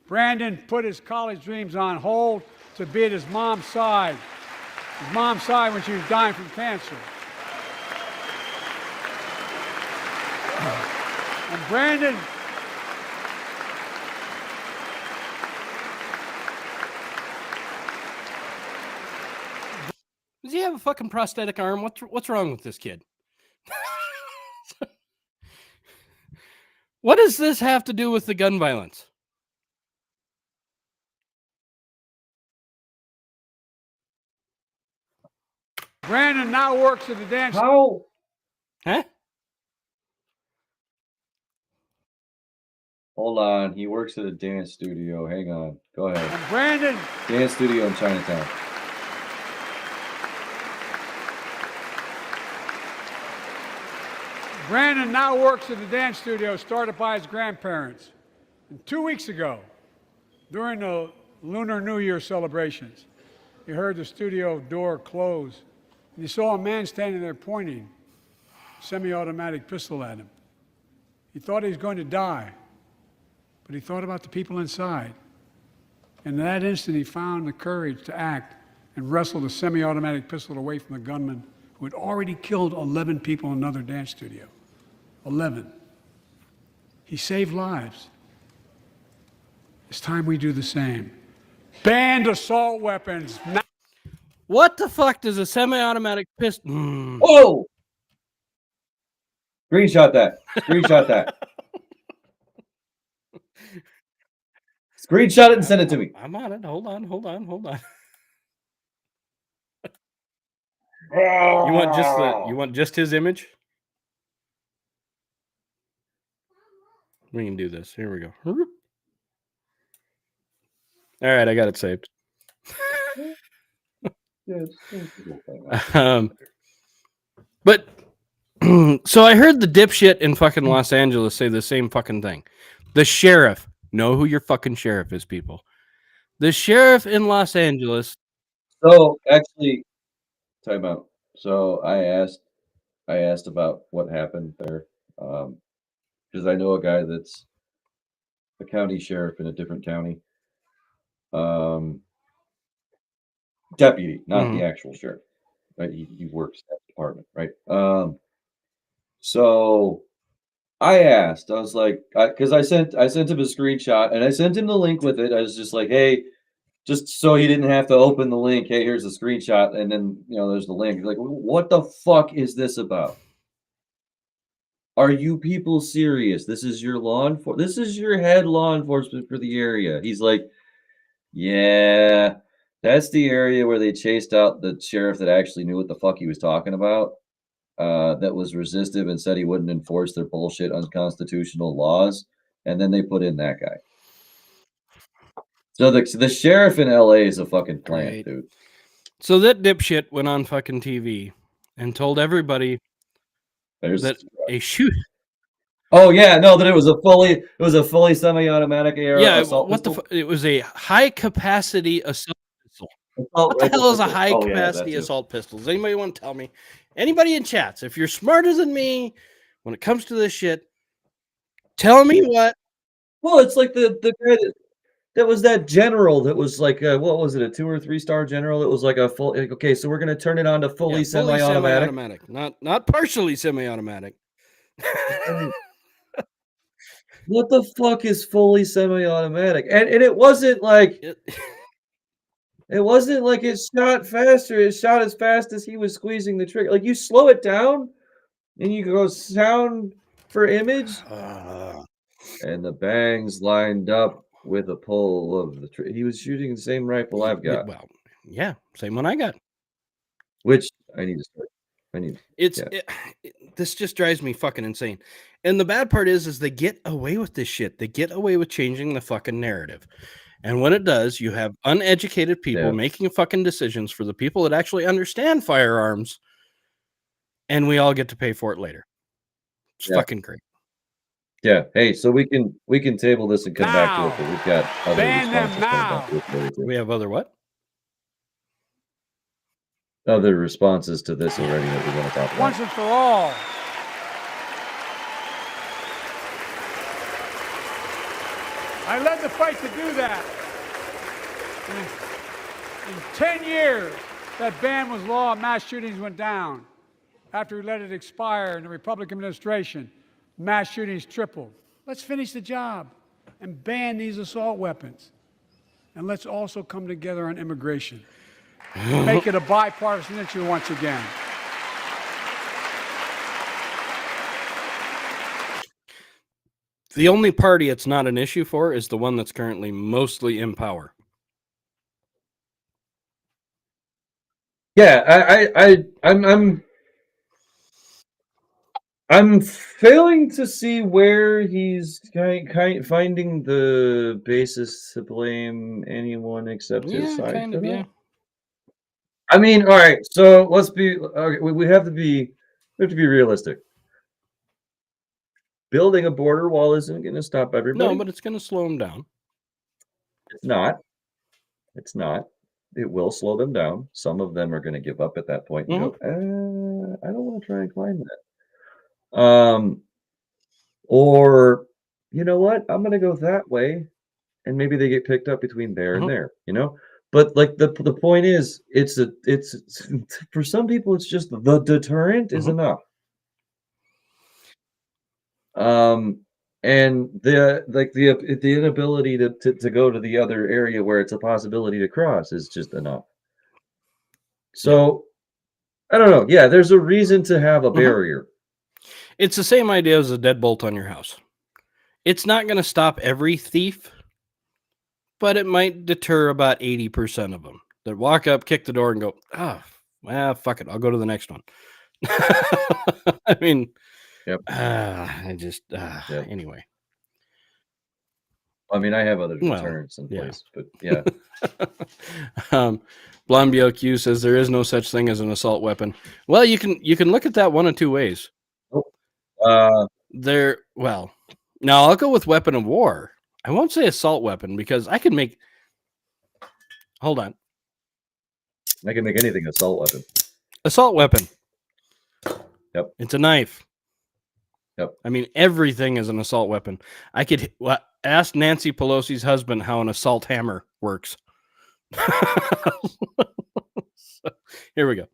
Brandon put his college dreams on hold to be at his mom's side when she was dying from cancer. And have a fucking prosthetic arm. What's wrong with this kid? What does this have to do with the gun violence? Brandon now works at the dance. How? Huh? Hold on. He works at a dance studio. Hang on. Go ahead. And Brandon, Dance studio in Chinatown. Brandon now works at the dance studio started by his grandparents. And 2 weeks ago, during the Lunar New Year celebrations, he heard the studio door close, and he saw a man standing there pointing a semi-automatic pistol at him. He thought he was going to die, but he thought about the people inside. And in that instant, he found the courage to act and wrestled a semi-automatic pistol away from the gunman who had already killed 11 people in another dance studio. 11. He saved lives. It's time we do the same. Banned assault weapons. What the fuck does a semi-automatic pistol? Whoa! Screenshot that. Screenshot that. Screenshot it and send it to me. I'm on it. Hold on. You want just his image? We can do this. Here we go. All right, I got it saved. But so I heard the dipshit in fucking Los Angeles say the same fucking thing. The sheriff. Know who your fucking sheriff is, people. The sheriff in Los Angeles. So actually, time out. So I asked about what happened there, because I know a guy that's a county sheriff in a different county, deputy, not the actual sheriff. Right, he works at the department, right? So I asked, I was like, because I sent him a screenshot and I sent him the link with it. I was just like, hey, just so he didn't have to open the link. Hey, here's the screenshot, and then there's the link. Like, what the fuck is this about? Are you people serious? This is your This is your head law enforcement for the area. He's like, yeah, that's the area where they chased out the sheriff that actually knew what the fuck he was talking about. That was resistive and said he wouldn't enforce their bullshit unconstitutional laws, and then they put in that guy. So the sheriff in LA is a fucking plant, Right. dude. So that dipshit went on fucking TV and told everybody that a shoot. Oh yeah, no, that it was a fully semi-automatic AR assault pistol. It was a high capacity assault pistol. What the hell is a high capacity assault pistol? Does anybody want to tell me? Anybody in chats, if you're smarter than me when it comes to this shit, tell me what. Well, it's like the guy that was that general that was like what was it, a 2 or 3 star general that was like a full, like, okay, so we're gonna turn it on to fully semi-automatic. Not partially semi-automatic. What the fuck is fully semi-automatic? And it wasn't like it wasn't like it shot faster. It shot as fast as he was squeezing the trigger. Like, you slow it down and you go sound for image, and the bangs lined up with a pull of the trigger. He was shooting the same rifle I've got. Well, yeah, same one I got. Which I need to start. This just drives me fucking insane. And the bad part is they get away with this shit. They get away with changing the fucking narrative. And when it does, you have uneducated people making fucking decisions for the people that actually understand firearms, and we all get to pay for it later. It's fucking great. Yeah. Hey, so we can table this and come back to it, but we've got other ban them responses now. coming back to it later, too. We have other what? Other responses to this already that we want to talk about. Once and for all. I led the fight to do that. In 10 years, that ban was law and mass shootings went down. After we let it expire in the Republican administration, mass shootings tripled. Let's finish the job and ban these assault weapons. And let's also come together on immigration. make it a bipartisan issue once again. The only party it's not an issue for is the one that's currently mostly in power. Yeah, I'm failing to see where he's finding the basis to blame anyone except his Yeah, side. kind for of, that. yeah. I mean, all right. So let's be. Okay, we have to be realistic. Building a border wall isn't going to stop everybody. No, but it's going to slow them down. It's not. It's not. It will slow them down. Some of them are going to give up at that point and go, I don't want to try and climb that. Or, you know what? I'm going to go that way. And maybe they get picked up between there and there, you know? But like the point is, it's for some people, it's just the deterrent is enough. And the inability to go to the other area where it's a possibility to cross is just enough. So I don't know. Yeah, there's a reason to have a barrier. It's the same idea as a deadbolt on your house. It's not going to stop every thief, but it might deter about 80% of them that walk up, kick the door, and go, fuck it, I'll go to the next one. I mean, anyway. I mean, I have other deterrents in place, but yeah. Blonde Q says there is no such thing as an assault weapon. Well, you can look at that one of two ways. Now I'll go with weapon of war. I won't say assault weapon because I can make. Hold on. I can make anything assault weapon. Assault weapon. Yep. It's a knife. Yep. I mean, everything is an assault weapon. I could ask Nancy Pelosi's husband how an assault hammer works. So, here we go.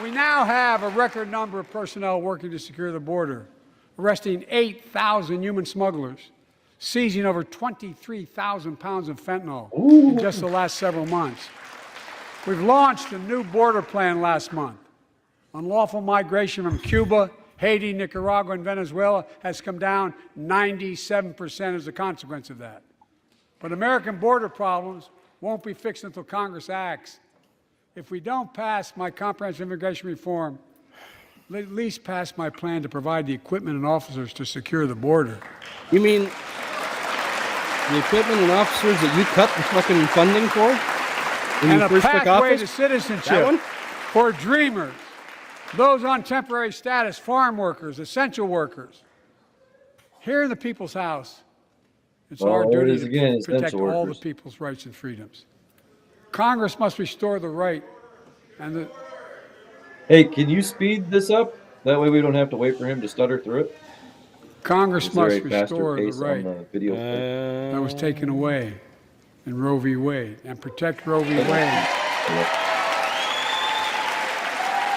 We now have a record number of personnel working to secure the border, arresting 8,000 human smugglers, seizing over 23,000 pounds of fentanyl in just the last several months. We've launched a new border plan last month. Unlawful migration from Cuba, Haiti, Nicaragua, and Venezuela has come down 97% as a consequence of that. But American border problems won't be fixed until Congress acts. If we don't pass my comprehensive immigration reform, at least pass my plan to provide the equipment and officers to secure the border. You mean the equipment and officers that you cut the fucking funding for? And a pathway to citizenship for dreamers, those on temporary status, farm workers, essential workers. Here in the People's House, it's our duty to protect all the people's rights and freedoms. Congress must restore the right and the... Hey, can you speed this up? That way we don't have to wait for him to stutter through it. Congress must restore the right that was taken away in Roe v. Wade and protect Roe v. Wade.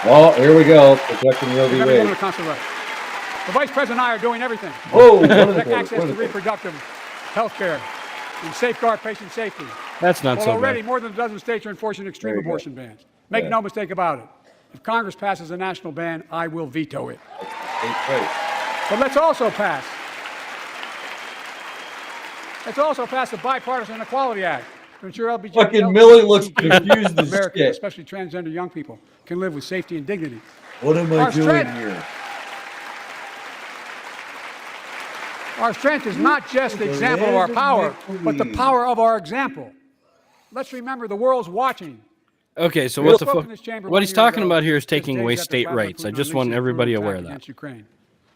Oh, here we go. Protecting Roe v. Wade. The Vice President and I are doing everything. Oh, to protect access to reproductive health care and safeguard patient safety. That's not so bad. Already, more than a dozen states are enforcing extreme abortion bans. Make no mistake about it. If Congress passes a national ban, I will veto it. But let's also pass the Bipartisan Equality Act to ensure LGBT Fucking Millie looks confused as Americans, shit. especially transgender young people, can live with safety and dignity. What am I doing here? Our strength is not just the example of our power, but the power of our example. Let's remember the world's watching. Okay, so what the fuck? What he's talking about here is taking away state rights. I just want everybody aware of that. Ukraine.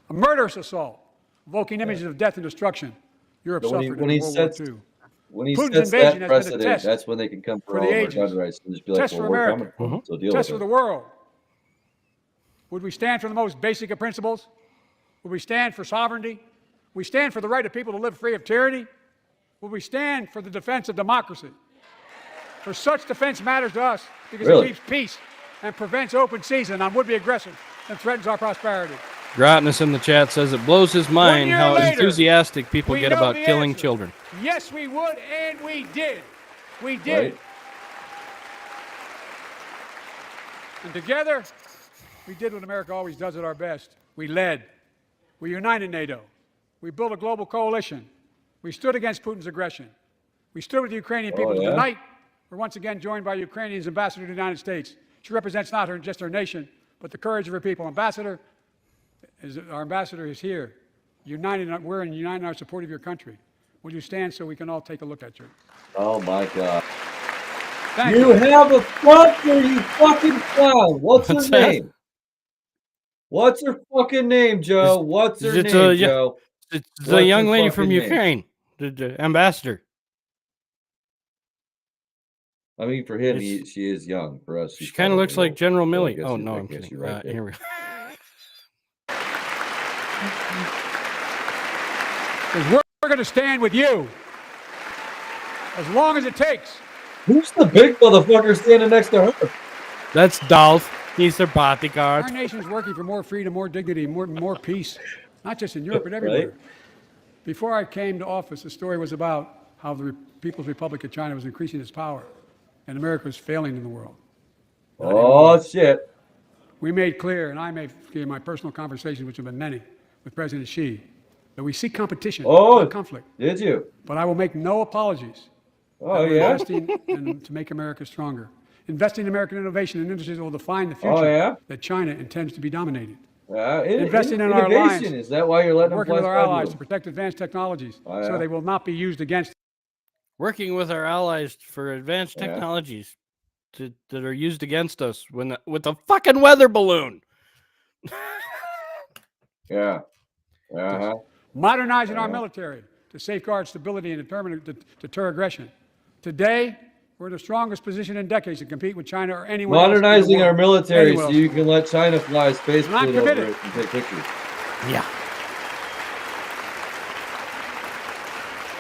A murderous assault, evoking images of death and destruction. Europe suffered in World War II. When he Putin's sets invasion that has been a precedent, test that's when they can come for for all the of our ages. gun rights and just be like, Test well, for we're America. coming. So deal Test with for it. the world. Would we stand for the most basic of principles? Would we stand for sovereignty? We stand for the right of people to live free of tyranny? Would we stand for the defense of democracy? For such defense matters to us because it keeps peace and prevents open season on would-be aggressors and threatens our prosperity. Grotness in the chat says it blows his mind how later, enthusiastic people we get know about the killing answer. children. Yes, we would, and we did. We did. Right? And together, we did what America always does at our best. We led. We united NATO. We built a global coalition. We stood against Putin's aggression. We stood with the Ukrainian people. yeah? Tonight, we're once again joined by Ukrainian's ambassador to the United States. She represents not just her nation, but the courage of her people. Our ambassador is here. We're united in our support of your country. Will you stand so we can all take a look at you? Oh my God. Thank You have a sponsor, you fucking clown. What's her What's that? name? What's her fucking name, Joe? What's her it's name, yeah. Joe? It's the What's young her lady from fucking name? Ukraine, the ambassador. I mean, for him, It's- she is young. For us, She kind of looks like General Milley. guess Oh you- no, I I'm guess kidding. you're right there. Here we Because we're going to stand with you as long as it takes. Who's the big motherfucker standing next to her? That's Dolph. He's their bodyguard. Our nation's working for more freedom, more dignity, more peace, not just in Europe, but everywhere. Right. Before I came to office, the story was about how the People's Republic of China was increasing its power and America was failing in the world. Oh shit! We made clear, and I made clear in my personal conversations, which have been many, with President Xi, that we seek competition, Oh, not conflict. Did you? But I will make no apologies. Oh We're yeah. investing to make America stronger. Investing in American innovation and industries that will define the future Oh, yeah? that China intends to be dominated. Investing in our alliance. Is that why you're letting them Working fly with our allies to Skyblue? protect advanced technologies Oh, so yeah? they will not be used against Working with our allies for advanced Yeah. technologies that are used against us with the fucking weather balloon. Yeah. Uh-huh. modernizing our military to safeguard stability and deter aggression. Today, we're in the strongest position in decades to compete with China or anyone else. in the Modernizing our world. military Anyone so else. you can let China fly a space And I'm balloon over committed. it and take pictures. Yeah.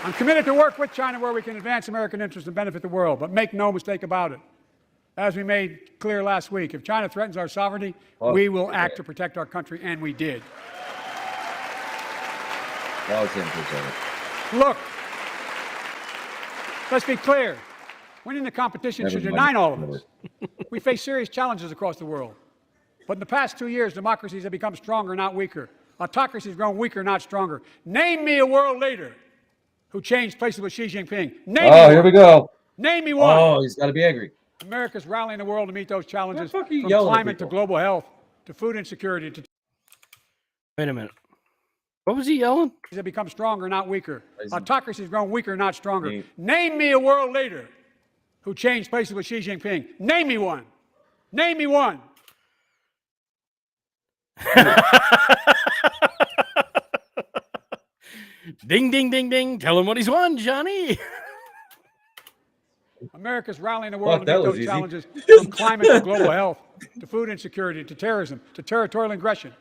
I'm committed to work with China where we can advance American interests and benefit the world, but make no mistake about it. As we made clear last week, if China threatens our sovereignty, we will act to protect our country, and we did. That was him for a second. Look, let's be clear. Winning the competition Never should mind. unite all of us. We face serious challenges across the world. But in the past 2 years, democracies have become stronger, not weaker. Autocracies have grown weaker, not stronger. Name me a world leader who changed places with Xi Jinping. Name me Oh, one. here we go. Name me one. Oh, he's got to be angry. America's rallying the world to meet those challenges, Why the fuck are you from yelling at climate to people? global health to food insecurity to Wait a minute. What was he yelling? have become stronger, not weaker. Autocracies have grown weaker, not stronger. Me. Name me a world leader who changed places with Xi Jinping. Name me one. Name me one. Ding, ding, ding, ding. Tell him what he's won, Johnny. America's rallying the world Fuck, to that meet was those easy. challenges, from climate to global health to food insecurity to terrorism to territorial aggression.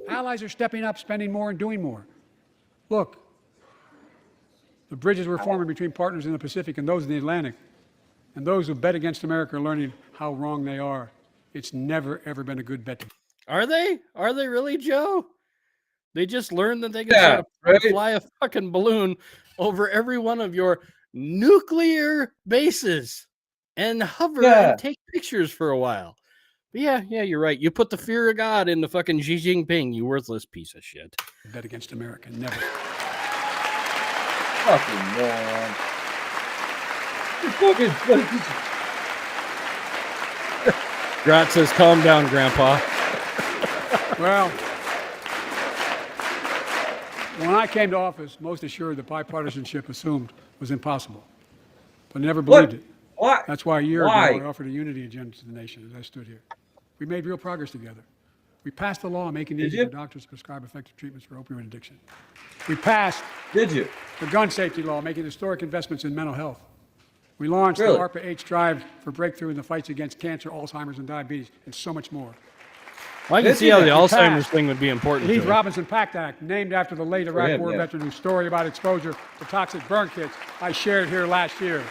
Allies are stepping up, spending more, and doing more. Look, the bridges we're forming between partners in the Pacific and those in the Atlantic, and those who bet against America are learning how wrong they are. It's never, ever been a good bet. Are they? Are they really, Joe? They just learned that they can Yeah, sort of right. fly a fucking balloon over every one of your nuclear bases and hover Yeah. and take pictures for a while. But yeah, you're right. You put the fear of God into fucking Xi Jinping, you worthless piece of shit. Bet against America, never. Fucking moron. You fucking. Grat says, calm down, Grandpa. Well, when I came to office, most assured that bipartisanship assumed was impossible, but I never believed it. Why? That's why a year Why? ago I offered a unity agenda to the nation as I stood here. We made real progress together. We passed a law making it Did easy you? for doctors to prescribe effective treatments for opioid addiction. We passed Did you? the gun safety law, making historic investments in mental health. We launched Really? the ARPA-H drive for breakthrough in the fights against cancer, Alzheimer's, and diabetes, and so much more. Well, I can Did see you? how the We Alzheimer's passed thing would be important The to Heath him. Robinson Pact Act, named after the late Iraq him, War yeah. veteran whose story about exposure to toxic burn kits I shared here last year.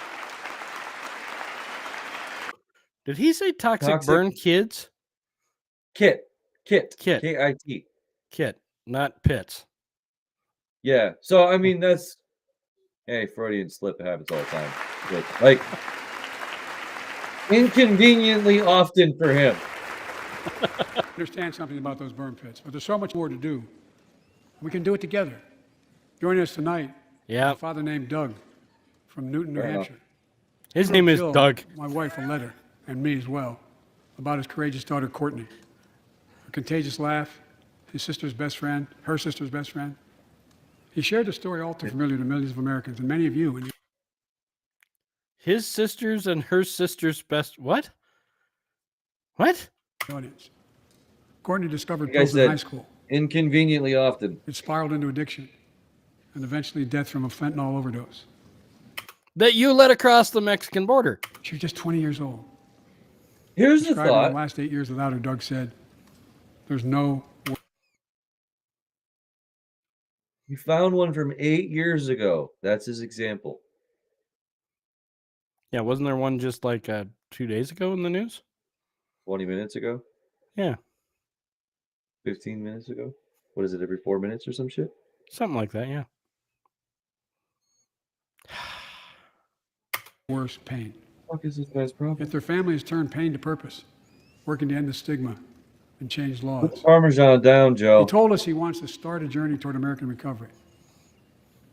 Did he say toxic, Toxic- burn kids? Kit. Kit. K-I-T. Kit, not pits. Yeah. So I mean, that's. Hey, Freudian slip happens all the time. Like, inconveniently often for him. Understand something about those burn pits, but there's so much more to do. We can do it together. Joining us tonight, Yeah. a father named Doug from Newton, New Fair enough. Hampshire. His name is Jill, Doug. My wife, a letter, and me as well, about his courageous daughter, Courtney. A contagious laugh, his sister's best friend, her sister's best friend. He shared the story all too familiar to millions of Americans and many of you in His sisters and her sister's best. What? What? the audience. Courtney discovered Like I pills in said, high school. inconveniently often. It spiraled into addiction and eventually death from a fentanyl overdose. That you led across the Mexican border. She was just 20 years old. Here's the Describing thought. the last 8 years without her, Doug said, there's no He found one from 8 years ago. That's his example. Yeah, wasn't there one just like 2 days ago in the news? 20 minutes ago? Yeah, 15 minutes ago? What is it, every 4 minutes or some shit? something like that. Yeah. worse pain. What is this guy's problem? Yet their family has turned pain to purpose, working to end the stigma and change Put laws. the Parmesan down, He Joe. told us he wants to start a journey toward American recovery.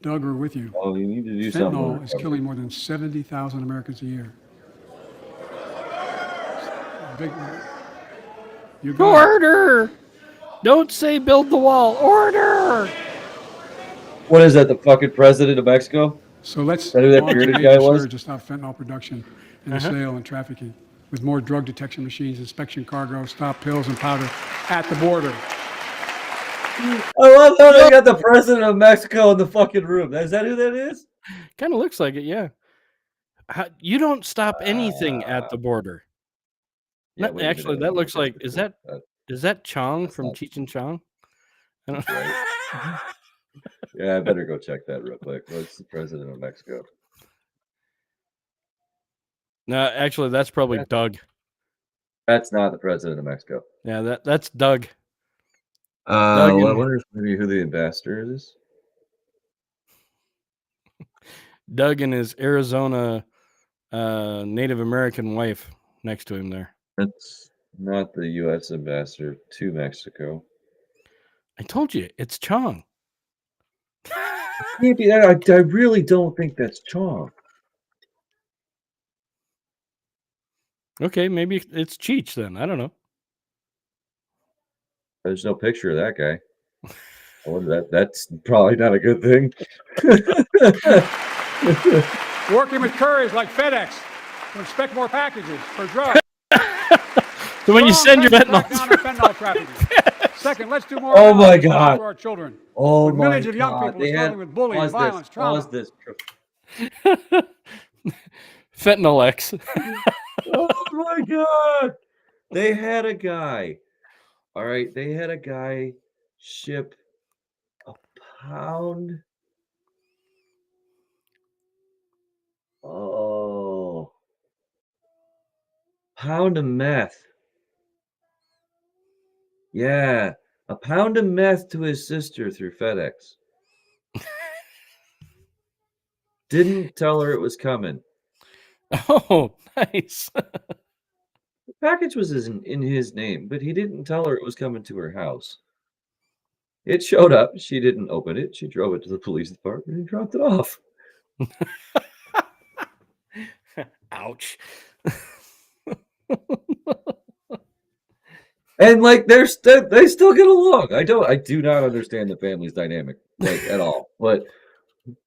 Doug, we're with you. Oh, you need to do something. Fentanyl is killing more than 70,000 Americans a year. Big, you got it. Order! Don't say build the wall. Order! What is that, the fucking president of Mexico? So let's that who that launch a bearded major guy was? surge to stop fentanyl production and the sale and trafficking with more drug detection machines, inspection cargo, stop pills and powder at the border. I love how they got the president of Mexico in the fucking room. Is that who that is? Kind of looks like it, yeah. You don't stop anything at the border. Yeah, No, wait a actually, minute. that looks like is that Chong from not- Cheech and Chong? I don't Right. Yeah, I better go check that real quick. What's the president of Mexico? No, actually, that's probably Yeah. Doug. That's not the president of Mexico. Yeah, that's Doug. I and- wonder if maybe who the ambassador is. Doug and his Arizona Native American wife next to him there. That's not the U.S. ambassador to Mexico. I told you, it's Chong. Can't be that. I really don't think that's Chong. Okay, maybe it's Cheech then. I don't know. There's no picture of that guy. I wonder that's probably not a good thing. Working with couriers like FedEx to inspect more packages for drugs. So when you send your Strong fentanyl, crackdown on fentanyl trafficking. Second, let's do more. Oh my analysis God. to our children. Oh With my millions of young God! people They had struggling with bullying, pause violence, this. trauma. Pause this. Fentanyl X. Oh my God! They had a guy. All right, they had a guy ship a pound. Oh, pound of meth. Yeah, a pound of meth to his sister through FedEx. Didn't tell her it was coming. Oh, nice. The package was in his name, but he didn't tell her it was coming to her house. It showed up. She didn't open it. She drove it to the police department and dropped it off. Ouch. And like they still get along. I do not understand the family's dynamic like at all. But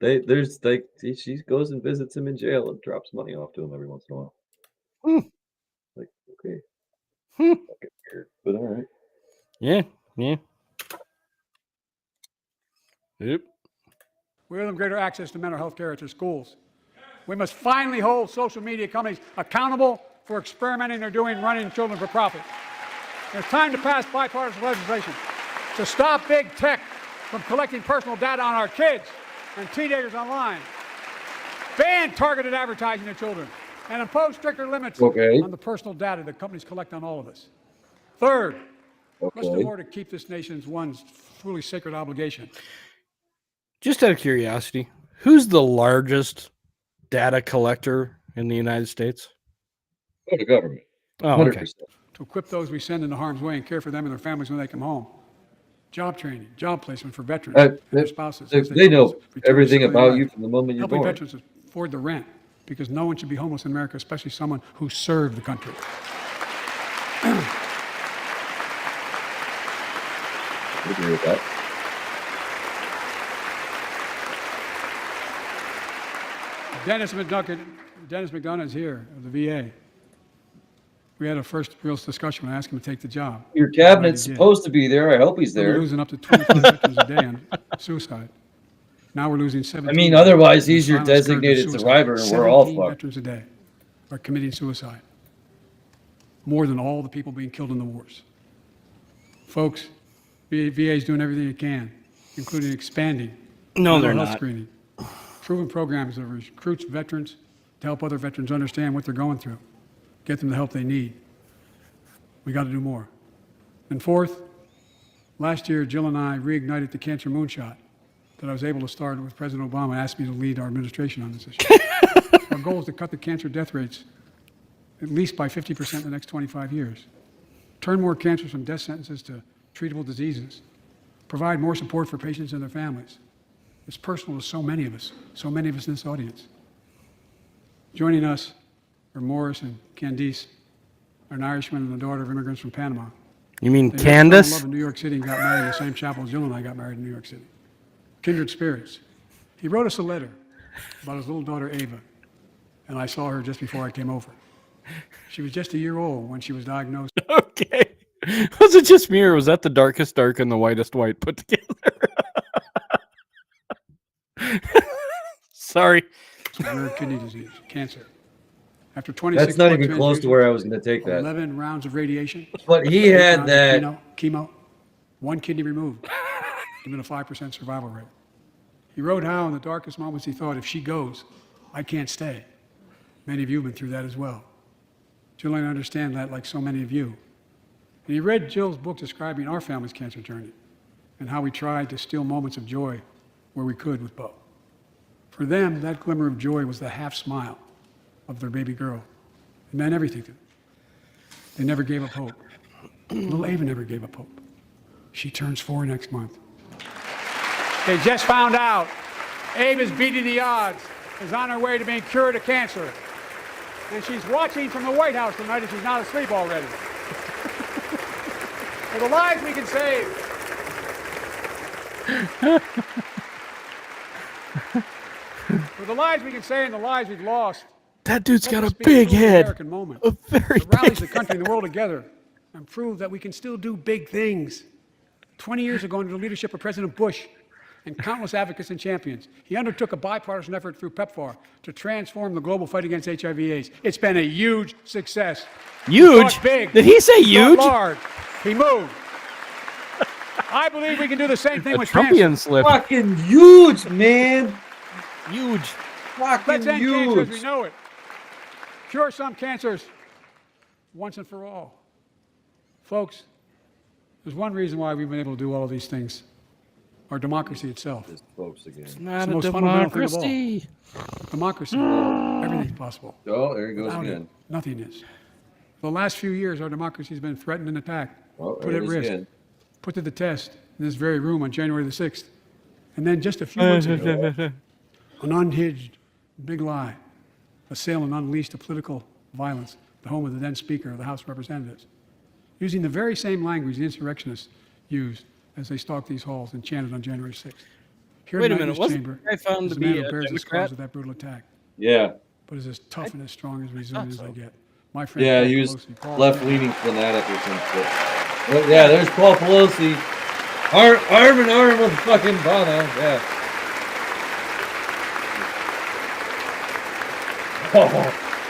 she goes and visits him in jail and drops money off to him every once in a while. Hmm. Like, okay. Hmm. Fucking weird, but all right. Yeah. Yep. We give them greater access to mental health care at their schools. We must finally hold social media companies accountable for experimenting they're doing running children for profit. It's time to pass bipartisan legislation to stop big tech from collecting personal data on our kids and teenagers online. Ban targeted advertising to children and impose stricter limits on the personal data that companies collect on all of us. Third, let's do more to keep this nation's one truly sacred obligation. Just out of curiosity, who's the largest data collector in the United States? Go to government. Oh, 100%. okay. To equip those we send into harm's way and care for them and their families when they come home. Job training, job placement for veterans and their spouses. as They know return to everything civilian about life. you from the moment you're Helping born. veterans afford the rent, because no one should be homeless in America, especially someone who served the country. I agree with that. Dennis McDonough is here of the VA. We had a first real discussion when I asked him to take the job. Your cabinet's He did. supposed to be there. I hope he's We're there. losing up to 25 veterans a day on suicide. Now we're losing 17. I mean, otherwise he's your Violence occurred designated with survivor, suicide. and we're all 17 fucked. veterans a day are committing suicide. More than all the people being killed in the wars. Folks, VA is doing everything it can, including expanding No, mental they're health not. screening, proven programs that recruits veterans to help other veterans understand what they're going through, get them the help they need. We got to do more. And fourth, last year, Jill and I reignited the cancer moonshot that I was able to start with President Obama asked me to lead our administration on this issue. Our goal is to cut the cancer death rates at least by 50% in the next 25 years. Turn more cancers from death sentences to treatable diseases. Provide more support for patients and their families. It's personal to so many of us in this audience. Joining us are Morris and Candice, an Irishman and the daughter of immigrants from Panama. You mean They met, fell in love Candace? in New York City and got married in the same chapel Jill and I got married in New York City. Kindred spirits. He wrote us a letter about his little daughter Ava, and I saw her just before I came over. She was just a year old when she was diagnosed. Okay. Was it just me, or was that the darkest dark and the whitest white put together? Sorry. with rare kidney disease, cancer. After 26 That's not blood even close to transfusions, where I was going to take that. 11 rounds of radiation, But he 8 had rounds of that. chemo, one kidney removed, given a 5% survival rate. He wrote how in the darkest moments he thought, if she goes, I can't stay. Many of you have been through that as well. Jill and I understand that like so many of you. And he read Jill's book describing our family's cancer journey and how we tried to steal moments of joy where we could with Bo. For them, that glimmer of joy was the half smile of their baby girl. It meant everything to them. They never gave up hope. Little Ava never gave up hope. She turns 4 next month. They just found out Ava's beating the odds, is on her way to being cured of cancer. And she's watching from the White House tonight if she's not asleep already. For the lives we can save. For the lives we can save and the lives we've lost. That dude's got Let a this be a big truly head. American moment. A very That rallies big the country and the world together and prove that we can still do big things. 20 years ago, under the leadership of President Bush and countless advocates and champions, he undertook a bipartisan effort through PEPFAR to transform the global fight against HIV/AIDS. It's been a huge success. Huge? He thought big. Did he say He thought huge? large. He moved. I believe we can do the same thing A with cancer. Trumpian slip. Fucking huge, man. Huge. Let's Fucking end cancer as we huge. know it. Cure some cancers once and for all. Folks, there's one reason why we've been able to do all these things. Our democracy itself. Folks again. Not the a most fundamental thing of all. democracy. Democracy. Everything's possible. Oh, there he goes Without it, again. nothing is. For the last few years, our democracy has been threatened and attacked, Oh, put there at it is risk, again. put to the test in this very room on January the 6th. And then just a few months ago, an unhinged big lie, assailed and unleashed a political violence, the home of the then Speaker of the House of Representatives, using the very same language the insurrectionists used as they stalked these halls and chanted on January 6th. Here Wait a tonight in minute, this wasn't chamber the guy found is to a man be who a bears the Democrat? scars of that brutal attack, Yeah. but is as tough and as strong and as resilient as they get. My friend Yeah, Paul he was Pelosi. Paul, left-leaning fanatic or some shit. But yeah, there's Paul Pelosi. Arm in arm with fucking Bono. Yeah.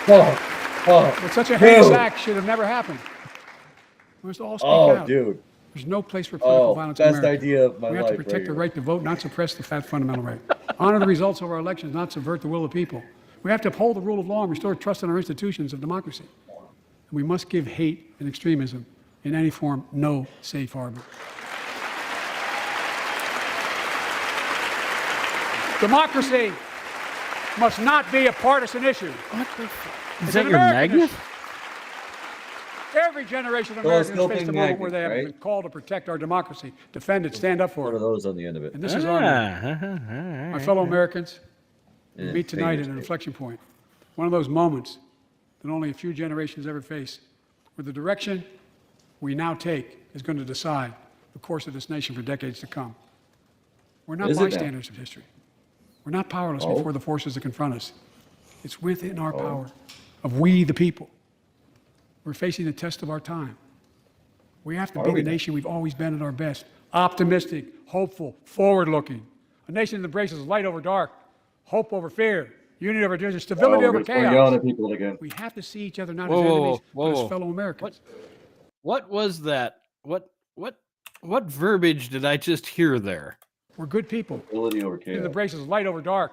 But such a heinous act should have never happened. We must all speak out. Dude. There's no place for political violence in Best America. idea of my We life. have to protect the right to vote, not suppress the fundamental right. Honor the results of our elections, not subvert the will of people. We have to uphold the rule of law and restore trust in our institutions of democracy. And we must give hate and extremism in any form no safe harbor. Democracy must not be a partisan issue. What the It's is that an your American magnet? issue. Every generation of Telescoping Americans faced a moment where they have magnet, been called to protect our democracy, defend it, stand up for One it. of those on the end of it. And this is our moment. Ah, My fellow Americans, we Yeah, meet tonight fingers at an crossed. inflection point. One of those moments that only a few generations ever face, where the direction we now take is going to decide the course of this nation for decades to come. We're not Is it now? bystanders of history. We're not powerless Oh. before the forces that confront us. It's within our power of we, the people. We're facing the test of our time. We have to be we the now? nation we've always been at our best. Optimistic, hopeful, forward-looking. A nation that embraces light over dark, hope over fear, unity over division, stability over We're yelling chaos. at people again. We have to see each other not Whoa, as whoa, enemies, whoa, but whoa. as fellow Americans. What was that? What verbiage did I just hear there? We're good people. Ability over It chaos. embraces light over dark,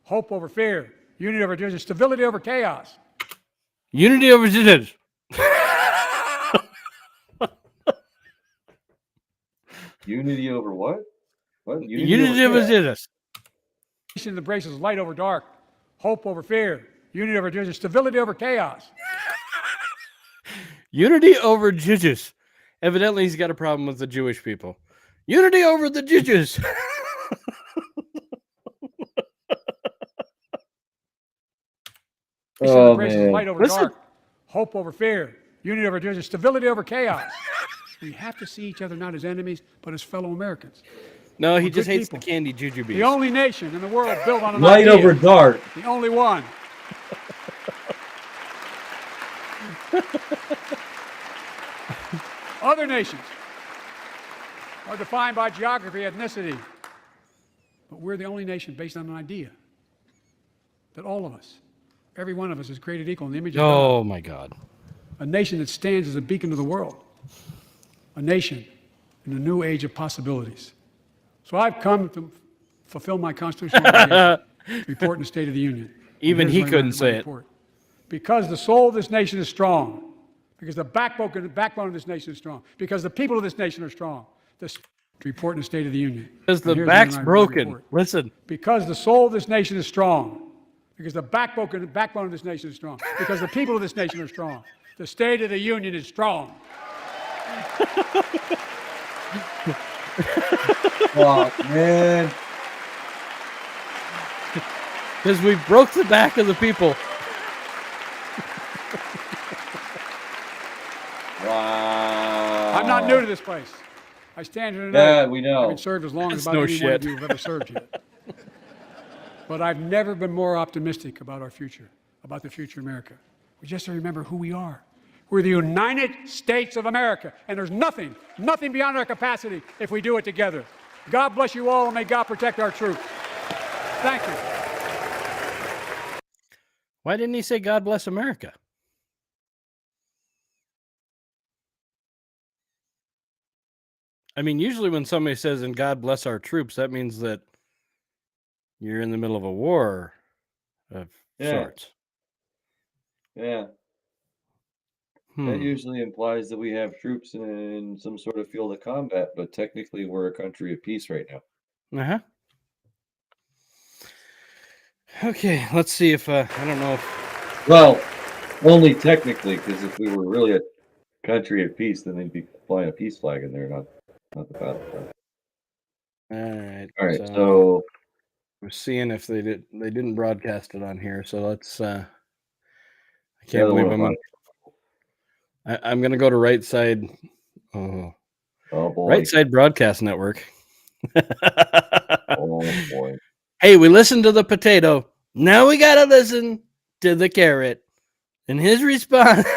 hope over fear, unity over division, stability over chaos. Unity over digits. Unity over what? What? Unity over chaos. digits. Nation that embraces light over dark, hope over fear, unity over division, stability over chaos. Unity over digits. Evidently, he's got a problem with the Jewish people. Unity over the digits. Nation that Oh, embraces man. light over Listen. dark, hope over fear, unity over division, stability over chaos. We have to see each other not as enemies, but as fellow Americans. No, he We're just good hates people. the candy jujubes. The only nation in the world built on an Light idea. over dark. The only one. Other nations are defined by geography, ethnicity. But we're the only nation based on an idea that all of us, every one of us, is created equal in the image of God. Oh my God. A nation that stands as a beacon to the world. A nation in a new age of possibilities. So I've come to fulfill my constitutional obligation, report in the State of the Union. Even And he here's my couldn't say it. report. Because the soul of this nation is strong, because the backbone of this nation is strong, because the people of this nation are strong. This report in the State of the Union. Because the And here's back's my broken. report. Listen. Because the soul of this nation is strong, because the backbone of this nation is strong, because the people of this nation are strong. The State of the Union is strong. Oh, man. Because we broke the back of the people. Wow. I'm not new to this place. I stand here tonight. Yeah, we know. Having served as long as That's about no any one of shit. you have ever served yet. But I've never been more optimistic about our future, about the future of America. We just have to remember who we are. We're the United States of America, and there's nothing beyond our capacity if we do it together. God bless you all, and may God protect our troops. Thank you. Why didn't he say God bless America? I mean, usually when somebody says, and God bless our troops, that means that you're in the middle of a war of Yeah. sorts. Yeah. Hmm. That usually implies that we have troops in some sort of field of combat, but technically we're a country of peace right now. Uh-huh. Okay, let's see if, I don't know if, Well, only technically, because if we were really a country of peace, then they'd be flying a peace flag in there, not the battle flag. All right, so we're seeing if they didn't broadcast it on here, so let's, I the can't other believe one I'm going to go to Right Side, oh boy, Right Side Broadcast Network. oh boy. Hey, we listened to the potato. Now we got to listen to the carrot. And his response.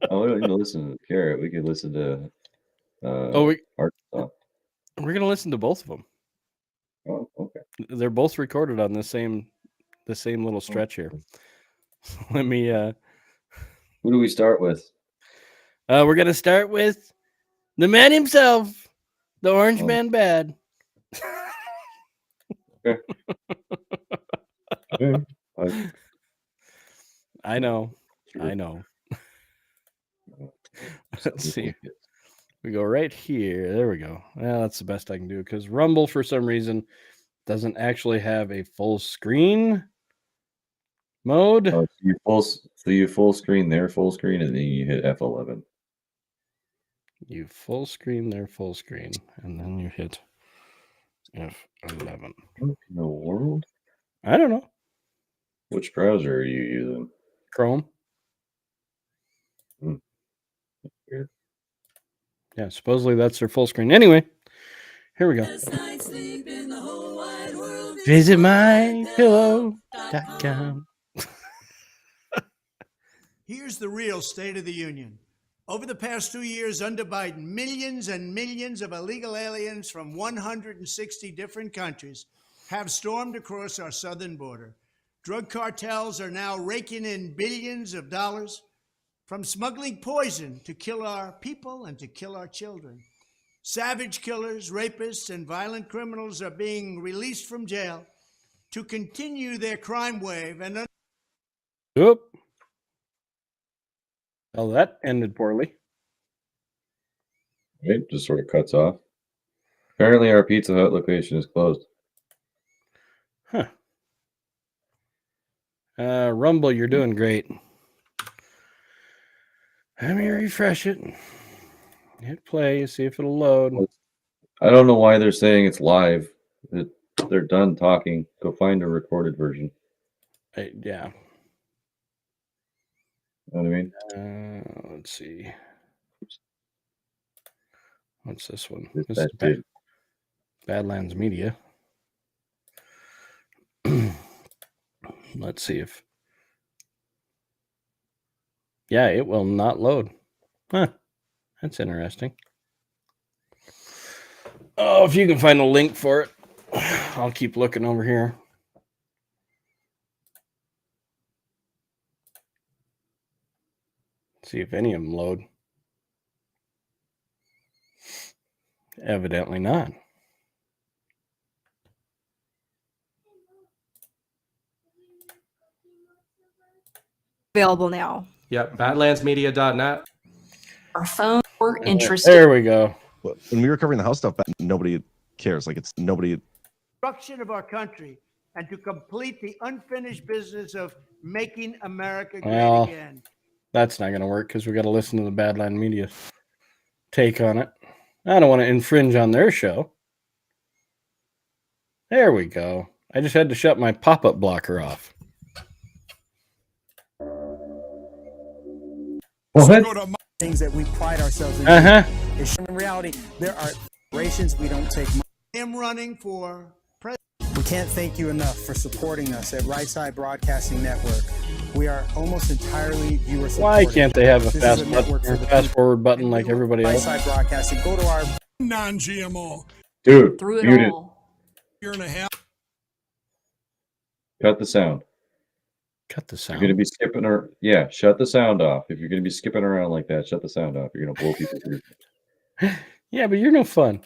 Oh, we don't need to listen to the carrot. We could listen to we're Arkansas. going to listen to both of them. Oh, okay. They're both recorded on the same little stretch here. Let me Who do we start with? we're going to start with the man himself, the Orange Oh. Man Bad. Okay. Okay. I know. Sure. I know. Let's see. We go right here. There we go. Well, that's the best I can do because Rumble, for some reason, doesn't actually have a full screen mode. Oh, so you full screen their full screen, and then you hit F11. You full screen their full screen, and then you hit F11. What in the world? I don't know. Which browser are you using? Chrome. Hmm. Weird. Yeah, supposedly that's their full screen. Anyway, here we go. Visit mypillow.com. Here's the real State of the Union. Over the past 2 years under Biden, millions and millions of illegal aliens from 160 different countries have stormed across our southern border. Drug cartels are now raking in billions of dollars from smuggling poison to kill our people and to kill our children. Savage killers, rapists, and violent criminals are being released from jail to continue their crime wave and Oop. Well, that ended poorly. It just sort of cuts off. Apparently, our Pizza Hut location is closed. Huh. Rumble, you're doing great. Let me refresh it. Hit play, see if it'll load. I don't know why they're saying it's live. They're done talking. Go find a recorded version. Yeah. You know what I mean? Let's see. What's this one? It's This that is dude. Badlands Media. Let's see if. Yeah, it will not load. Huh. That's interesting. Oh, if you can find a link for it, I'll keep looking over here. See if any of them load. Evidently not. Available now. Yep, badlandsmedia.net. Our phone or interest. There we go. When we were covering the house stuff, nobody cares. Like it's nobody. destruction of our country and to complete the unfinished business of making America great Well, again. That's not going to work because we got to listen to the Badland Media take on it. I don't want to infringe on their show. There we go. I just had to shut my pop-up blocker off. What? Things that we pride ourselves in. In reality, there are operations we don't take. I am running for president. We can't thank you enough for supporting us at Right Side Broadcasting Network. We are almost entirely viewer supported. Why can't they have a This fast is network button, for the fast forward button like everybody Right else? Side Broadcasting. Go to our non-GMO. Dude, Through it mute it. all. Year and a half. Cut the sound. Cut the You're sound. going to be skipping or yeah, shut the sound off. If you're going to be skipping around like that, shut the sound off. You're going to blow people's ears. Yeah, but you're no fun.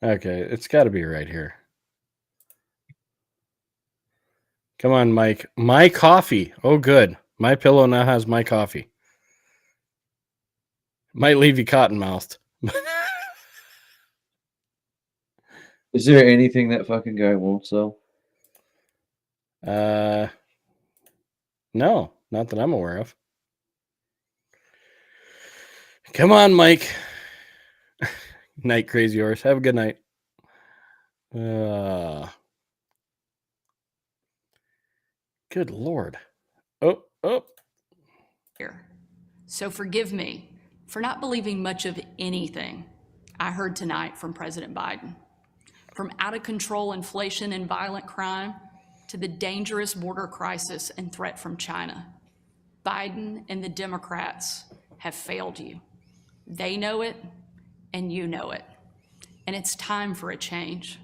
Okay, it's got to be right here. Come on, Mike. My coffee. Oh, good. My pillow now has my coffee. Might leave you cotton-mouthed. Is there anything that fucking guy won't sell? No, not that I'm aware of. Come on, Mike. Night, Crazy Horse. Have a good night. Good Lord. Oh. Here. So forgive me for not believing much of anything I heard tonight from President Biden. From out of control inflation and violent crime to the dangerous border crisis and threat from China. Biden and the Democrats have failed you. They know it, and you know it. And it's time for a change.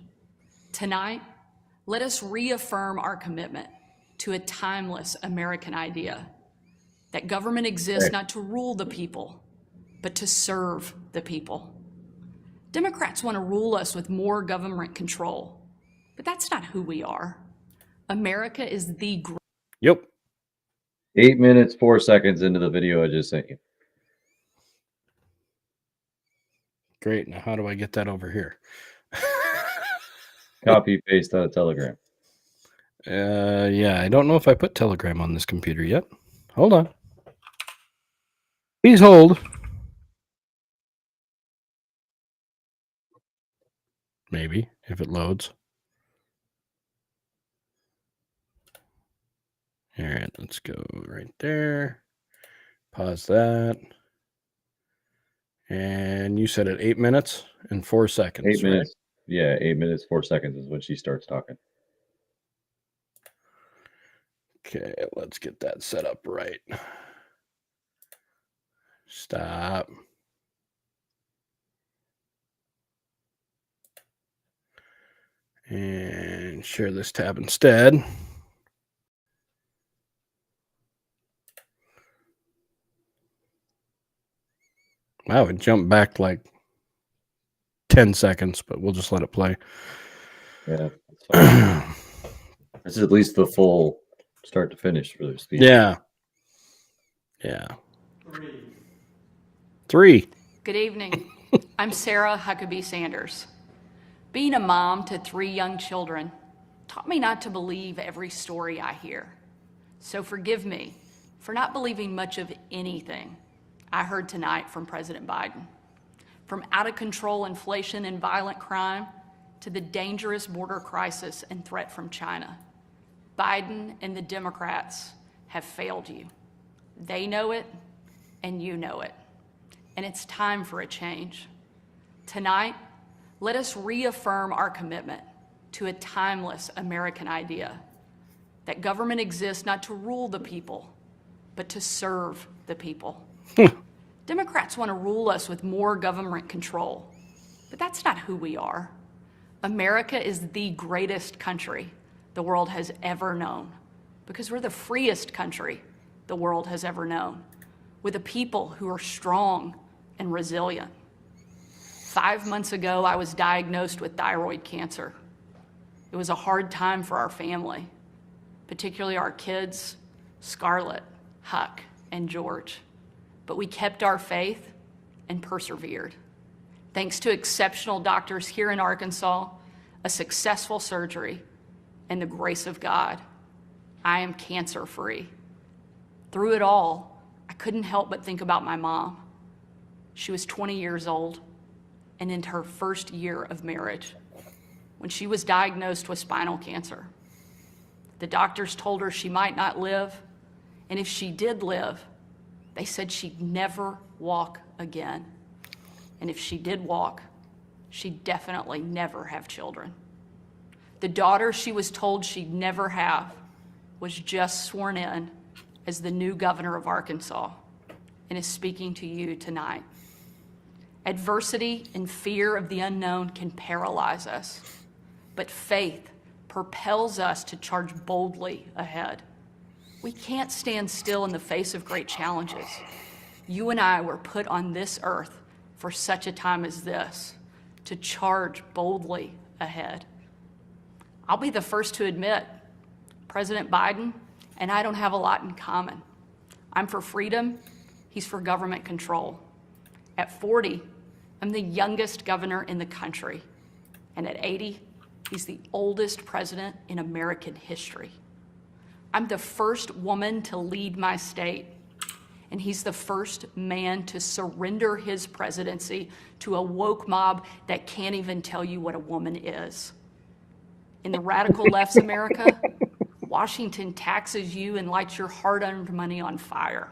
Tonight, let us reaffirm our commitment to a timeless American idea that government exists not to rule the people, but to serve the people. Democrats want to rule us with more government control, but that's not who we are. America is the great. Yep. 8 minutes, 4 seconds into the video I just sent you. Great. Now, how do I get that over here? Copy paste out of Telegram. Yeah, I don't know if I put Telegram on this computer yet. Hold on. Please hold. Maybe, if it loads. All right, let's go right there. Pause that. And you said it 8 minutes and 4 seconds. 8 minutes. Right? Yeah, 8 minutes, 4 seconds is when she starts talking. Okay, let's get that set up right. Stop. And share this tab instead. Wow, it jumped back like 10 seconds, but we'll just let it play. Yeah, that's fine. This is at least the full start to finish for the speech. Yeah. Yeah. 3. Good evening. I'm Sarah Huckabee Sanders. Being a mom to 3 young children taught me not to believe every story I hear. So forgive me for not believing much of anything I heard tonight from President Biden. From out-of-control inflation and violent crime to the dangerous border crisis and threat from China, Biden and the Democrats have failed you. They know it, and you know it. And it's time for a change. Tonight, let us reaffirm our commitment to a timeless American idea that government exists not to rule the people, but to serve the people. Democrats want to rule us with more government control, but that's not who we are. America is the greatest country the world has ever known because we're the freest country the world has ever known, with a people who are strong and resilient. 5 months ago, I was diagnosed with thyroid cancer. It was a hard time for our family, particularly our kids, Scarlett, Huck, and George. But we kept our faith and persevered. Thanks to exceptional doctors here in Arkansas, a successful surgery, and the grace of God, I am cancer-free. Through it all, I couldn't help but think about my mom. She was 20 years old and in her first year of marriage when she was diagnosed with spinal cancer. The doctors told her she might not live, and if she did live, they said she'd never walk again. And if she did walk, she'd definitely never have children. The daughter she was told she'd never have was just sworn in as the new governor of Arkansas and is speaking to you tonight. Adversity and fear of the unknown can paralyze us, but faith propels us to charge boldly ahead. We can't stand still in the face of great challenges. You and I were put on this earth for such a time as this, to charge boldly ahead. I'll be the first to admit, President Biden and I don't have a lot in common. I'm for freedom, he's for government control. At 40, I'm the youngest governor in the country. And at 80, he's the oldest president in American history. I'm the first woman to lead my state, and he's the first man to surrender his presidency to a woke mob that can't even tell you what a woman is. In the radical left's America, Washington taxes you and lights your hard-earned money on fire.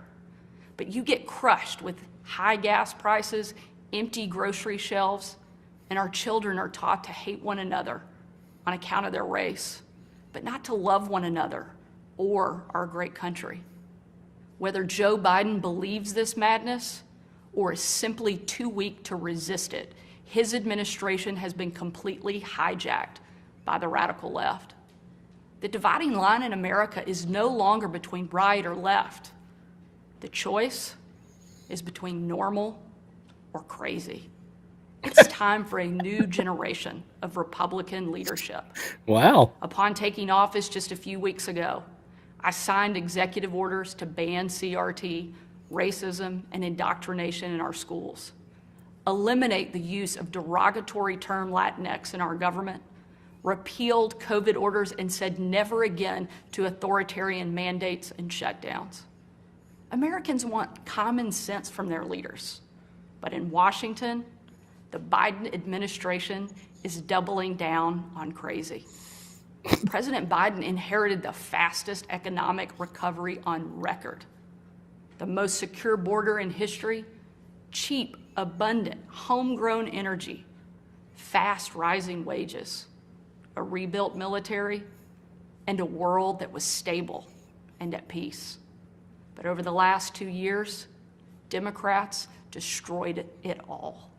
But you get crushed with high gas prices, empty grocery shelves, and our children are taught to hate one another on account of their race, but not to love one another or our great country. Whether Joe Biden believes this madness or is simply too weak to resist it, his administration has been completely hijacked by the radical left. The dividing line in America is no longer between right or left. The choice is between normal or crazy. It's time for a new generation of Republican leadership. Wow. Upon taking office just a few weeks ago, I signed executive orders to ban CRT, racism, and indoctrination in our schools, eliminate the use of derogatory term Latinx in our government, repealed COVID orders, and said never again to authoritarian mandates and shutdowns. Americans want common sense from their leaders. But in Washington, the Biden administration is doubling down on crazy. President Biden inherited the fastest economic recovery on record, the most secure border in history, cheap, abundant, homegrown energy, fast rising wages, a rebuilt military, and a world that was stable and at peace. But over the last 2 years, Democrats destroyed it all.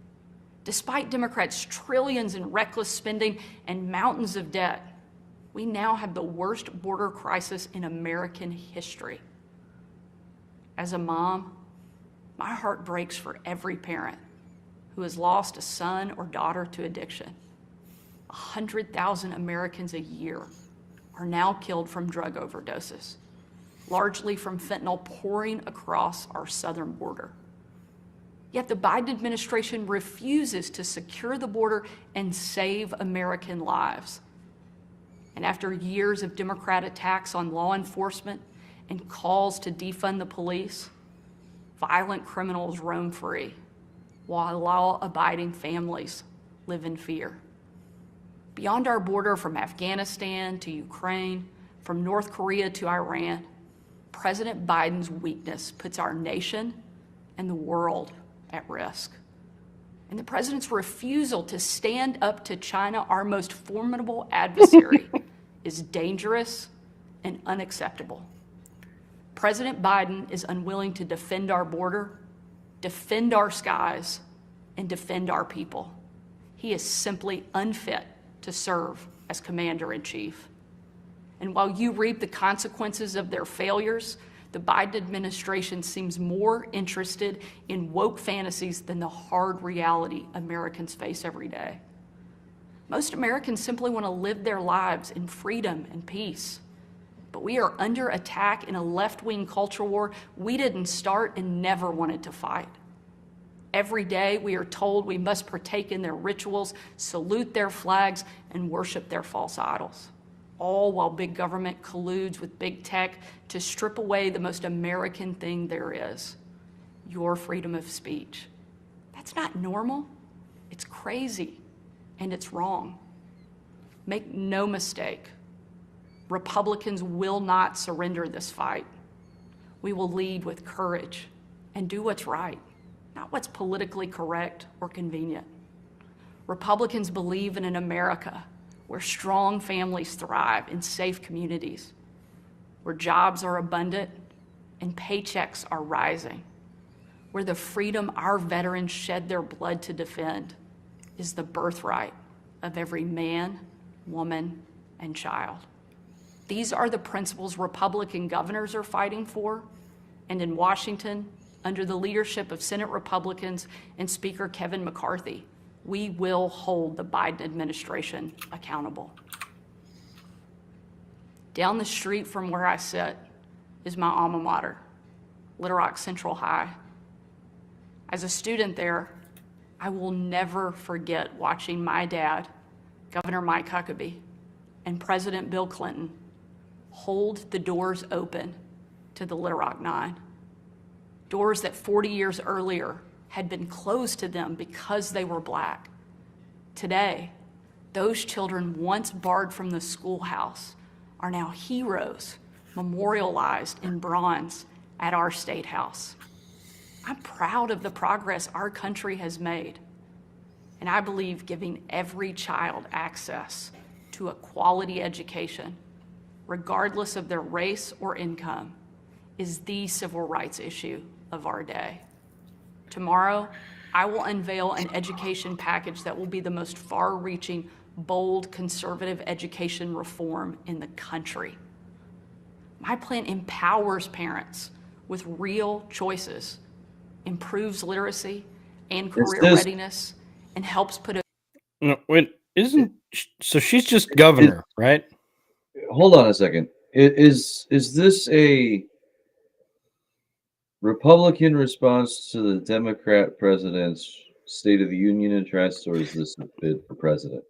Despite Democrats' trillions in reckless spending and mountains of debt, we now have the worst border crisis in American history. As a mom, my heart breaks for every parent who has lost a son or daughter to addiction. 100,000 Americans a year are now killed from drug overdoses, largely from fentanyl pouring across our southern border. Yet the Biden administration refuses to secure the border and save American lives. And after years of Democrat attacks on law enforcement and calls to defund the police, violent criminals roam free, while law-abiding families live in fear. Beyond our border, from Afghanistan to Ukraine, from North Korea to Iran, President Biden's weakness puts our nation and the world at risk. And the president's refusal to stand up to China, our most formidable adversary, is dangerous and unacceptable. President Biden is unwilling to defend our border, defend our skies, and defend our people. He is simply unfit to serve as commander-in-chief. And while you reap the consequences of their failures, the Biden administration seems more interested in woke fantasies than the hard reality Americans face every day. Most Americans simply want to live their lives in freedom and peace. But we are under attack in a left-wing culture war we didn't start and never wanted to fight. Every day we are told we must partake in their rituals, salute their flags, and worship their false idols, all while big government colludes with big tech to strip away the most American thing there is, your freedom of speech. That's not normal. It's crazy, and it's wrong. Make no mistake, Republicans will not surrender this fight. We will lead with courage and do what's right, not what's politically correct or convenient. Republicans believe in an America where strong families thrive in safe communities, where jobs are abundant and paychecks are rising, where the freedom our veterans shed their blood to defend is the birthright of every man, woman, and child. These are the principles Republican governors are fighting for, and in Washington, under the leadership of Senate Republicans and Speaker Kevin McCarthy, we will hold the Biden administration accountable. Down the street from where I sit is my alma mater, Little Rock Central High. As a student there, I will never forget watching my dad, Governor Mike Huckabee, and President Bill Clinton hold the doors open to the Little Rock Nine. Doors that 40 years earlier had been closed to them because they were Black. Today, those children once barred from the schoolhouse are now heroes memorialized in bronze at our State House. I'm proud of the progress our country has made, and I believe giving every child access to a quality education, regardless of their race or income, is the civil rights issue of our day. Tomorrow, I will unveil an education package that will be the most far-reaching, bold, conservative education reform in the country. My plan empowers parents with real choices, improves literacy and career readiness, and helps put a... No, wait, so she's just governor, right? Hold on a second. Is this a Republican response to the Democrat president's State of the Union address, or is this a bid for president?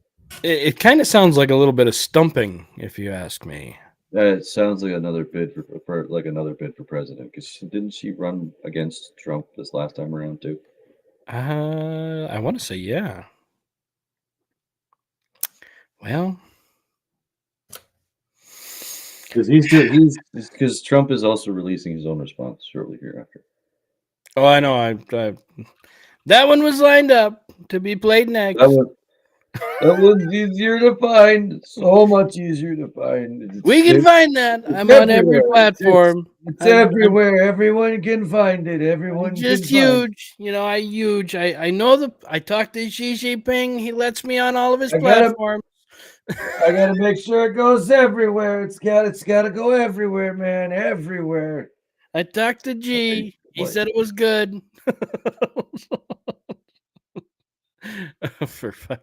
It kind of sounds like a little bit of stumping, if you ask me. That sounds like another bid for another bid for president. Because didn't she run against Trump this last time around too? I want to say yeah. Well, Because Trump is also releasing his own response shortly hereafter. oh, I know. That one was lined up to be played next. That one's easier to find. So much easier to find. We can find that. I'm on every platform. It's everywhere. Everyone can find it. Everyone Just can find it. huge. You know, I know I talked to Xi Jinping. He lets me on all of his I gotta- platforms. I gotta make sure it goes everywhere. It's gotta go everywhere, man. Everywhere. I talked to G. He boy. said it was good. For fuck.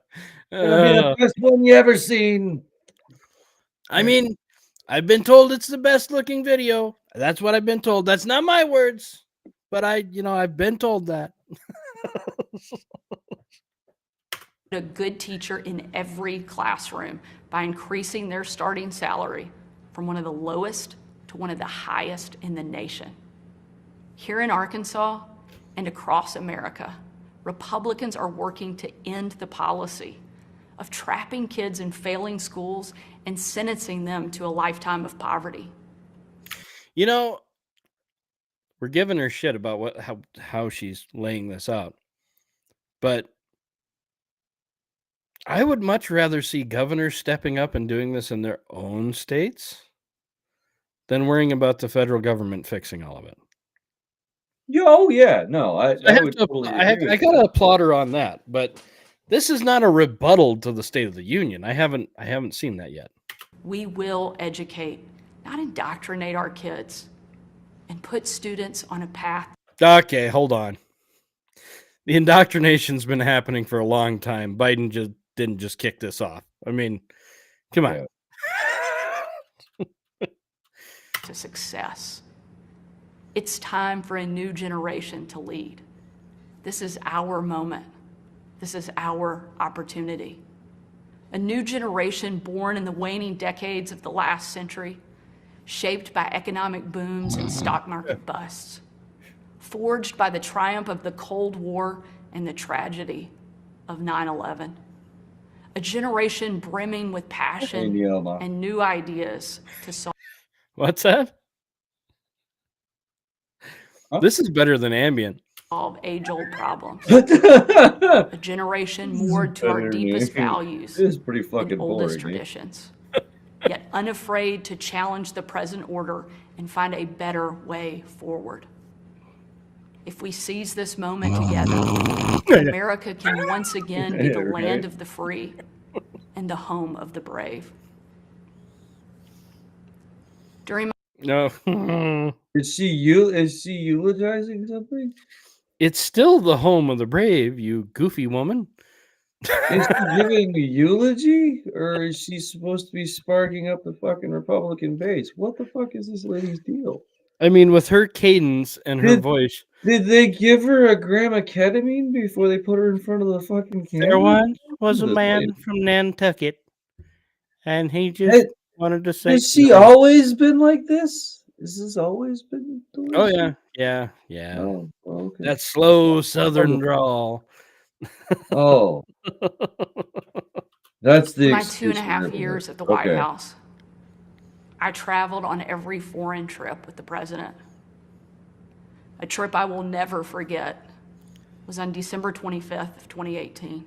Gonna be the best one you ever seen. I mean, I've been told it's the best looking video. That's what I've been told. That's not my words, but I've been told that. A good teacher in every classroom by increasing their starting salary from one of the lowest to one of the highest in the nation. Here in Arkansas and across America, Republicans are working to end the policy of trapping kids in failing schools and sentencing them to a lifetime of poverty. You know, we're giving her shit about how she's laying this out. But I would much rather see governors stepping up and doing this in their own states than worrying about the federal government fixing all of it. Oh yeah, no, I would totally I got to applaud her on that, but this is not a rebuttal to the State of the Union. I haven't seen that yet. We will educate, not indoctrinate our kids, and put students on a path. Okay, hold on. The indoctrination's been happening for a long time. Biden didn't just kick this off. I mean, come on. To success. It's time for a new generation to lead. This is our moment. This is our opportunity. A new generation born in the waning decades of the last century, shaped by economic booms and stock market busts, forged by the triumph of the Cold War and the tragedy of 9/11. A generation brimming with passion and new ideas to solve. What's that? This is better than ambient. Solve age-old problems. A generation moored to our deepest values This is pretty fucking and oldest boring. traditions, yet unafraid to challenge the present order and find a better way forward. If we seize this moment together, America can once again be the land of the free and the home of the brave. During my No. Is she eulogizing something? It's still the home of the brave, you goofy woman. Is she giving a eulogy, or is she supposed to be sparking up the fucking Republican base? What the fuck is this lady's deal? I mean, with her cadence and her voice. Did they give her a gram of ketamine before they put her in front of the fucking camera? There once was a Jesus, man lady. from Nantucket, and he just wanted to say. Has she always been like this? Has this always been the way Oh she- yeah. Oh, okay. That slow southern drawl. Oh. That's the my excuse 2.5 for everything. years at the White Okay. House, I traveled on every foreign trip with the president. A trip I will never forget was on December 25th of 2018.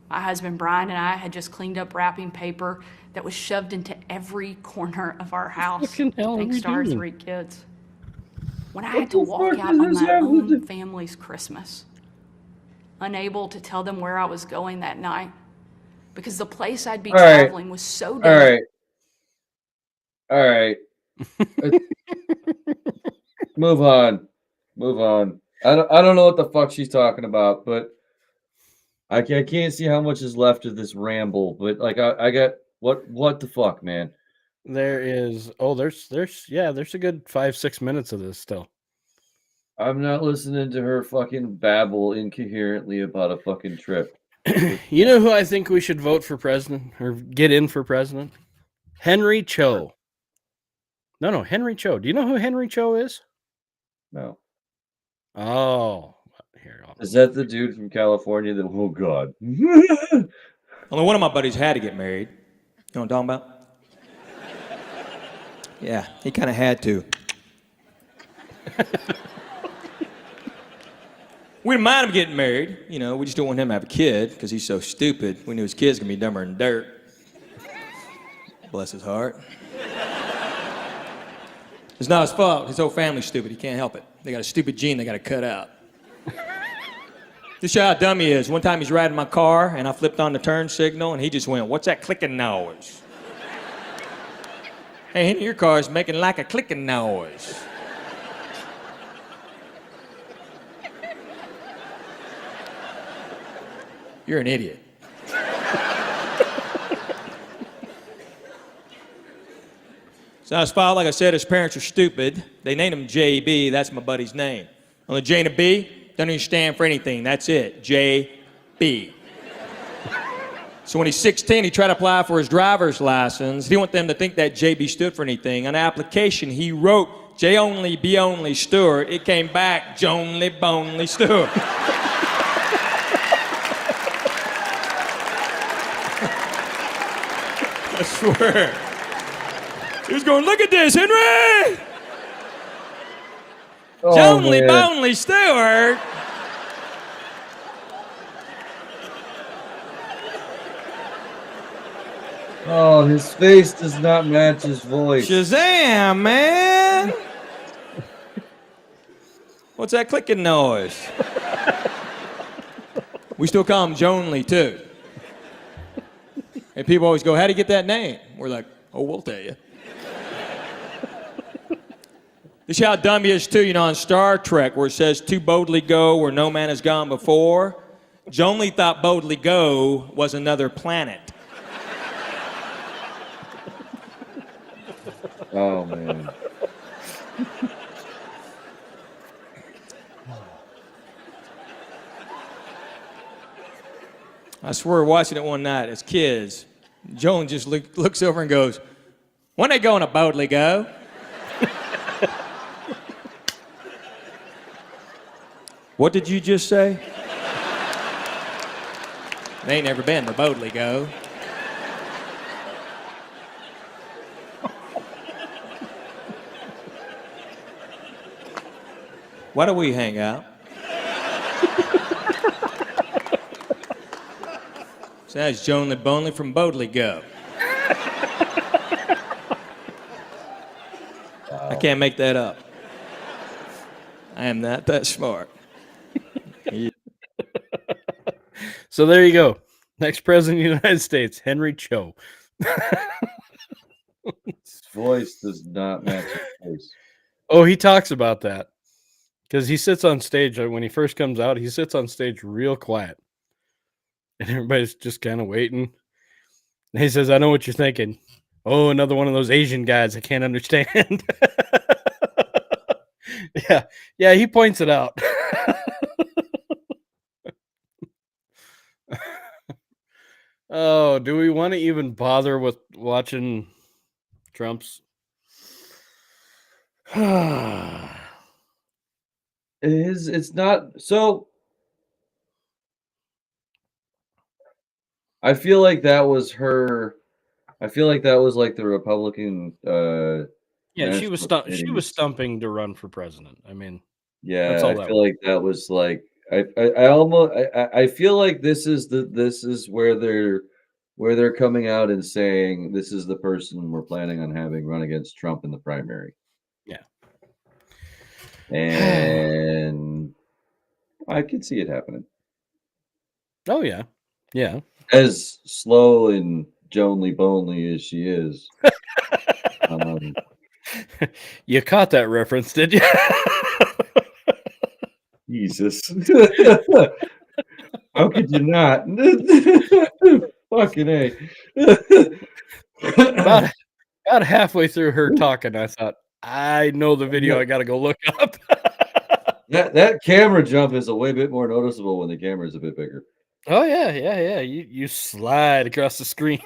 My husband Brian and I had just cleaned up wrapping paper that was shoved into every corner of our house, fucking hell are thanks we to our doing? 3 kids. When I What had to the walk fuck out does on this my have with own the- family's Christmas, unable to tell them where I was going that night, because the place I'd be All right. traveling was so All dangerous. right. All right. Move on. Move on. I don't know what the fuck she's talking about, but I can't see how much is left of this ramble. But like I got what the fuck, man? There's a good 5-6 minutes of this still. I'm not listening to her fucking babble incoherently about a fucking trip. You know who I think we should vote for president or get in for president? Henry Cho. No, Henry Cho. Do you know who Henry Cho is? No. Oh, here. Is that the dude from California that, oh God. Only one of my buddies had to get married. You know what I'm talking about? Yeah, he kind of had to. We didn't mind him getting married. You know, we just don't want him to have a kid because he's so stupid. We knew his kid's going to be dumber than dirt. Bless his heart. It's not his fault. His whole family's stupid. He can't help it. They got a stupid gene they got to cut out. Just show how dumb he is. One time he's riding my car, and I flipped on the turn signal, and he just went, "What's that clicking noise?" Hey, your car's making like a clicking noise. You're an idiot. It's not his fault. Like I said, his parents are stupid. They named him JB. That's my buddy's name. Only J and a B doesn't even stand for anything. That's it. JB. So when he's 16, he tried to apply for his driver's license. He didn't want them to think that JB stood for anything. On the application, he wrote J only, B only, Stewart. It came back Jonely, Bonely, Stewart. I swear. He was going, "Look at this, Henry! Oh, Jonely, man. Bonely, Stewart." Oh, his face does not match his voice. Shazam, man! What's that clicking noise? We still call him Jonely, too. And people always go, "How'd he get that name?" We're like, "Oh, we'll tell you." This is how dumb he is, too, you know, on Star Trek, where it says, "To boldly go where no man has gone before." Jonely thought boldly go was another planet. Oh, man. I swear, watching it one night as kids, Joan just looks over and goes, "When they going to boldly go?" What did you just say? They ain't never been to boldly go. Why do we hang out? So that's Jonely Bonely from Boldly Go. I can't make that up. I am not that smart. So there you go. Next president of the United States, Henry Cho. His voice does not match his face. Oh, he talks about that because he sits on stage when he first comes out. He sits on stage real quiet, and everybody's just kind of waiting. And he says, "I know what you're thinking. Oh, another one of those Asian guys I can't understand." Yeah, he points it out. Oh, do we want to even bother with watching Trump's? It's not so. I feel like that was her. I feel like that was like the Republican. Yeah, she was stumping to run for president. I mean, yeah, that's all I that feel was. like that was like I almost I feel like this is where they're coming out and saying this is the person we're planning on having run against Trump in the primary. Yeah. And I could see it happening. Oh yeah. Yeah. As slow and Jonely Bonely as she is. You caught that reference, did you? Jesus. How could you not? Fucking A. About halfway through her talking, I thought, I know the video. I got to go look up. That camera jump is a way bit more noticeable when the camera is a bit bigger. Oh yeah. You slide across the screen.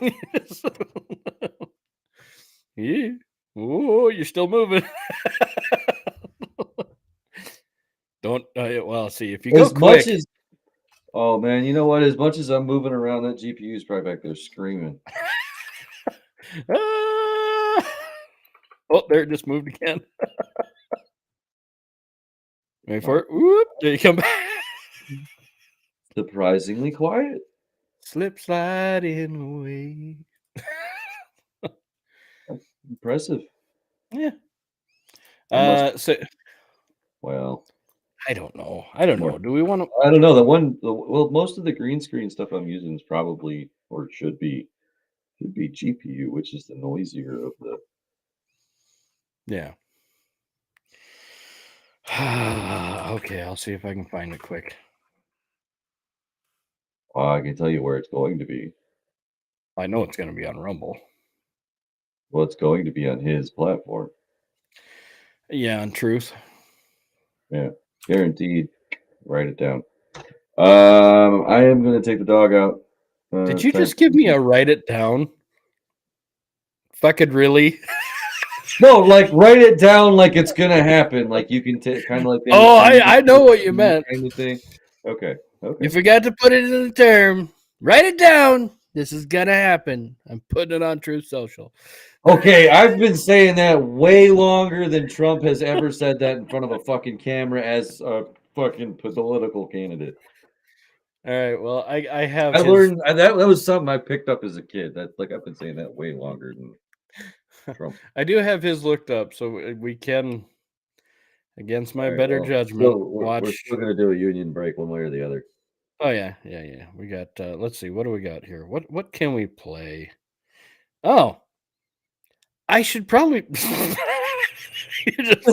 Yeah. Oh, you're still moving. Don't. Well, see if you go As quick. much as oh man, you know what? As much as I'm moving around, that GPU is probably back there screaming. Ah! Oh, there it just moved again. Wait for it. Whoop! There you come back. Surprisingly quiet. Slip sliding away. Impressive. Yeah. Unless- So Well, I don't know. Do we want to? I don't know. Well, most of the green screen stuff I'm using is probably or should be GPU, which is the noisier of the. Yeah. Okay, I'll see if I can find it quick. I can tell you where it's going to be. I know it's going to be on Rumble. Well, it's going to be on his platform. Yeah, on Truth. Yeah, guaranteed. Write it down. I am going to take the dog out. Did you just give me a write it down? Fucking really? No, like write it down like it's gonna happen. Like you can take kind of like. Oh, I know what you meant. Kind of thing. Okay. You forgot to put it in the term. Write it down. This is gonna happen. I'm putting it on Truth Social. Okay, I've been saying that way longer than Trump has ever said that in front of a fucking camera as a fucking political candidate. All right. Well, I have. I learned that was something I picked up as a kid. That's like I've been saying that way longer than Trump. I do have his looked up, so we can, against my better judgment, watch. We're still gonna do a union break one way or the other. Oh yeah. We got. Let's see. What do we got here? What can we play? Oh, I should probably. You're just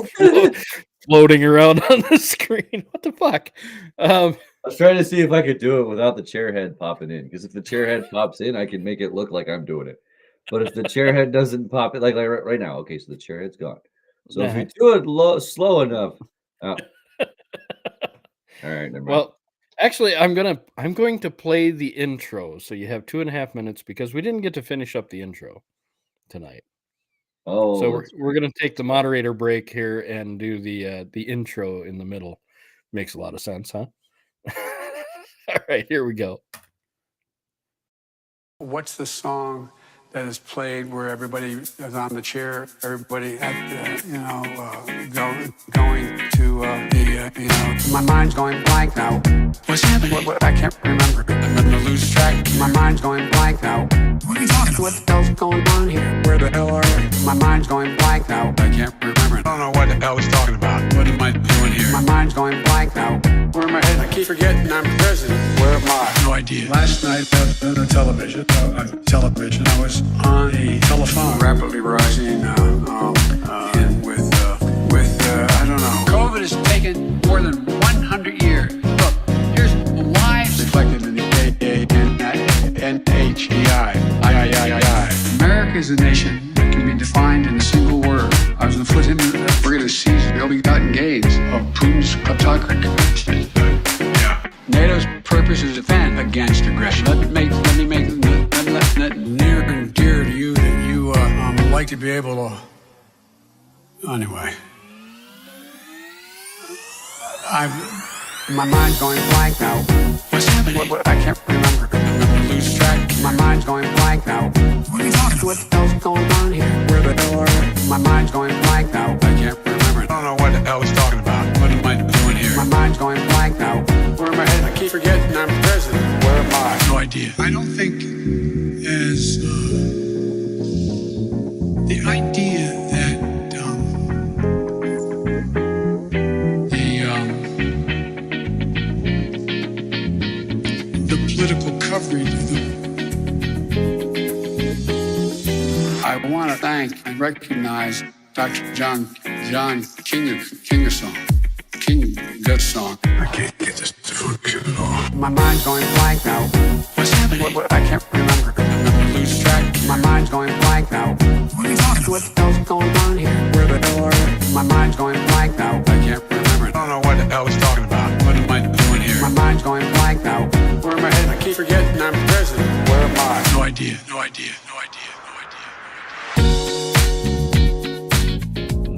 floating around on the screen. What the fuck? I was trying to see if I could do it without the chair head popping in. Because if the chair head pops in, I can make it look like I'm doing it. But if the chair head doesn't pop it, like right now, okay, so the chair head's gone. So if you do it slow enough, all right, never mind. Well, actually, I'm going to play the intro, so you have 2.5 minutes because we didn't get to finish up the intro tonight. Oh, so we're gonna take the moderator break here and do the intro in the middle. Makes a lot of sense, huh? All right, here we go. What's the song that is played where everybody is on the chair, everybody at going to the My mind's going blank now. What's happening? What I can't remember. I'm gonna lose track. My mind's going blank now. What are you talking about? What the hell's going on here? Where the hell are you? My mind's going blank now. I can't remember. I don't know what the hell he's talking about. What am I doing here? My mind's going blank now. Where am I headed? I keep forgetting I'm president. Where am I? No idea. Last night on the television, I was on a telephone, rapidly rising, I don't know. COVID has taken more than 100 years. Look, here's lives reflected in the NHEI. America is a nation that can be defined in a single word. I was going to put him in. We're going to seize the ill-begotten gains of Putin's kleptocracy. Yeah. NATO's purpose is to defend against aggression. Let me make that near and dear to you that you like to be able to. Anyway. My mind's going blank now. What's happening? What I can't remember. I'm gonna lose track. My mind's going blank now. What are you talking about? What the hell's going on here? Where the hell are you? My mind's going blank now. I can't remember. I don't know what the hell he's talking about. What am I doing here? My mind's going blank now. Where am I headed? I keep forgetting I'm president. Where am I? No idea. I don't think as the idea that the political coverage of I want to thank and recognize Dr. John Kingersong. I can't get this to function at all. My mind's going blank now. What's happening? What I can't remember. I'm gonna lose track. My mind's going blank now. What are you talking about? What the hell's going on here? Where the hell are you? My mind's going blank now. I can't remember. I don't know what the hell he's talking about. What am I doing here? My mind's going blank now. Where am I headed? idea.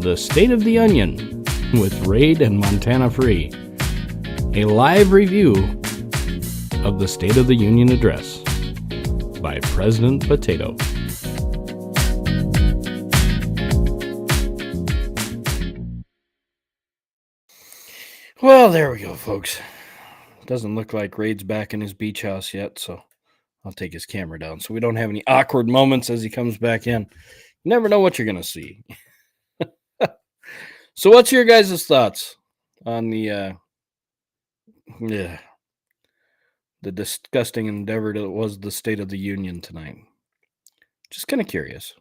The State of the Onion with Raid and Montana Free. A live review of the State of the Union address by President Potato. Well, there we go, folks. Doesn't look like Raid's back in his beach house yet, so I'll take his camera down so we don't have any awkward moments as he comes back in. You never know what you're going to see. So what's your guys' thoughts on the disgusting endeavor that was the State of the Union tonight? Just kind of curious.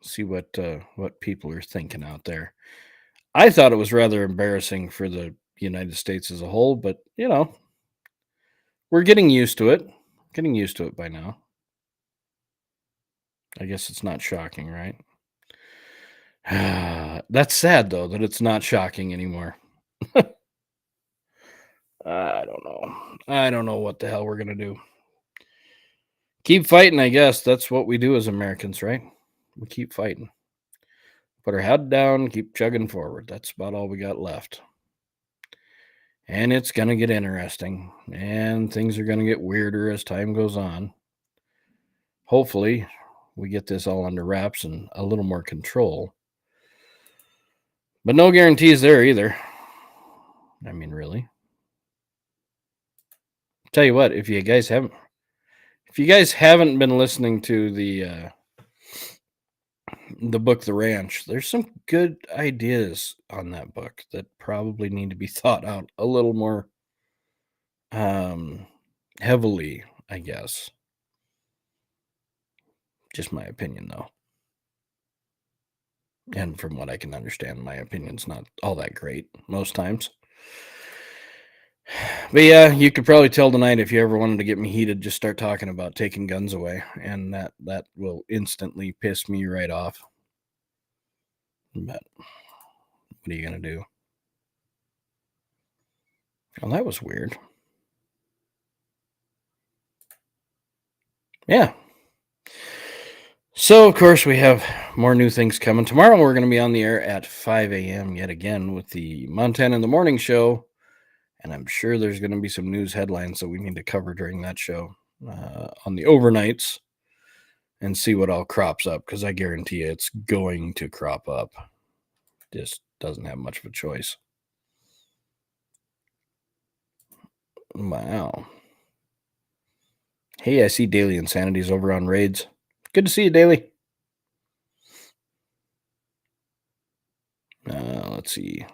See what people are thinking out there. I thought it was rather embarrassing for the United States as a whole, but you know, we're getting used to it. Getting used to it by now. I guess it's not shocking, right? That's sad, though, that it's not shocking anymore. I don't know. I don't know what the hell we're going to do. Keep fighting, I guess. That's what we do as Americans, right? We keep fighting. Put our head down, keep chugging forward. That's about all we got left. And it's going to get interesting. And things are going to get weirder as time goes on. Hopefully, we get this all under wraps and a little more control. But no guarantees there either. I mean, really. Tell you what, if you guys haven't been listening to the book The Ranch, there's some good ideas on that book that probably need to be thought out a little more heavily, I guess. Just my opinion, though. And from what I can understand, my opinion's not all that great most times. But yeah, you could probably tell tonight if you ever wanted to get me heated, just start talking about taking guns away. And that will instantly piss me right off. But what are you going to do? Well, that was weird. Yeah. So, of course, we have more new things coming. Tomorrow, we're going to be on the air at 5 a.m. yet again with the Montana in the Morning show. And I'm sure there's going to be some news headlines that we need to cover during that show on the overnights and see what all crops up, because I guarantee you it's going to crop up. Just doesn't have much of a choice. Wow. Hey, I see Daily Insanity's over on Raids. Good to see you, Daily. Let's see.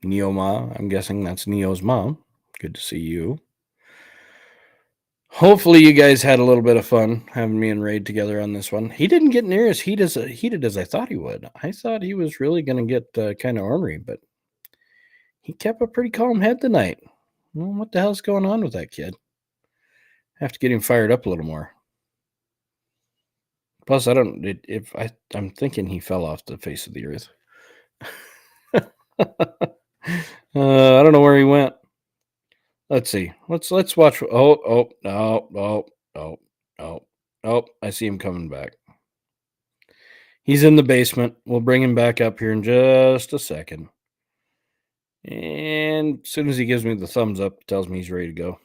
Neo Ma, I'm guessing that's Neo's mom. Good to see you. Hopefully you guys had a little bit of fun having me and Raid together on this one. He didn't get near as heated as I thought he would. I thought he was really going to get kind of ornery, but he kept a pretty calm head tonight. Well, what the hell's going on with that kid? Have to get him fired up a little more. Plus, I'm thinking he fell off the face of the earth. I don't know where he went. Let's see. Let's watch. Oh, I see him coming back. He's in the basement. We'll bring him back up here in just a second. And as soon as he gives me the thumbs up, tells me he's ready to go.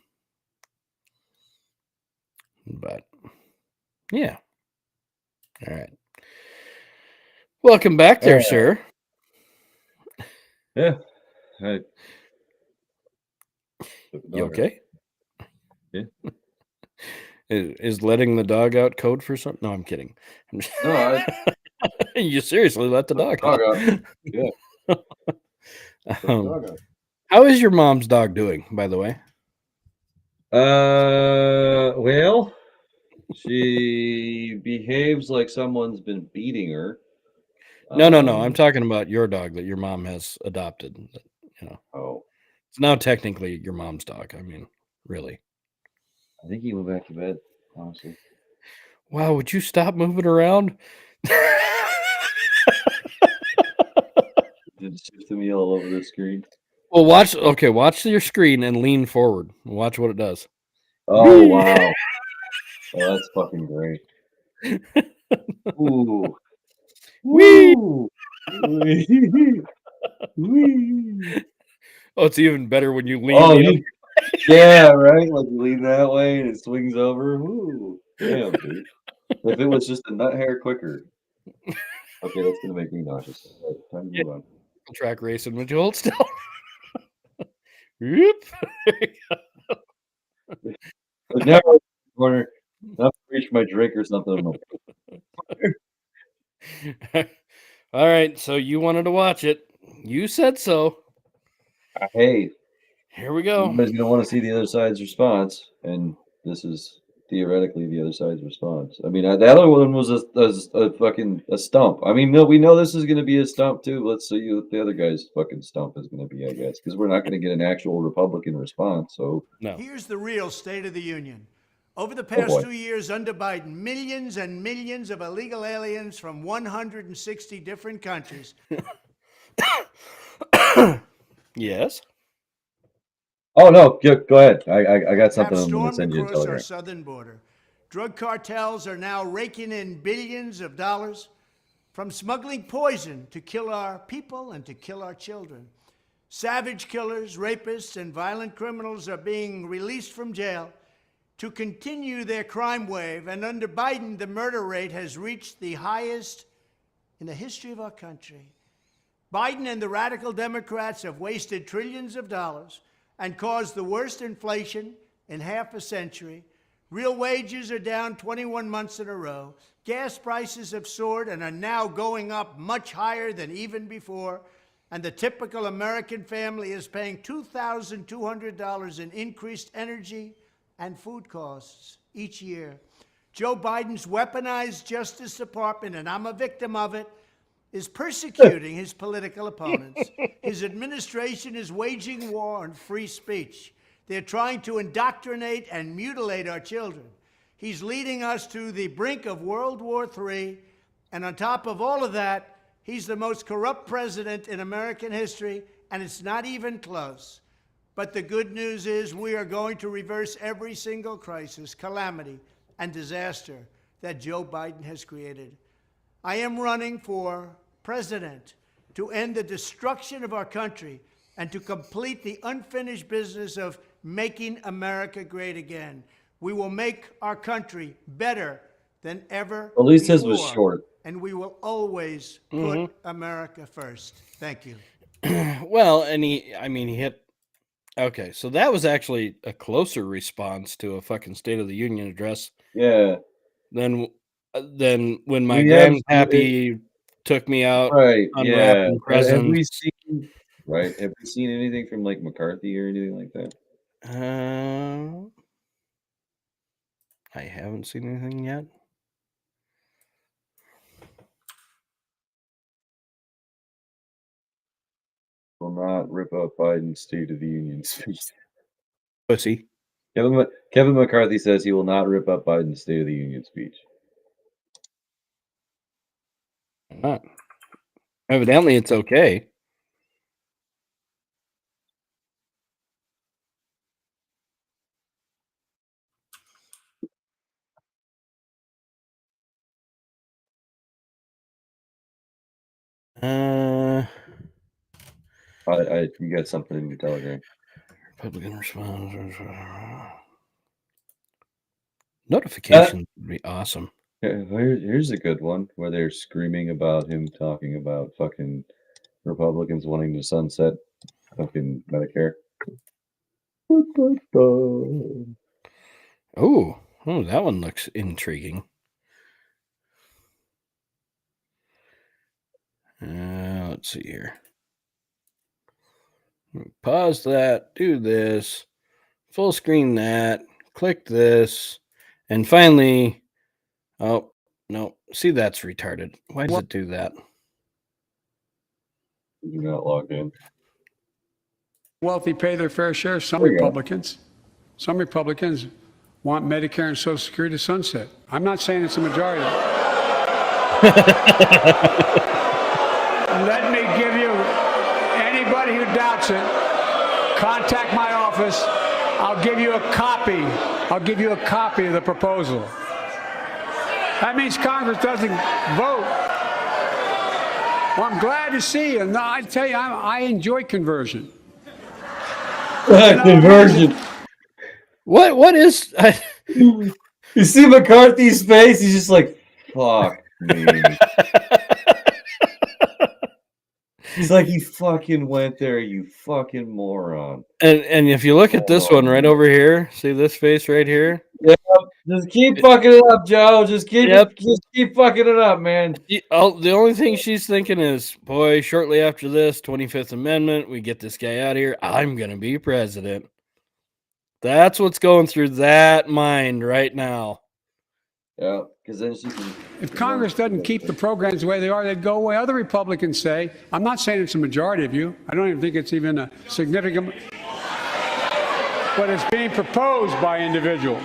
But yeah. All right. Welcome back there, sir. Yeah. Hi. You okay? Yeah. Is letting the dog out code for something? No, I'm kidding. No, You seriously let the dog out? Yeah. How is your mom's dog doing, by the way? Well, she behaves like someone's been beating her. No. I'm talking about your dog that your mom has adopted. You know. Oh. It's now technically your mom's dog. I mean, really. I think he went back to bed, honestly. Wow, would you stop moving around? Did shift to me all over the screen. Well, watch your screen and lean forward. Watch what it does. Oh wow. Oh, that's fucking great. Ooh. Woo. Wee. Oh, it's even better when you lean Oh, the other. yeah, right. Like you lean that way and it swings over. Woo. Damn, dude. If it was just a nut hair quicker. Okay, that's gonna make me nauseous. All right, time to move on. Track racing. Would you hold still? Whoop. But now I'm in the corner. I'll reach my drink or something. All right, so you wanted to watch it. You said so. Hey, Here we go. everybody's gonna want to see the other side's response, and this is theoretically the other side's response. I mean, the other one was a fucking a stump. I mean, no, we know this is gonna be a stump too. Let's see what the other guy's fucking stump is gonna be, I guess, because we're not gonna get an actual Republican response. So No. Here's the real State of the Union. Over the boy. past 2 years under Biden, millions and millions of illegal aliens from 160 different countries. Yes. Oh no, go ahead. I got something have I'm gonna stormed send you a across our telegram. southern border. Drug cartels are now raking in billions of dollars from smuggling poison to kill our people and to kill our children. Savage killers, rapists, and violent criminals are being released from jail to continue their crime wave. And under Biden, the murder rate has reached the highest in the history of our country. Biden and the radical Democrats have wasted trillions of dollars and caused the worst inflation in half a century. Real wages are down 21 months in a row. Gas prices have soared and are now going up much higher than even before. And the typical American family is paying $2,200 in increased energy and food costs each year. Joe Biden's weaponized Justice Department, and I'm a victim of it, is persecuting his political opponents. His administration is waging war on free speech. They're trying to indoctrinate and mutilate our children. He's leading us to the brink of World War III. And on top of all of that, he's the most corrupt president in American history, and it's not even close. But the good news is we are going to reverse every single crisis, calamity, and disaster that Joe Biden has created. I am running for president to end the destruction of our country and to complete the unfinished business of making America great again. We will make our country better than ever At least his before, was short. and we will always put America first. Thank you. Well, and he hit. Okay, so that was actually a closer response to a fucking State of the Union address Yeah. than when my Yeah, grandpappy took me out Right. Yeah. unwrapping Have we presents. seen? Right. Have we seen anything from like McCarthy or anything like that? I haven't seen anything yet. Will not rip up Biden's State of the Union speech. Pussy. Kevin McCarthy says he will not rip up Biden's State of the Union speech. Not. Evidently, it's okay. You got something in your telegram. Republican response. Notifications would be awesome. Yeah, here's a good one where they're screaming about him talking about fucking Republicans wanting to sunset fucking Medicare. Oh, that one looks intriguing. Let's see here. Pause that, do this, full screen that, click this, and finally, oh, no, see, that's retarded. Why does it do that? You're not logged in. Wealthy pay their fair share. Some There you go. Republicans want Medicare and Social Security to sunset. I'm not saying it's a majority. Let me give you, anybody who doubts it, contact my office. I'll give you a copy I'll give you a copy of the proposal. That means Congress doesn't vote. Well, I'm glad to see you. And I tell you, I enjoy conversion. Conversion. What is? You see McCarthy's face? He's just like, fuck me. He's like, he fucking went there, you fucking moron. And if you look at this one right over here, see this face right here? Yep. Just keep fucking it up, Joe. Just keep fucking it up, man. The only thing she's thinking is, boy, shortly after this 25th Amendment, we get this guy out of here. I'm gonna be president. That's what's going through that mind right now. Yeah, because then she can. If Congress doesn't keep the programs the way they are, they'd go away. Other Republicans say, I'm not saying it's a majority of you. I don't even think it's even a significant, but it's being proposed by individuals.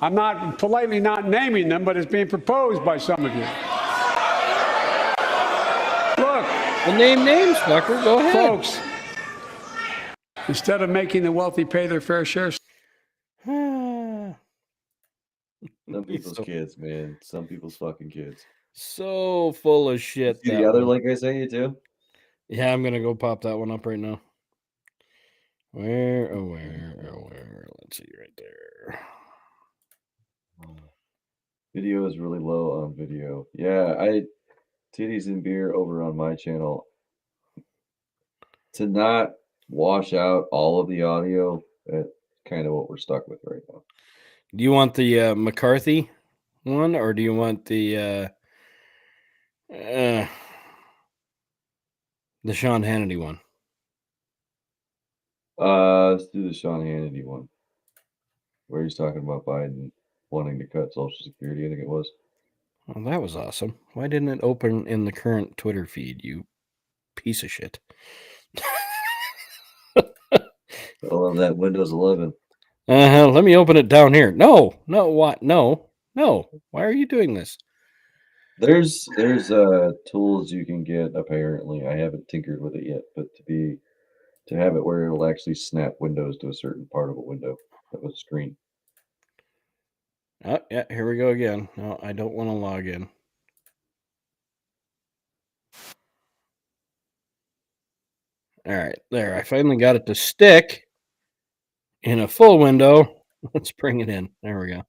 I'm not politely not naming them, but it's being proposed by some of you. Look. The name names, fucker. Go ahead. Folks, instead of making the wealthy pay their fair share. Some people's kids, man. Some people's fucking kids. So full of shit. See the other link I sent you too? Yeah, I'm gonna go pop that one up right now. Where? Let's see right there. Video is really low on video. Yeah, titties and beer over on my channel. To not wash out all of the audio, that's kind of what we're stuck with right now. Do you want the McCarthy one, or do you want the Sean Hannity one? Let's do the Sean Hannity one, where he's talking about Biden wanting to cut Social Security, I think it was. Well, that was awesome. Why didn't it open in the current Twitter feed, you piece of shit? I love that Windows 11. Let me open it down here. No, what? No. Why are you doing this? There's tools you can get, apparently. I haven't tinkered with it yet, but to have it where it'll actually snap windows to a certain part of a window of a screen. Oh, yeah, here we go again. No, I don't want to log in. All right, there. I finally got it to stick in a full window. Let's bring it in. There we go.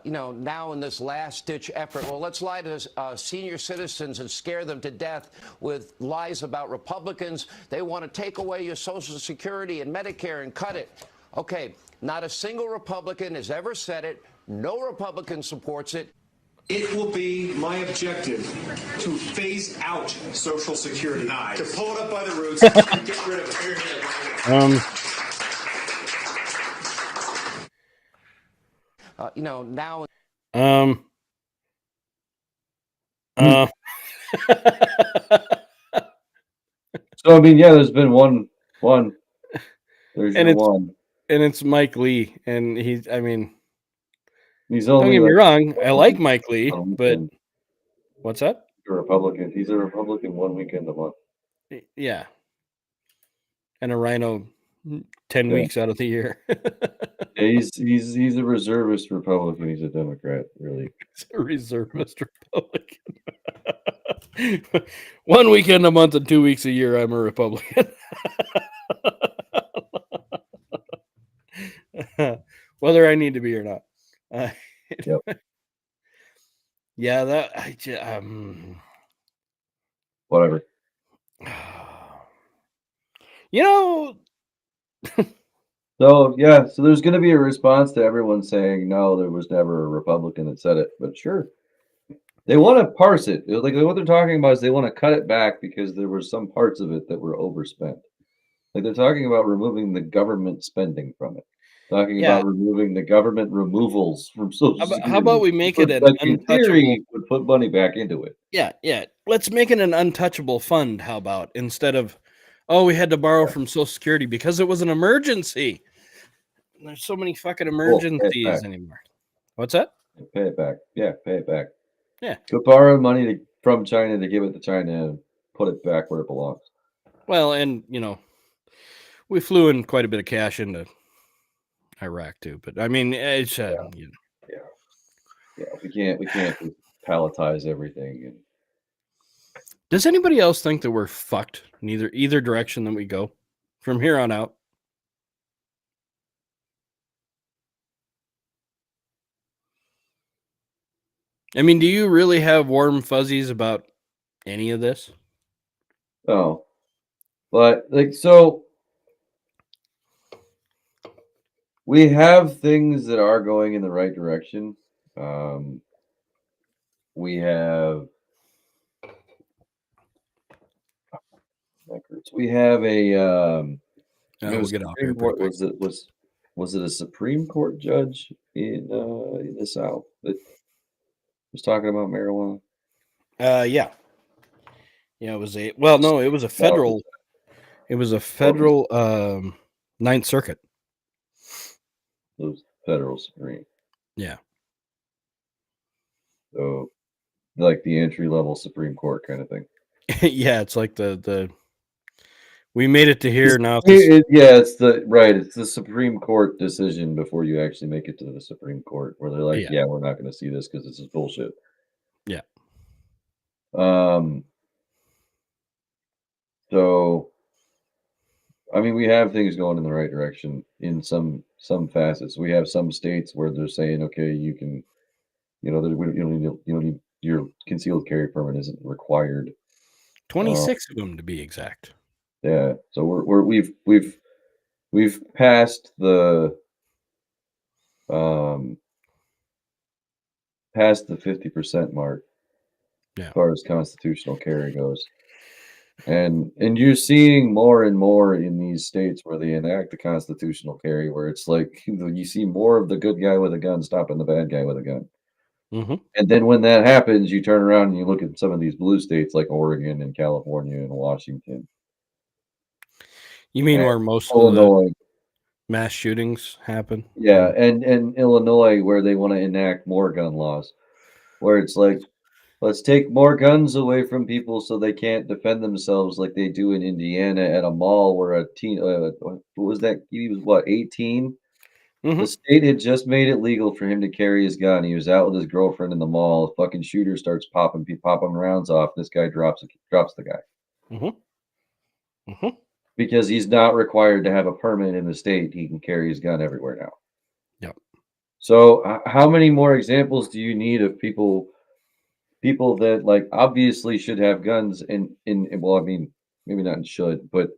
Now in this last-ditch effort, well, let's lie to senior citizens and scare them to death with lies about Republicans. They want to take away your Social Security and Medicare and cut it. Okay, not a single Republican has ever said it. No Republican supports it. It will be my objective to phase out Social Security, to pull it up by the roots and get rid of it. Now. So I mean, yeah, there's been one. There's and one, and it's Mike Lee, and he's only. Don't get me wrong, I like Mike Lee, but what's that? He's a Republican. He's a Republican 1 weekend a month. Yeah, and a rhino 10 weeks out of the year. Yeah, he's a reservist Republican. He's a Democrat, really. He's a reservist Republican. 1 weekend a month and 2 weeks a year, I'm a Republican. Whether I need to be or not. Yep. Yeah, that whatever. So there's going to be a response to everyone saying no, there was never a Republican that said it, but sure, they want to parse it. Like what they're talking about is they want to cut it back because there were some parts of it that were overspent. Like they're talking about removing the government spending from it. Talking about removing the government removals from Social Security. How about we make it an untouchable? Would put money back into it. Yeah. Let's make it an untouchable fund. How about instead of, we had to borrow from Social Security because it was an emergency. There's so many fucking emergencies anymore. What's that? Pay it back. Yeah, pay it back. Yeah. Go borrow money from China to give it to China and put it back where it belongs. Well, and we flew in quite a bit of cash into Iraq too. But I mean, it's you know. Yeah, we can't just palletize everything. And Does anybody else think that we're fucked in either direction that we go from here on out? I mean, do you really have warm fuzzies about any of this? oh, but like so, we have things that are going in the right direction. We have we have a we'll get off here Supreme Court. pretty quick. Was it a Supreme Court judge in the South that was talking about marijuana? Yeah, it was it was a federal. It was a federal Ninth Circuit. It was federal Supreme. Yeah. So, like the entry level Supreme Court kind of thing. Yeah, it's like the we made it to here now. It's the Supreme Court decision before you actually make it to the Supreme Court, where they're like, yeah we're not going to see this because this is bullshit. Yeah. So, I mean, we have things going in the right direction in some facets. We have some states where they're saying, okay, you can, you don't need your concealed carry permit isn't required. 26 of them to be exact. Yeah, so we've passed the 50% mark as far as constitutional carry goes. And you're seeing more and more in these states where they enact the constitutional carry, where it's like you see more of the good guy with a gun stopping the bad guy with a gun. Mm-hmm. And then when that happens, you turn around and you look at some of these blue states like Oregon and California and Washington. You mean where most Illinois. of the mass shootings happen? Yeah, and Illinois, where they want to enact more gun laws, where it's like, let's take more guns away from people so they can't defend themselves like they do in Indiana at a mall where a teen, what was that? He was what, 18? Mm-hmm. The state had just made it legal for him to carry his gun. He was out with his girlfriend in the mall. A fucking shooter starts popping rounds off. This guy drops the guy. Mm-hmm. Mm-hmm. Because he's not required to have a permit in the state. He can carry his gun everywhere now. Yep. So how many more examples do you need of people that like obviously should have guns well, I mean, maybe not should, but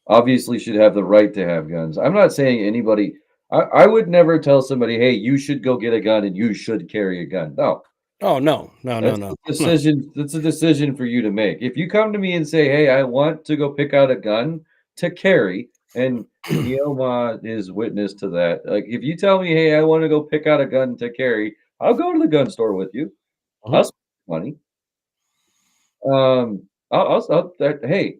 obviously should have the right to have guns. I'm not saying anybody, I would never tell somebody, hey, you should go get a gun and you should carry a gun. No. Oh, no. That's a decision for you to make. If you come to me and say, hey, I want to go pick out a gun to carry, and Yoma is witness to that. Like, if you tell me, hey, I want to go pick out a gun to carry, I'll go to the gun store with you. I'll spend money. Hey,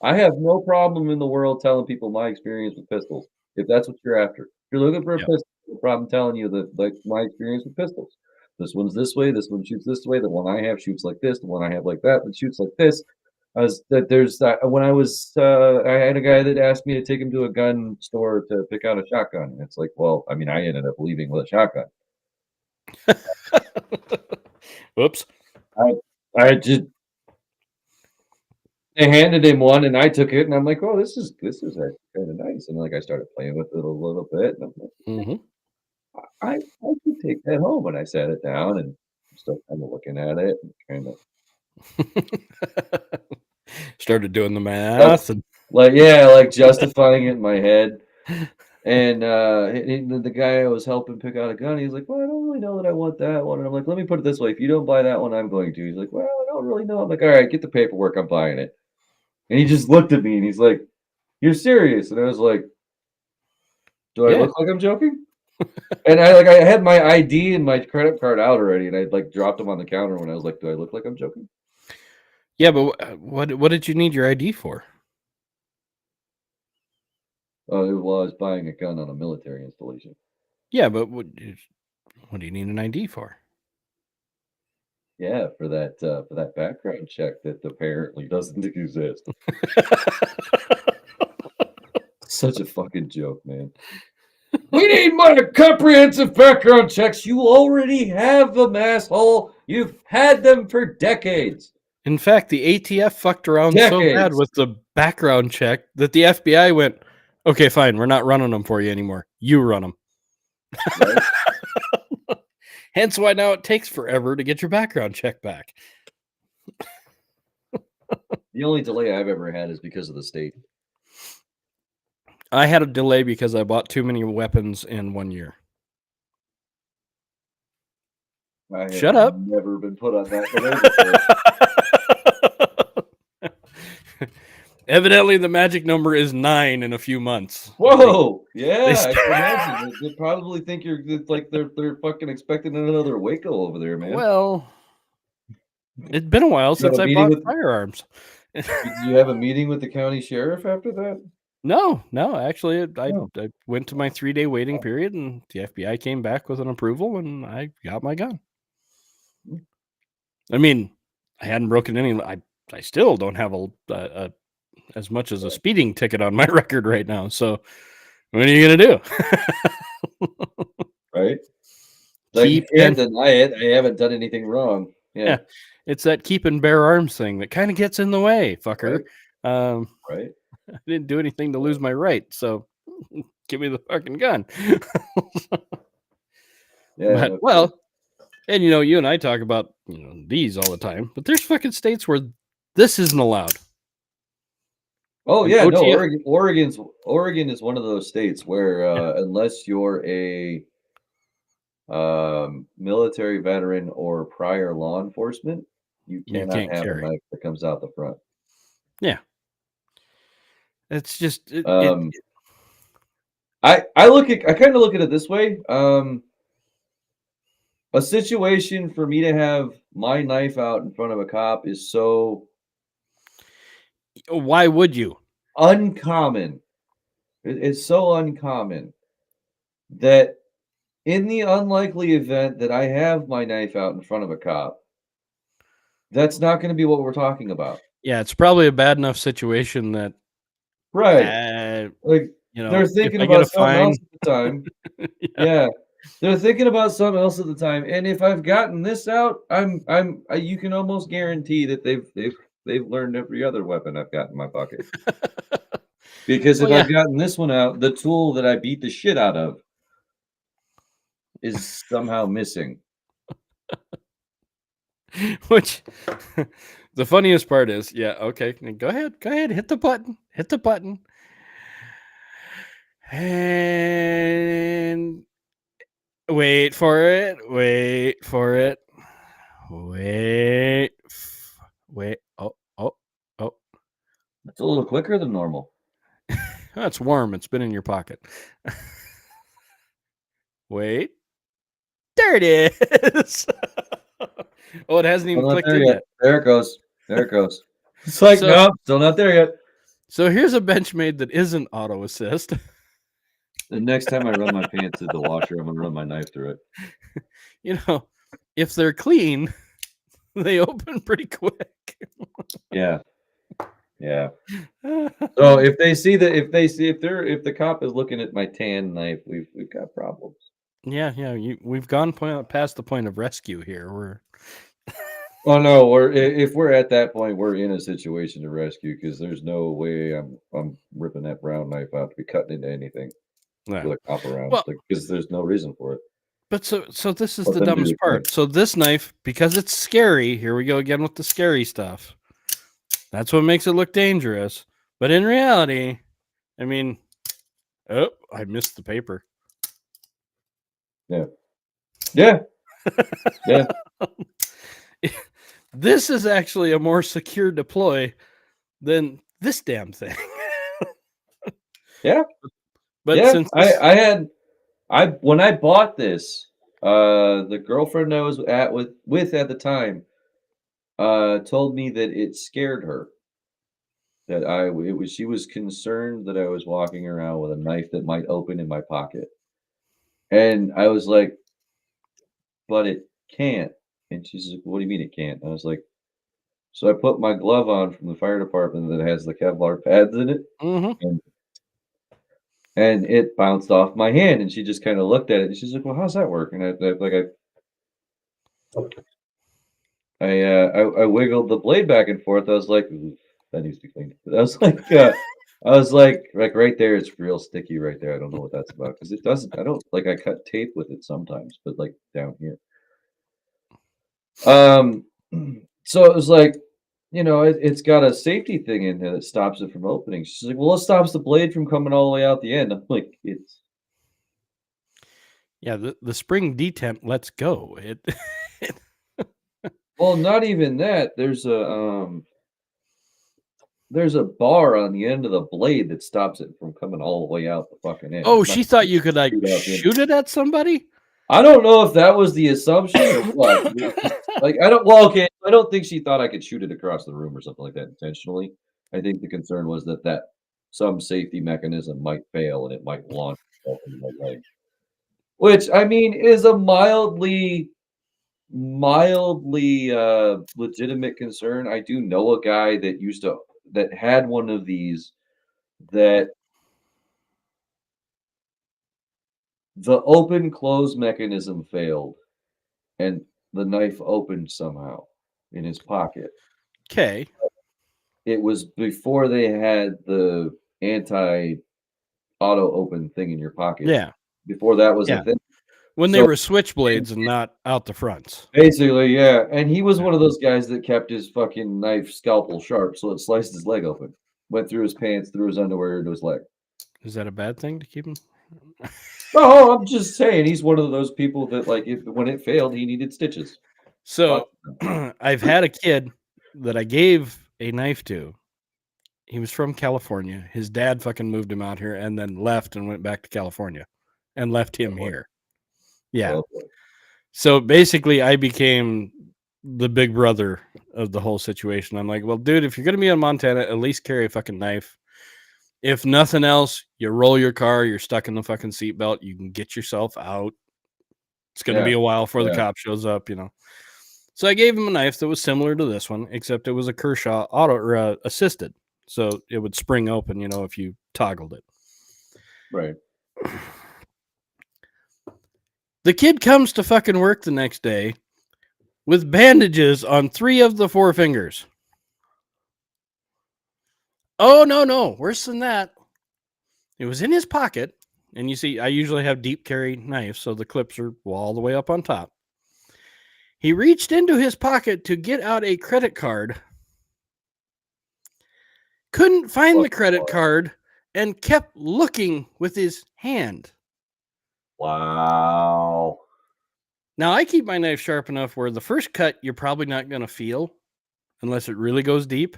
I have no problem in the world telling people my experience with pistols, if that's what you're after. If you're looking for a pistol, no problem telling you that, like, my experience with pistols. This one's this way. This one shoots this way. The one I have shoots like this. The one I have like that. That shoots like this. When I was, I had a guy that asked me to take him to a gun store to pick out a shotgun. And it's like, well, I mean, I ended up leaving with a shotgun. Whoops. They handed him one, and I took it, and I'm like, oh, this is actually kind of nice. And like, I started playing with it a little bit, and I'm like, I could take that home. And I sat it down and still kind of looking at it and kind of started doing the math and like justifying it in my head. And the guy I was helping pick out a gun, he's like, well, I don't really know that I want that one. And I'm like, let me put it this way. If you don't buy that one, I'm going to. He's like, well, I don't really know. I'm like, all right, get the paperwork. I'm buying it. And he just looked at me and he's like, you're serious? And I was like, do I look like I'm joking? And I had my ID and my credit card out already, and I like dropped them on the counter when I was like, do I look like I'm joking? Yeah, but what did you need your ID for? Oh, it was buying a gun on a military installation. Yeah, but what do you need an ID for? Yeah, for that background check that apparently doesn't exist. Such a fucking joke, man. We need more comprehensive background checks. You already have them, asshole. You've had them for decades. In fact, the ATF fucked around so bad Decades. with the background check that the FBI went, okay, fine, we're not running them for you anymore. You run them. Right? Hence why now it takes forever to get your background check back. The only delay I've ever had is because of the state. I had a delay because I bought too many weapons in 1 year. I have Shut up. Never been put on that delay before. Evidently, the magic number is 9 in a few months. Whoa! Yeah, They I can imagine. They probably think it's like they're fucking expecting another Waco over there, man. Well, it's been a while since I bought firearms. Did you have a meeting with the county sheriff after that? No, actually, I went to my 3-day waiting period, and the FBI came back with an approval, and I got my gun. I mean, I hadn't broken any. I still don't have a as much as a speeding ticket on my record right now. So, what are you gonna do? Right? Like, you can't deny it. I haven't done anything wrong. Yeah. It's that keep and bear arms thing that kind of gets in the way, fucker. Right. I didn't do anything to lose my right, so give me the fucking gun. Yeah. But, well, and you and I talk about these all the time, but there's fucking states where this isn't allowed. Oh And yeah, no. OTF Oregon is one of those states where unless you're a military veteran or prior law enforcement, you cannot can't have carry. a knife that comes out the front. Yeah. It's just I kind of look at it this way. A situation for me to have my knife out in front of a cop is so why would you? Uncommon. It's so uncommon that in the unlikely event that I have my knife out in front of a cop, that's not going to be what we're talking about. Yeah, it's probably a bad enough situation that Right. Like they're thinking about something else at the time. Yeah. They're thinking about something else at the time. And if I've gotten this out, you can almost guarantee that they've learned every other weapon I've got in my pocket. Because if I've gotten this one out, the tool that I beat the shit out of is somehow missing. Which the funniest part is, okay, go ahead, hit the button. And wait for it. Oh. It's a little quicker than normal. It's warm. It's been in your pocket. Wait. There it is. Oh, it hasn't even clicked in yet. There it goes. It's like, nope, still not there yet. So here's a Benchmade that isn't auto assist. The next time I run my pants through the washer, I'm going to run my knife through it. If they're clean, they open pretty quick. Yeah. So if the cop is looking at my tan knife, we've got problems. Yeah. We've gone past the point of rescue here. Oh no, if we're at that point, we're in a situation to rescue because there's no way I'm ripping that brown knife out to be cutting into anything with a cop around because there's no reason for it. But so this is the dumbest part. So this knife, because it's scary, here we go again with the scary stuff. That's what makes it look dangerous. But in reality, I mean, I missed the paper. Yeah. This is actually a more secure deploy than this damn thing. Yeah. But since when I bought this, the girlfriend I was with at the time told me that it scared her. That she was concerned that I was walking around with a knife that might open in my pocket. And I was like, but it can't. And she's like, what do you mean it can't? And I was like, so I put my glove on from the fire department that has the Kevlar pads in it. Mm-hmm. And and it bounced off my hand, and she just kind of looked at it, and she's like, "Well, how's that work?" And I wiggled the blade back and forth. I was like, "Ooh, that needs to be cleaned." I was like right there, it's real sticky right there. I don't know what that's about because it doesn't. I don't like. I cut tape with it sometimes, but like down here. So it was like, it's got a safety thing in there that stops it from opening. She's like, "Well, it stops the blade from coming all the way out the end." I'm like, "It's." Yeah, the spring detemp lets go. Well, not even that. There's a bar on the end of the blade that stops it from coming all the way out the fucking end. Oh, It's not she thought you could like shoot out the end. shoot it at somebody? I don't know if that was the assumption or what. Like, I don't. Well, okay. I don't think she thought I could shoot it across the room or something like that intentionally. I think the concern was that some safety mechanism might fail and it might launch itself into my leg, which I mean is a mildly legitimate concern. I do know a guy that had one of these that the open close mechanism failed and the knife opened somehow in his pocket. Okay. It was before they had the auto open thing in your pocket. Yeah. Before that was a thing. When they were switchblades and not out the fronts. Basically, yeah. And he was one of those guys that kept his fucking knife scalpel sharp, so it sliced his leg open. Went through his pants, through his underwear into his leg. Is that a bad thing to keep him? No, I'm just saying he's one of those people that like when it failed, he needed stitches. So I've had a kid that I gave a knife to. He was from California. His dad fucking moved him out here and then left and went back to California and left him here. Yeah. So basically I became the big brother of the whole situation. I'm like, well, dude, if you're going to be in Montana, at least carry a fucking knife. If nothing else, you roll your car, you're stuck in the fucking seatbelt, you can get yourself out. It's going to be a while before the cop shows up, So I gave him a knife that was similar to this one, except it was a Kershaw assisted. So it would spring open, if you toggled it. Right. The kid comes to fucking work the next day with bandages on 3 of the 4 fingers. Oh, no. Worse than that. It was in his pocket. And you see, I usually have deep carry knives, so the clips are all the way up on top. He reached into his pocket to get out a credit card. Couldn't find the credit card and kept looking with his hand. Wow. Now, I keep my knife sharp enough where the first cut you're probably not going to feel unless it really goes deep.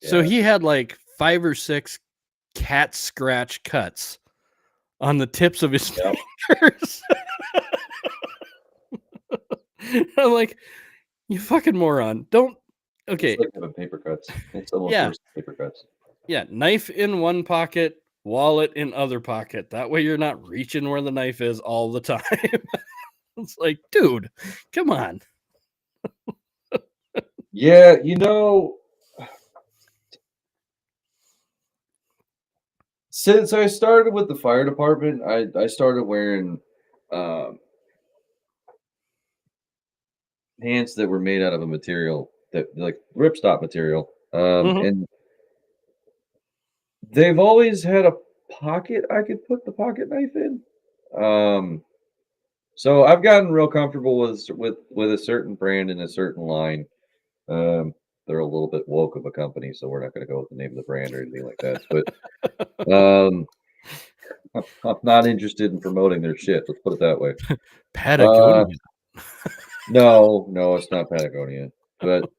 Yeah. So he had like 5 or 6 cat scratch cuts on the tips of his fingers. I'm like, you fucking moron. Don't. Okay. It's like having paper cuts. It's almost worse than paper cuts. Yeah. Knife in one pocket, wallet in other pocket. That way you're not reaching where the knife is all the time. It's like, dude, come on. Yeah, since I started with the fire department, I started wearing pants that were made out of a material that like ripstop material. And they've always had a pocket I could put the pocket knife in. So I've gotten real comfortable with a certain brand and a certain line. They're a little bit woke of a company, so we're not going to go with the name of the brand or anything like that. But I'm not interested in promoting their shit. Let's put it that way. Patagonia. No, it's not Patagonia. But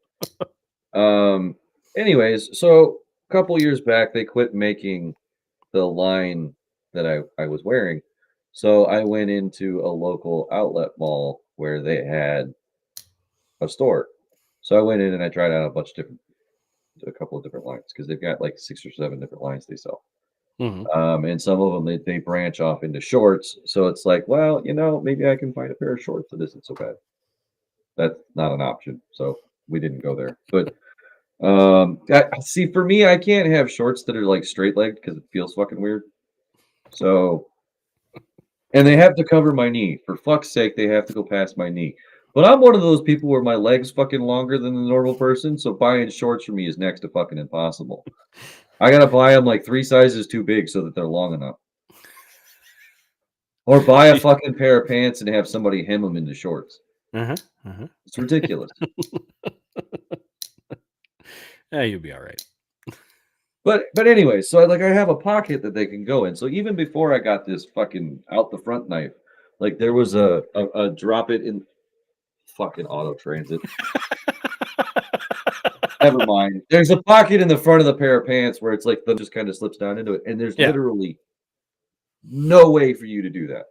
anyways, so a couple years back, they quit making the line that I was wearing. So I went into a local outlet mall where they had a store. So I went in and I tried out a couple of different lines because they've got like 6 or 7 different lines they sell. And some of them they branch off into shorts. So it's like, well, maybe I can find a pair of shorts that isn't so bad. That's not an option. So we didn't go there. But see, for me, I can't have shorts that are like straight legged because it feels fucking weird. So, and they have to cover my knee. For fuck's sake, they have to go past my knee. But I'm one of those people where my leg's fucking longer than the normal person, so buying shorts for me is next to fucking impossible. I gotta buy them like 3 sizes too big so that they're long enough. Or buy a fucking pair of pants and have somebody hem them into shorts. It's ridiculous. Yeah, you'll be all right. But anyway, so I have a pocket that they can go in. So even before I got this fucking out the front knife, like there was a drop it in fucking auto transit. Never mind. There's a pocket in the front of the pair of pants where it's like the just kind of slips down into it, and there's literally no way for you to do that.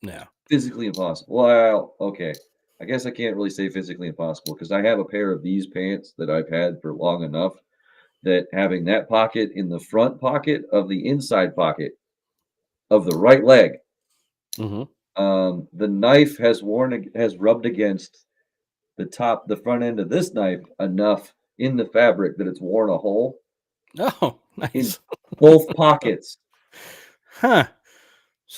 No. Physically impossible. Well, okay. I guess I can't really say physically impossible because I have a pair of these pants that I've had for long enough that having that pocket in the front pocket of the inside pocket of the right leg, the knife has rubbed against the front end of this knife enough in the fabric that it's worn a hole. Oh, nice. In both pockets. Huh.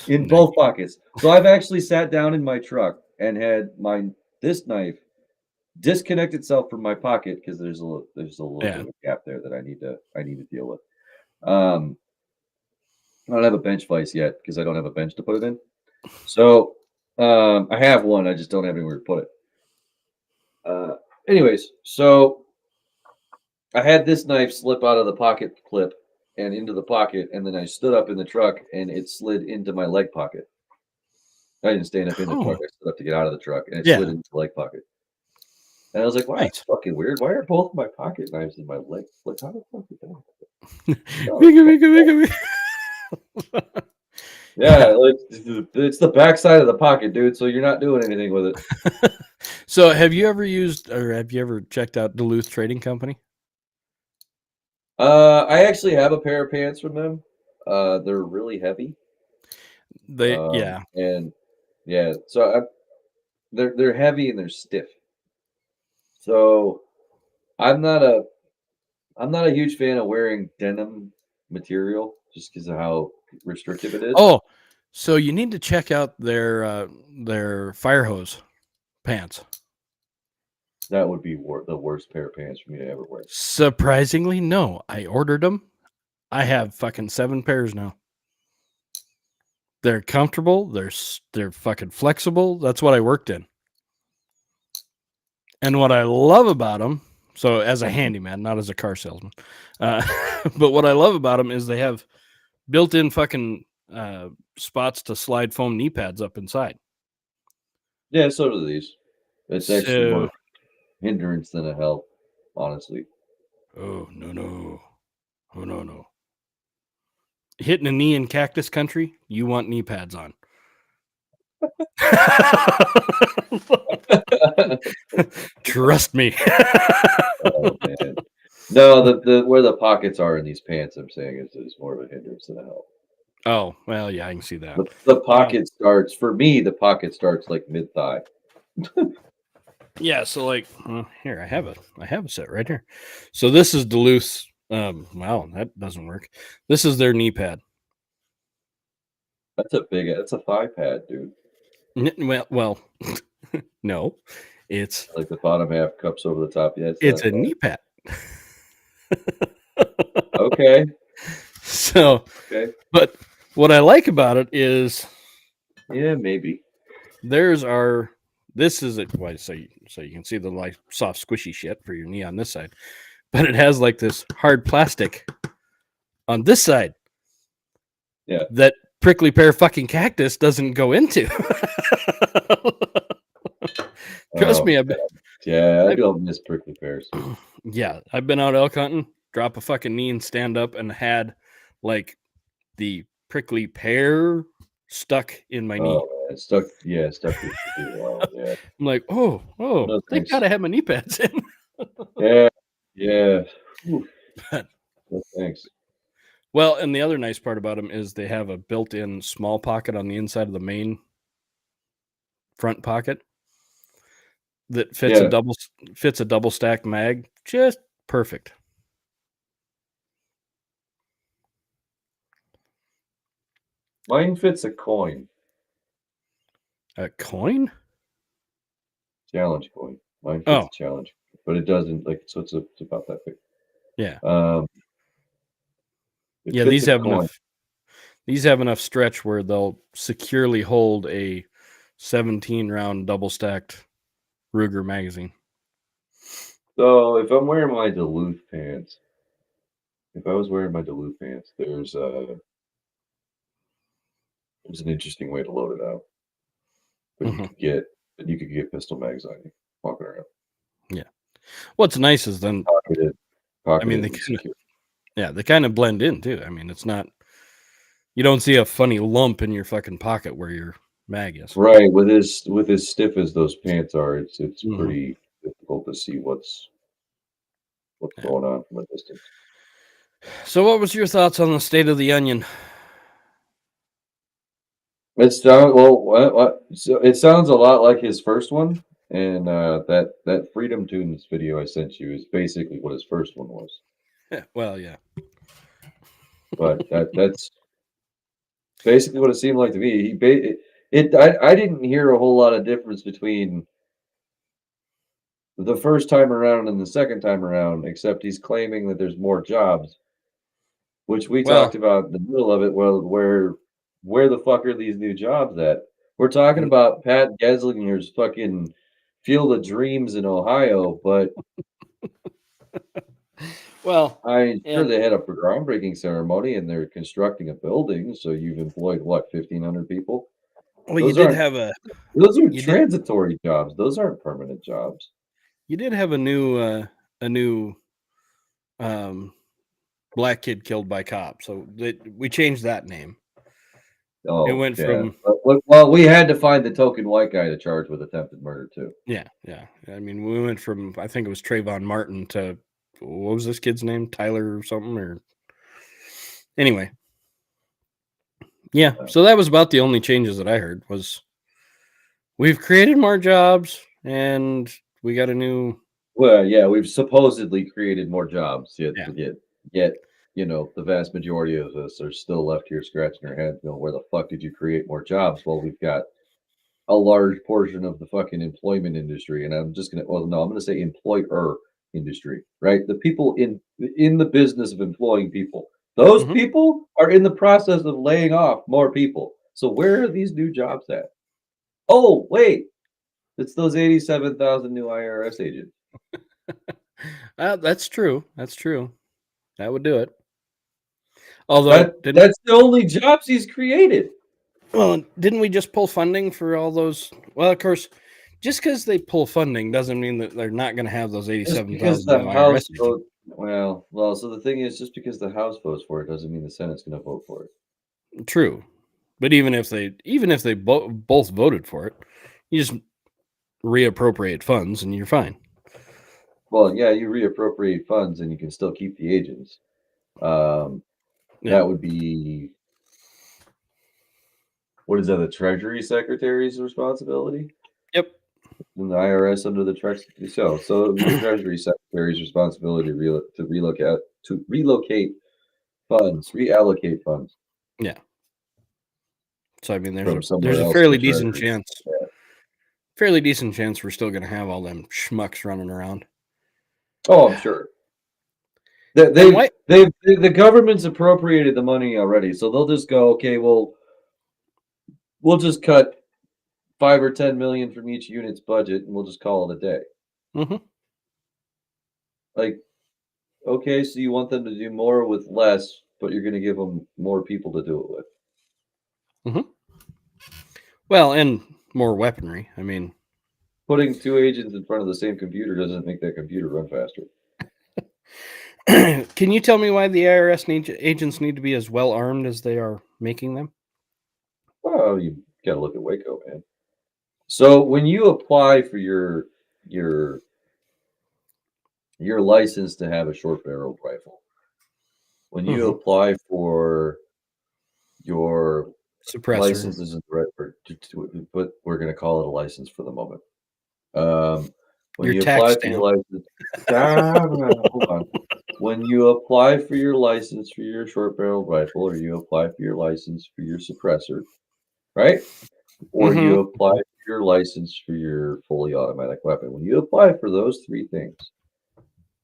In both pockets. So I've actually sat down in my truck and had this knife disconnect itself from my pocket because there's a little bit of a gap there that I need to deal with. I don't have a bench vise yet because I don't have a bench to put it in. So I have one, I just don't have anywhere to put it. Anyways, so I had this knife slip out of the pocket clip and into the pocket, and then I stood up in the truck and it slid into my leg pocket. I didn't stand up in the truck, I stood up to get out of the truck, and it slid into the leg pocket. And I was like, wow, that's fucking weird. Why are both my pocket knives in my leg? Like, how the fuck is that? Yeah, like, it's the back side of the pocket, dude, so you're not doing anything with it. So have you ever checked out Duluth Trading Company? I actually have a pair of pants from them. They're really heavy. And so they're heavy and they're stiff. So I'm not a huge fan of wearing denim material just because of how restrictive it is. Oh, so you need to check out their fire hose pants. That would be the worst pair of pants for me to ever wear. Surprisingly, no. I ordered them. I have fucking 7 pairs now. They're comfortable. They're fucking flexible. That's what I worked in. And what I love about them, so as a handyman, not as a car salesman, but what I love about them is they have built-in fucking spots to slide foam knee pads up inside. Yeah, so do these. It's actually more hindrance than a help, honestly. Oh, no. Oh, no. Hitting a knee in cactus country, you want knee pads on. Trust me. Oh, man. No, the where the pockets are in these pants, I'm saying is more of a hindrance than a help. Oh, well, yeah, I can see that. The pocket starts, for me, the pocket starts like mid-thigh. Yeah, so like here I have a set right here. So this is Duluth's. Wow, that doesn't work. This is their knee pad. That's a thigh pad, dude. Well, no, it's like the bottom half cups over the top. Yeah, it's a knee pad. Okay. So, okay. But what I like about it is, yeah, maybe this is it. Why so you can see the like soft squishy shit for your knee on this side, but it has like this hard plastic on this side. Yeah. That prickly pear fucking cactus doesn't go into. Trust me, I don't miss prickly pears. Yeah, I've been out elk hunting, drop a fucking knee and stand up, and had like the prickly pear stuck in my knee. Man, stuck. Yeah. I'm like, oh, no, thank God I have my knee pads in. Yeah. No, thanks. Well, and the other nice part about them is they have a built-in small pocket on the inside of the main front pocket that fits a double stack mag, just perfect. Mine fits a coin. A coin? Challenge coin. Mine fits Oh. a challenge, but it doesn't like so. It's about that big. Yeah. It Yeah, fits these a have coin. enough. These have enough stretch where they'll securely hold a 17-round double-stacked Ruger magazine. So if I'm wearing my Duluth pants, if I was wearing my Duluth pants, there's an interesting way to load it out. But you could get pistol mags on you walking around. Yeah. What's nice is then Pocketed, I mean and secure. they kind of blend in too. I mean, it's not you don't see a funny lump in your fucking pocket where your mag is. Right, with as stiff as those pants are, it's Mhm. pretty difficult to see what's going on from a distance. So what was your thoughts on the State of the Onion? It's what? So it sounds a lot like his first one, and that Freedom Tunes video I sent you is basically what his first one was. Well, yeah. But that's basically what it seemed like to me. I didn't hear a whole lot of difference between the first time around and the second time around, except he's claiming that there's more jobs, which we talked about in the middle of it. Well, where the fuck are these new jobs at? We're talking about Pat Geslinger's fucking Field of Dreams in Ohio, but well, I'm sure they had a groundbreaking ceremony and they're constructing a building. So you've employed what, 1,500 people? Well, you did have a. Those are transitory jobs. Those aren't permanent jobs. You did have a new black kid killed by cop. So we changed that name. Oh, it went from well, we had to find the token white guy to charge with attempted murder too. Yeah. I mean, we went from I think it was Trayvon Martin to what was this kid's name? Tyler or something or anyway. Yeah, so that was about the only changes that I heard was we've created more jobs and we got a new. Well, yeah, we've supposedly created more jobs. Yet, you know, the vast majority of us are still left here scratching our heads. You know, where the fuck did you create more jobs? Well, we've got a large portion of the fucking employment industry, and I'm gonna say employer industry, right? The people in the business of employing people. Those people are in the process of laying off more people. So where are these new jobs at? Oh, wait. It's those 87,000 new IRS agents. That's true. That's true. That would do it. Although that's the only jobs he's created. Well, didn't we just pull funding for all those? Well, of course, just because they pull funding doesn't mean that they're not going to have those 87,000 IRS agents. Well, so the thing is, just because the House votes for it doesn't mean the Senate's going to vote for it. True, but even if they both voted for it, you just reappropriate funds and you're fine. Well, yeah, you reappropriate funds and you can still keep the agents. That would be what is that? The Treasury Secretary's responsibility. Yep. And the IRS under the Treasury. So it would be the Treasury Secretary's responsibility to relocate funds, reallocate funds. Yeah. So I mean, there's a fairly decent chance. Yeah. Fairly decent chance we're still going to have all them schmucks running around. Oh, I'm sure. The government's appropriated the money already, so they'll just go, okay, well, we'll just cut 5 or 10 million from each unit's budget, and we'll just call it a day. Mm-hmm. Like, okay, so you want them to do more with less, but you're going to give them more people to do it with. Mm-hmm. Well, and more weaponry. I mean, putting 2 agents in front of the same computer doesn't make that computer run faster. Can you tell me why the IRS agents need to be as well armed as they are making them? Well, you got to look at Waco, man. So when you apply for your license to have a short-barreled rifle, when you apply for your suppressor licenses, but we're going to call it a license for the moment. When Your you tax apply stamp. for your license, hold on. when you apply for your license for your short barrel rifle, or you apply for your license for your suppressor, right? Or Mhm. you apply for your license for your fully automatic weapon. When you apply for those three things,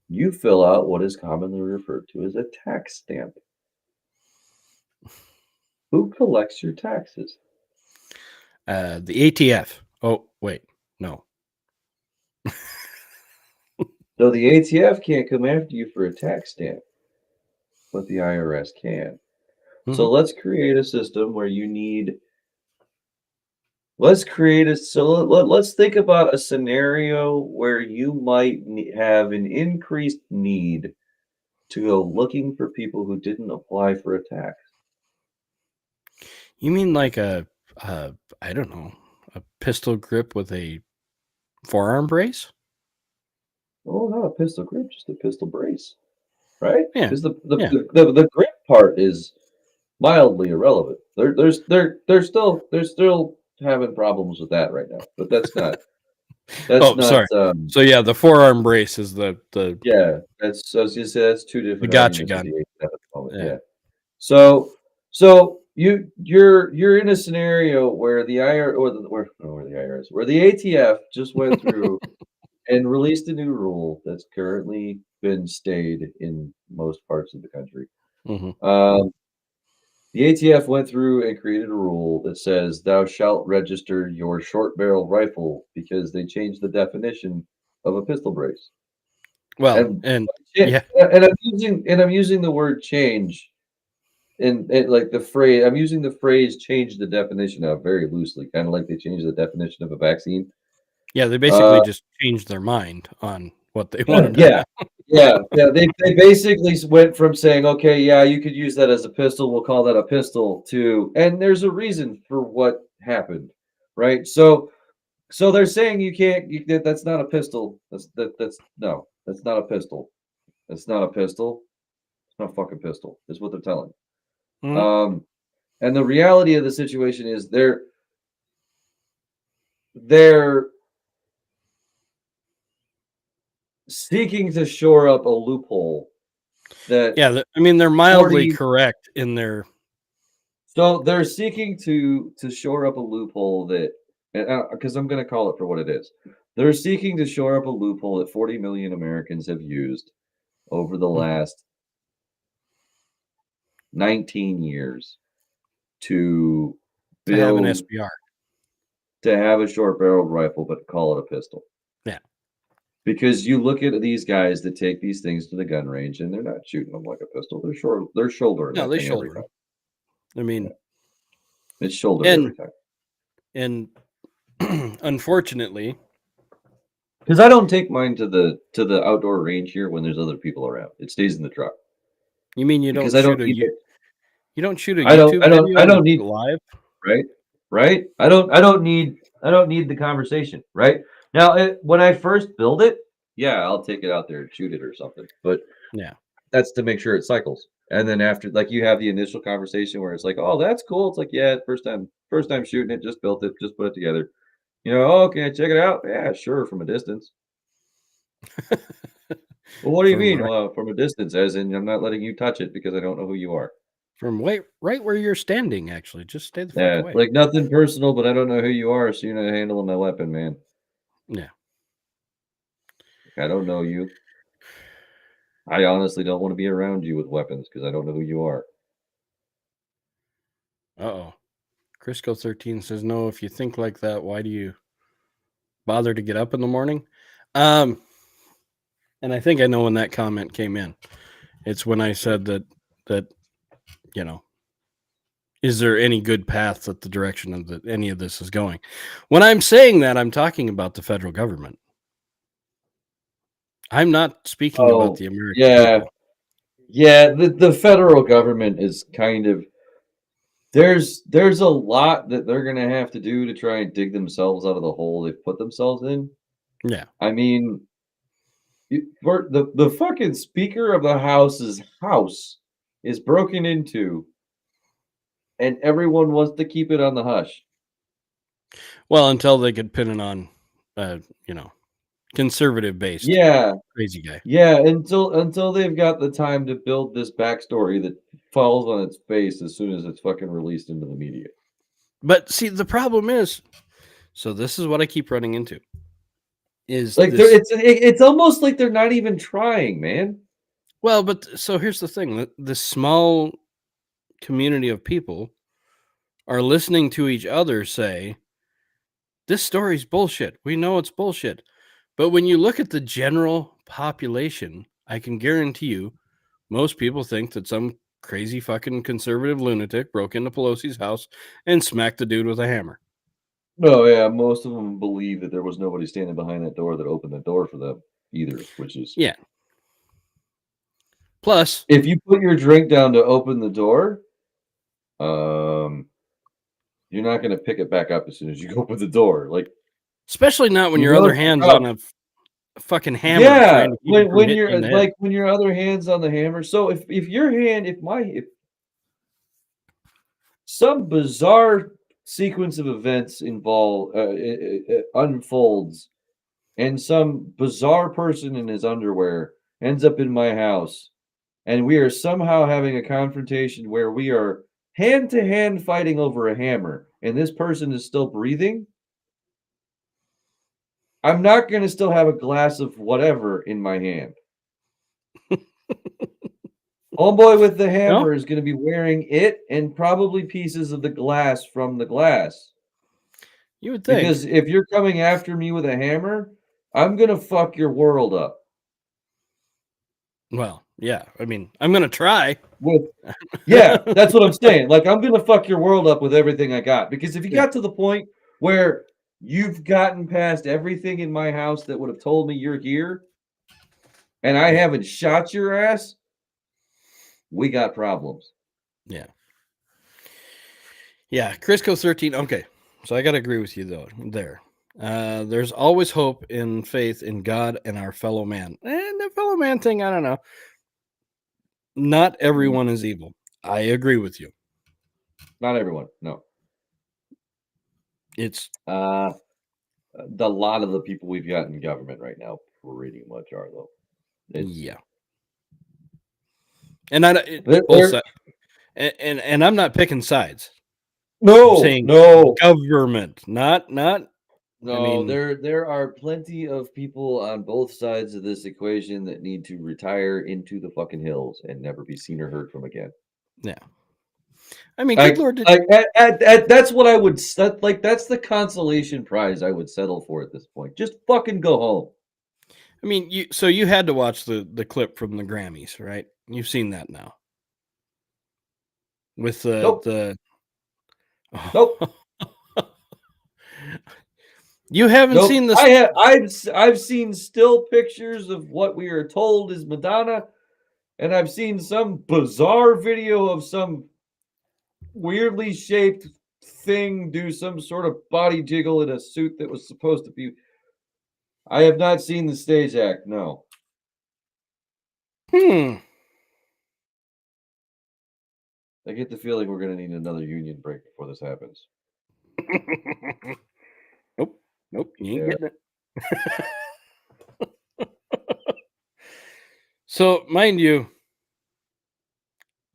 you fill out what is commonly referred to as a tax stamp. Who collects your taxes? The ATF. Oh, wait. No. So the ATF can't come after you for a tax stamp, but the IRS can. So Mhm. let's create a system where you need. Let's create a let's think about a scenario where you might have an increased need to go looking for people who didn't apply for a tax. You mean like I don't know, a pistol grip with a forearm brace? Oh, not a pistol grip, just a pistol brace, right? Yeah. Because Yeah. the grip part is mildly irrelevant. They're still having problems with that right now, but that's not Oh, sorry. So yeah, the forearm brace is the yeah, that's so I was gonna say that's two different gotcha arguments with gun. the ATF at the moment. Yeah. Yeah. So you're in a scenario where the IR or the where the IRS where the ATF just went through and released a new rule that's currently been stayed in most parts of the country. Mhm. The ATF went through and created a rule that says thou shalt register your short barrel rifle because they changed the definition of a pistol brace. Well, And and yeah, yeah. and I'm using the word change and like the phrase I'm using the phrase change the definition of very loosely, kind of like they changed the definition of a vaccine. Yeah, they basically just changed their mind on what they wanted to Yeah. have. Yeah. They basically went from saying, okay, yeah, you could use that as a pistol, we'll call that a pistol, to and there's a reason for what happened, right? So they're saying you can't that's not a pistol. That's no, that's not a pistol. That's not a pistol. It's not a fucking pistol, is what they're telling. Mhm. And the reality of the situation is they're seeking to shore up a loophole that Yeah, I mean they're mildly 40 correct in their so they're seeking to shore up a loophole that because I'm going to call it for what it is. They're seeking to shore up a loophole that 40 million Americans have used over the last 19 years to have an build SBR. to have a short barreled rifle but call it a pistol. Yeah. Because you look at these guys that take these things to the gun range and they're not shooting them like a pistol. They're shouldering No, that they thing every shoulder time. 'em. I mean, It's shouldered every time. and unfortunately, Because I don't take mine to the outdoor range here when there's other people around. It stays in the truck. you mean you Because don't I shoot don't a need it. you don't shoot a I don't YouTube I don't video I don't and need live? right? Right? I don't need the conversation, right? Now, when I first build it, yeah, I'll take it out there and shoot it or something. But Yeah. that's to make sure it cycles. And then after like you have the initial conversation where it's like, "Oh, that's cool." It's like, "Yeah, first time shooting it, just built it, just put it together." You know, "Oh, can I check it out?" "Yeah, sure, from a distance." "Well, what do you mean?" "Well, from a distance, as in I'm not letting you touch it because I don't know who you are." From right where you're standing, actually. Just stay the fuck Yeah, away. like nothing personal, but I don't know who you are, so you're not handling my weapon, man. Yeah. I don't know you. I honestly don't want to be around you with weapons because I don't know who you are. Uh-oh. Crisco 13 says, "No, if you think like that, why do you bother to get up in the morning?" And I think I know when that comment came in. It's when I said that you know, is there any good path that the direction of any of this is going? When I'm saying that, I'm talking about the federal government. I'm not speaking about Oh, the American yeah. people. Yeah, the federal government is kind of there's a lot that they're gonna have to do to try and dig themselves out of the hole they've put themselves in. Yeah. I mean, for the fucking Speaker of the House's house is broken into, and everyone wants to keep it on the hush. Well, until they could pin it on, you know, conservative based. Yeah, Crazy guy. yeah. Until they've got the time to build this backstory that falls on its face as soon as it's fucking released into the media. But see, the problem is, so this is what I keep running into. Is Like this, it's almost like they're not even trying, man. well, but so here's the thing: the small community of people are listening to each other say, "This story's bullshit. We know it's bullshit." But when you look at the general population, I can guarantee you, most people think that some crazy fucking conservative lunatic broke into Pelosi's house and smacked the dude with a hammer. No, yeah, most of them believe that there was nobody standing behind that door that opened the door for them either, which is Yeah. Plus, if you put your drink down to open the door, you're not going to pick it back up as soon as you open the door. Like, especially not when you your know other it's hand's rough. on a fucking hammer. Yeah, trying to keep it from when hitting you're you in the head. like when your other hand's on the hammer. So if your hand, if some bizarre sequence of events unfolds, and some bizarre person in his underwear ends up in my house, and we are somehow having a confrontation where we are hand to hand fighting over a hammer, and this person is still breathing, I'm not going to still have a glass of whatever in my hand. Homeboy with the hammer is going to be wearing it and probably pieces of the glass from the glass. You would think. Because if you're coming after me with a hammer, I'm going to fuck your world up. Well, yeah. I mean, I'm going to try. Yeah, that's what I'm saying. Like, I'm going to fuck your world up with everything I got. Because if you got to the point where you've gotten past everything in my house that would have told me you're here, and I haven't shot your ass, we got problems. Yeah. Yeah. Crisco 13. Okay. So I got to agree with you, though, there. There's always hope in faith in God and our fellow man. And the fellow man thing, I don't know. Not everyone is evil. I agree with you. Not everyone. No. It's the lot of the people we've got in government right now pretty much are, though. Yeah. And and I'm not picking sides. No, I'm saying no. government, not. No, I mean, there are plenty of people on both sides of this equation that need to retire into the fucking hills and never be seen or heard from again. Yeah. I mean, good Lord. That's what I would like. That's the consolation prize I would settle for at this point. Just fucking go home. I mean, you had to watch the clip from the Grammys, right? You've seen that now. With the Nope. You haven't seen this. I've seen still pictures of what we are told is Madonna, and I've seen some bizarre video of some weirdly shaped thing do some sort of body jiggle in a suit that was supposed to be. I have not seen the stage act. No. I get the feeling we're going to need another union break before this happens. Nope, you ain't getting it. So, mind you,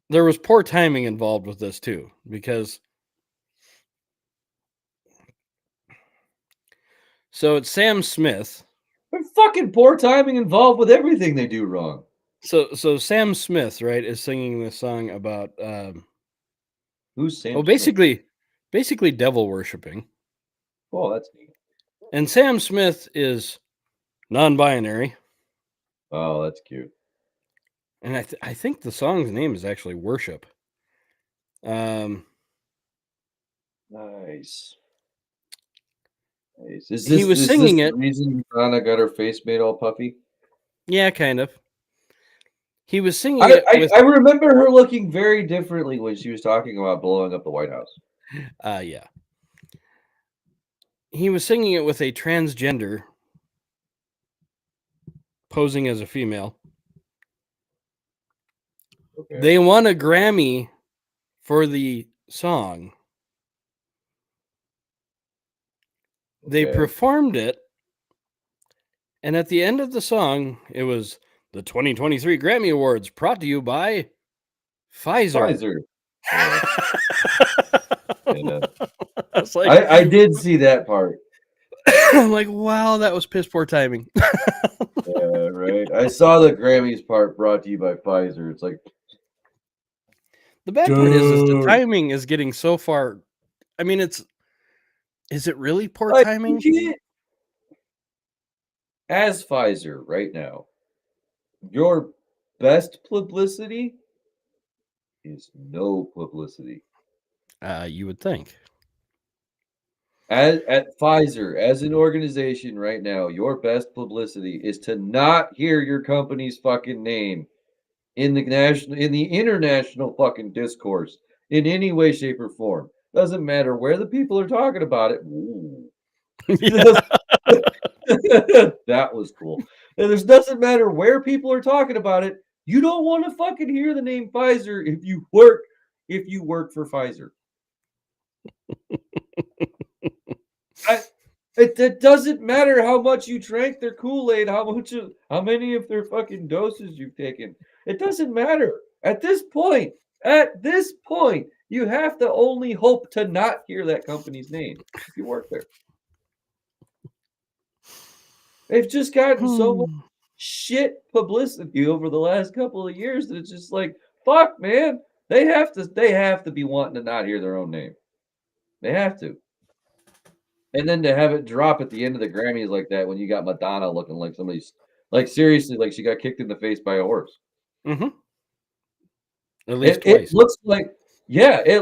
there was poor timing involved with this too, because so it's Sam Smith. There's fucking poor timing involved with everything they do wrong. So Sam Smith, right, is singing this song about who's Sam? Well, basically devil worshiping. Oh, that's neat. And Sam Smith is non-binary. Oh, that's cute. And I think the song's name is actually Worship. Nice. He was singing it. The reason Madonna got her face made all puffy? Yeah, kind of. He was singing it. I remember her looking very differently when she was talking about blowing up the White House. Yeah. He was singing it with a transgender posing as a female. Okay. They won a Grammy for the song. They performed it, And at the end of the song, it was the 2023 Grammy Awards brought to you by Pfizer. Yeah. I was like, I did see that part. I'm like, wow, that was piss poor timing. Yeah, right. I saw the Grammys part brought to you by Pfizer. It's like The bad part is the Dude. timing is getting so far. I mean, is it really poor Like, timing? you can't- As Pfizer right now, your best publicity is no publicity. You would think. At Pfizer, as an organization right now, your best publicity is to not hear your company's fucking name in the international fucking discourse in any way, shape, or form. Doesn't matter where the people are talking about it. Ooh. That was cool. And it doesn't matter where people are talking about it. You don't want to fucking hear the name Pfizer if you work for Pfizer. It doesn't matter how much you drank their Kool-Aid, how many of their fucking doses you've taken. It doesn't matter. At this point, you have to only hope to not hear that company's name if you work there. They've just gotten so much shit publicity over the last couple of years that it's just like, fuck, man. They have to be wanting to not hear their own name. They have to. And then to have it drop at the end of the Grammys like that when you got Madonna looking like somebody's like seriously like she got kicked in the face by a horse. Mm-hmm. At least It twice. it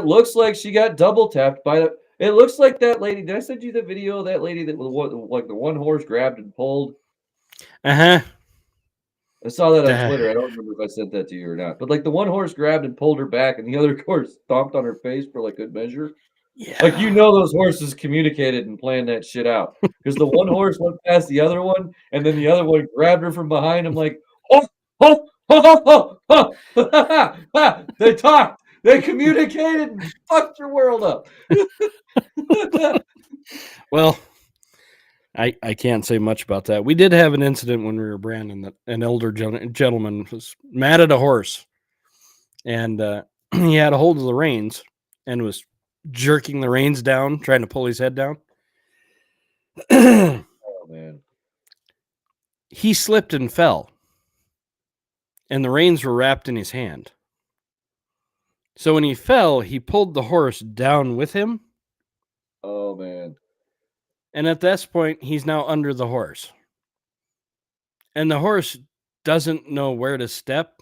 looks like she got double tapped by the. It looks like that lady. Did I send you the video of that lady that was like the one horse grabbed and pulled? Uh-huh. I saw that on Twitter. I don't remember if I sent that to you or not. But like the one horse grabbed and pulled her back, and the other horse stomped on her face for like good measure. Yeah. Like those horses communicated and planned that shit out because the one horse went past the other one, and then the other one grabbed her from behind him like, they talked, they communicated, and fucked your world up. Well, I can't say much about that. We did have an incident when we were branding that an elder gentleman was mad at a horse, and he had a hold of the reins and was jerking the reins down, trying to pull his head down. Oh man! He slipped and fell, and the reins were wrapped in his hand. So when he fell, he pulled the horse down with him. Oh man! And at this point, he's now under the horse. And the horse doesn't know where to step.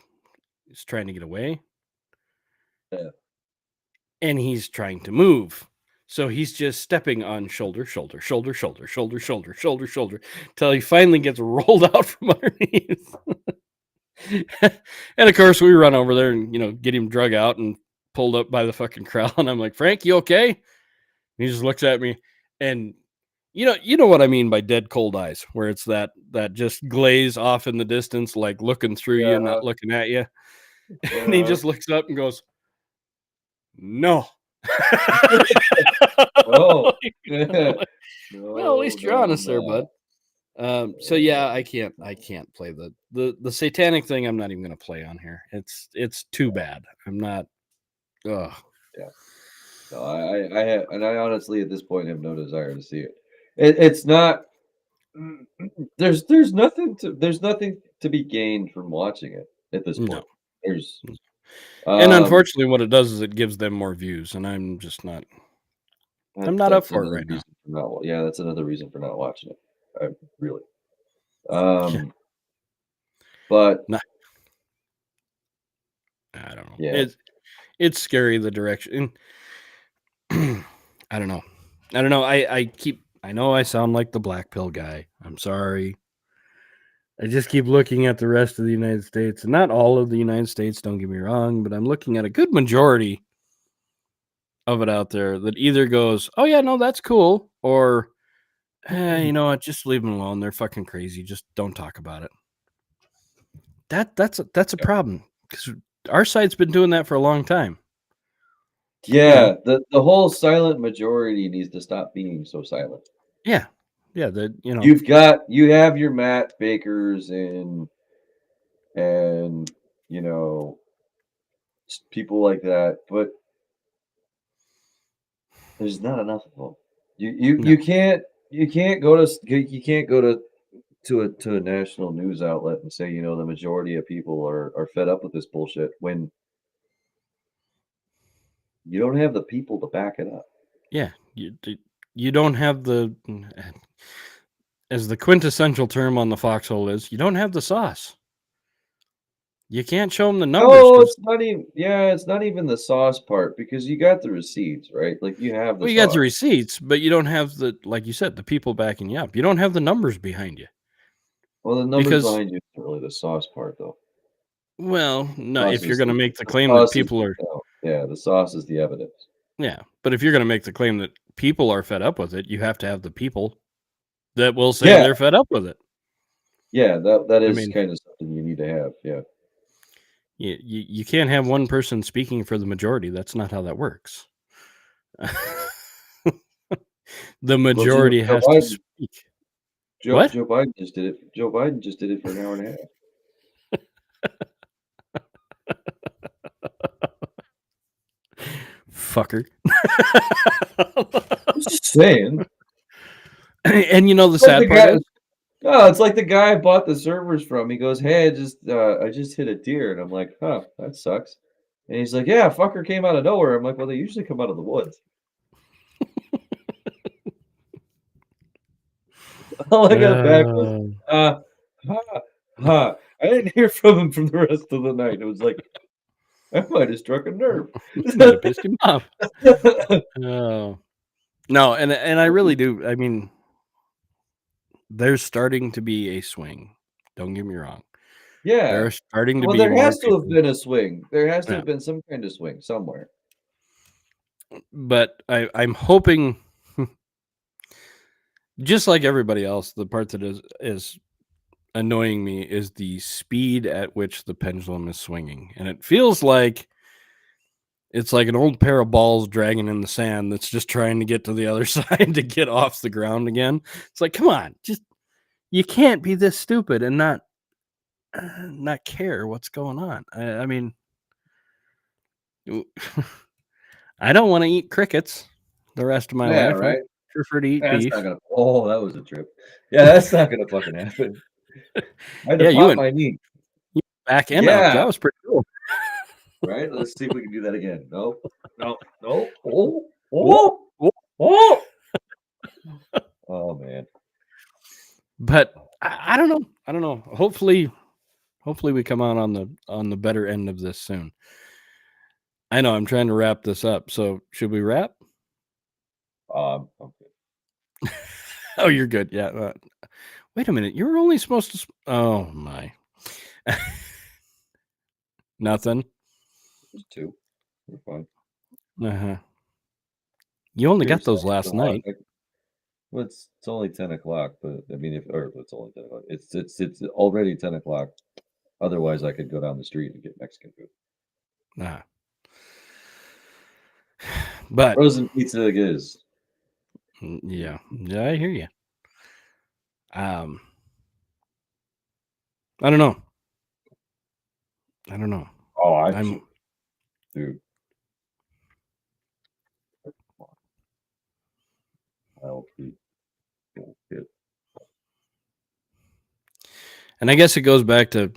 He's trying to get away. Yeah. And he's trying to move. So he's just stepping on shoulder, shoulder, shoulder, shoulder, shoulder, shoulder, shoulder, shoulder, till he finally gets rolled out from underneath. And of course, we run over there and, get him drug out and pulled up by the fucking crowd. And I'm like, Frank, you okay? And he just looks at me and you know what I mean by dead cold eyes, where it's that just glaze off in the distance, like looking through you and not looking at you. And he just looks up and goes, no. Oh. Well, at least you're honest there, bud. So yeah, I can't play the satanic thing. I'm not even going to play on here. It's too bad. I'm not. Ugh. Yeah. No, I have, and I honestly at this point have no desire to see it. It's not. There's nothing to be gained from watching it at this point. No. There's. And unfortunately, what it does is it gives them more views, and I'm just not. I'm not up for it right now. Yeah, that's another reason for not watching it. Really. But I don't know. Yeah. It's scary the direction. I don't know. I know I sound like the black pill guy. I'm sorry. I just keep looking at the rest of the United States, and not all of the United States, don't get me wrong, but I'm looking at a good majority of it out there that either goes, oh yeah, no, that's cool, or you know what, just leave them alone. They're fucking crazy. Just don't talk about it. That's a problem, because our side's been doing that for a long time. Yeah, the whole silent majority needs to stop being so silent. Yeah. Yeah, you have your Matt Bakers and people like that, but there's not enough of them. You can't go to a national news outlet and say, the majority of people are fed up with this bullshit when you don't have the people to back it up. Yeah, you don't have as the quintessential term on the foxhole is, you don't have the sauce. You can't show them the numbers. Oh, it's not even the sauce part, because you got the receipts, right? Like you have the Well, you got the sauce. receipts, but you don't have like you said, the people backing you up. You don't have the numbers behind you. Well, the numbers Because- behind you isn't really the sauce part, though. Well, no, Sauce if you're is going to the- make the the claim that sauce is people are, the sauce is the evidence. yeah, but if you're going to make the claim that people are fed up with it, you have to have the people that will say Yeah. they're fed up with it. Yeah, that is mean- kind of something you need to have. Yeah. You can't have one person speaking for the majority. That's not how that works. The majority Joe has to Biden- speak. Joe What? Biden just did it. Joe Biden just did it for an hour and a half. Fucker. I'm just saying. And the It's like sad the part guy- is, it's like the guy I bought the servers from. He goes, "Hey, I just hit a deer," and I'm like, "Huh, that sucks." And he's like, "Yeah, fucker came out of nowhere." I'm like, "Well, they usually come out of the woods." All I got back was, I didn't hear from him from the rest of the night. It was like, I might have struck a nerve. might have pissed him off. Oh. No, and I really do. I mean, there's starting to be a swing. Don't get me wrong. Yeah. There's starting to Well, be there more has to have people- been a swing. There has to Yeah. have been some kind of swing somewhere. But I'm hoping, just like everybody else, the part that is annoying me is the speed at which the pendulum is swinging, and it feels like it's like an old pair of balls dragging in the sand that's just trying to get to the other side to get off the ground again. It's like, come on, you can't be this stupid and not care what's going on. I mean, I don't want to eat crickets the rest of my Yeah, life. right? I prefer to eat That's beef. not gonna. Oh, that was a trip. Yeah, that's not gonna fucking happen. I had to Yeah, you pop went- my knee. Back end up. Yeah. That was pretty cool. Right? Let's see if we can do that again. No. Oh. Oh man. But I don't know. I don't know. Hopefully we come out on the better end of this soon. I know I'm trying to wrap this up. So should we wrap? Okay. Oh, you're good. Yeah. Wait a minute. You were only supposed to. Oh my. Nothing. Just two. We're fine. Uh-huh. You only got Here's those the last lot. night. Well, it's only 10 o'clock, but I mean, if it's only 10 o'clock, it's already 10 o'clock. Otherwise, I could go down the street and get Mexican food. Nah. But Frozen pizza it is. yeah, I hear you. I don't know. Oh, I'm dude. I'll be good. And I guess it goes back to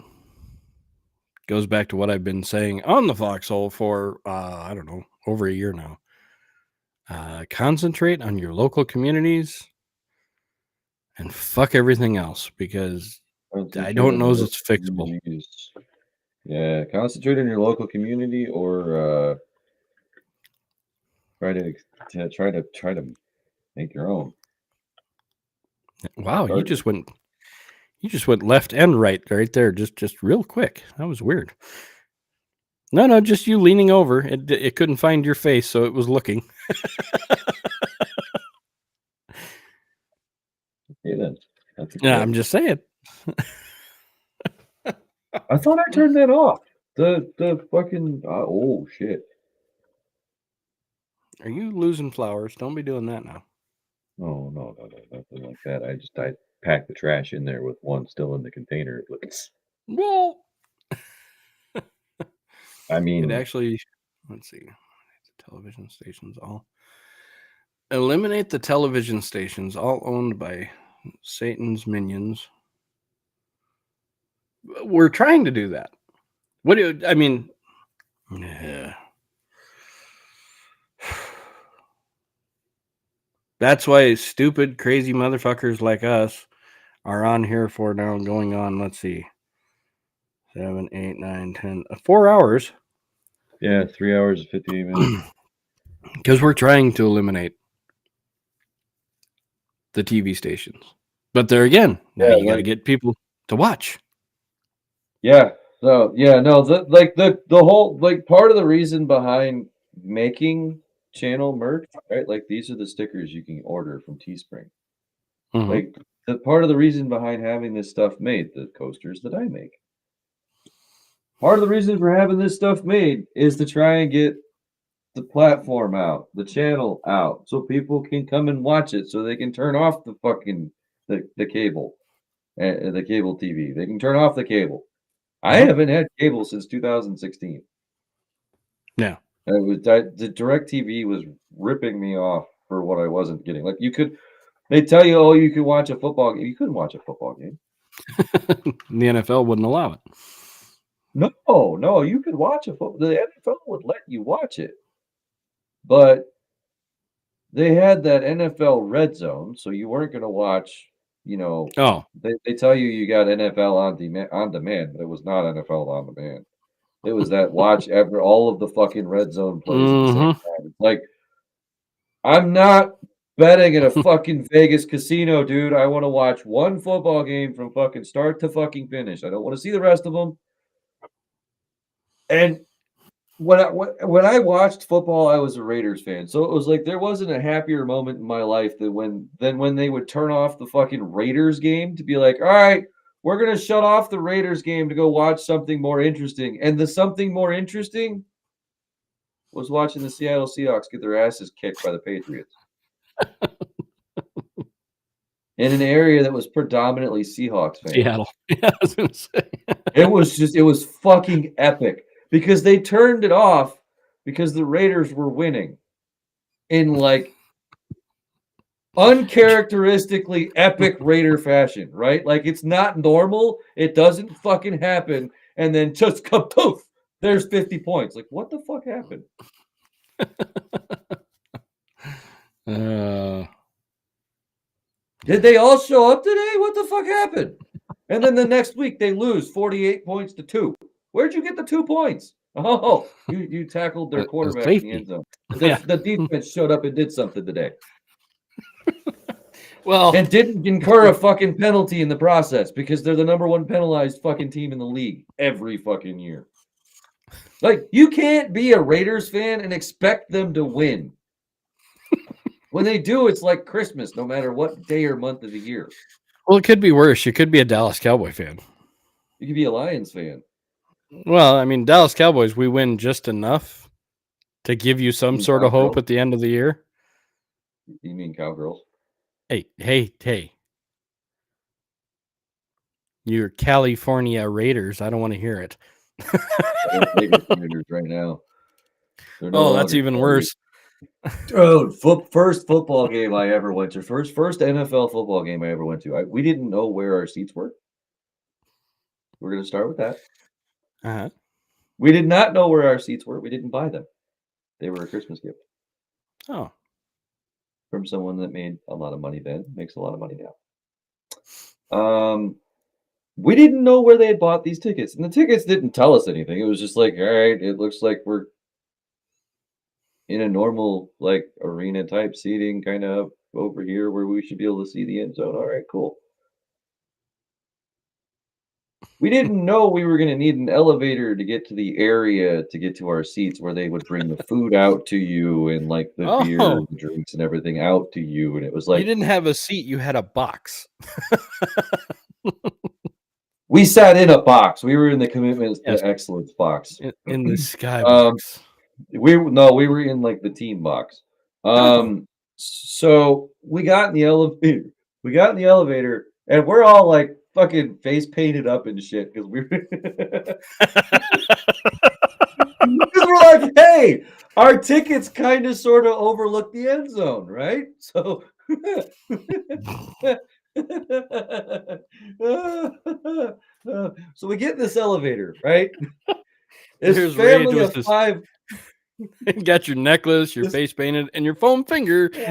what I've been saying on the Foxhole for I don't know, over a year now. Concentrate on your local communities and fuck everything else, because I don't know if it's fixable. Yeah, concentrate on your local community, or try to make your own. Wow, you just went left and right there, just real quick. That was weird. No, just you leaning over. It couldn't find your face, so it was looking. Okay, then. Yeah, I'm just saying. I thought I turned that off. The fucking oh shit. Are you losing flowers? Don't be doing that now. Oh no, nothing like that. I packed the trash in there with one still in the container. Well, I mean, it actually. Let's see. Television stations all. Eliminate the television stations all owned by Satan's minions. We're trying to do that. What do you, I mean? Yeah. That's why stupid, crazy motherfuckers like us are on here for now going on, let's see, 7, 8, 9, 10, 4 hours. yeah, 3 hours and 58 minutes. Because we're trying to eliminate the TV stations. But there again, now you got to get people to watch. Yeah. So yeah, no, the whole part of the reason behind making channel merch, right? Like these are the stickers you can order from Teespring. Mhm. Like the part of the reason behind having this stuff made, the coasters that I make. Part of the reason for having this stuff made is to try and get the platform out, the channel out, so people can come and watch it, so they can turn off the fucking the cable, the cable TV. They can turn off the cable. I haven't had cable since 2016. Yeah. And it was the DirecTV was ripping me off for what I wasn't getting. Like they tell you, oh, you can watch a football game. You couldn't watch a football game. The NFL wouldn't allow it. No, you could watch a football. The NFL would let you watch it, but they had that NFL Red Zone, so you weren't going to watch. Oh, they tell you got NFL on demand, but it was not NFL on demand. It was that watch after all of the fucking Red Zone plays at the same time. It's like, I'm not betting at a fucking Vegas casino, dude. I want to watch one football game from fucking start to fucking finish. I don't want to see the rest of them. And when I watched football, I was a Raiders fan. So it was like there wasn't a happier moment in my life than when they would turn off the fucking Raiders game to be like, all right, we're going to shut off the Raiders game to go watch something more interesting. And the something more interesting was watching the Seattle Seahawks get their asses kicked by the Patriots. In an area that was predominantly Seahawks fans. Seattle. Yeah, I was going to say. It was fucking epic because they turned it off because the Raiders were winning in like uncharacteristically epic Raider fashion, right? Like it's not normal. It doesn't fucking happen. And then just poof, there's 50 points. Like, what the fuck happened? Did they all show up today? What the fuck happened? And then the next week they lose 48 points to 2. Where'd you get the 2 points? Oh, you tackled their quarterback in the end zone. The defense showed up and did something today. Well, and didn't incur a fucking penalty in the process because they're the number one penalized fucking team in the league every fucking year. Like, you can't be a Raiders fan and expect them to win. When they do, it's like Christmas, no matter what day or month of the year. Well, it could be worse. You could be a Dallas Cowboy fan. You could be a Lions fan. Well, I mean, Dallas Cowboys, we win just enough to give you some sort of hope at the end of the year. You mean Cowgirls? Hey. You're California Raiders. I don't want to hear it. Vegas Raiders right now. Oh, that's even worse. Dude, first football game I ever went to. First NFL football game I ever went to. We didn't know where our seats were. We're going to start with that. Uh-huh. We did not know where our seats were. We didn't buy them. They were a Christmas gift. Oh. From someone that made a lot of money then, makes a lot of money now. We didn't know where they had bought these tickets. And the tickets didn't tell us anything. It was just like, all right, it looks like we're in a normal like arena type seating kind of over here where we should be able to see the end zone. All right, cool. We didn't know we were going to need an elevator to get to the area to get to our seats where they would bring the food out to you and like the beer and the drinks and everything out to you. And it was like, you didn't have a seat, you had a box. We sat in a box. We were in the Commitments to Excellence box. In the sky box. We were in like the team box. So we got in the elevator. We got in the elevator, and we're all like fucking face painted up and shit because we because we're like, hey, our tickets kind of sort of overlook the end zone, right? So so we get in this elevator, right? This Here's family Rage of with 5. You got your necklace, your face painted, and your foam finger. None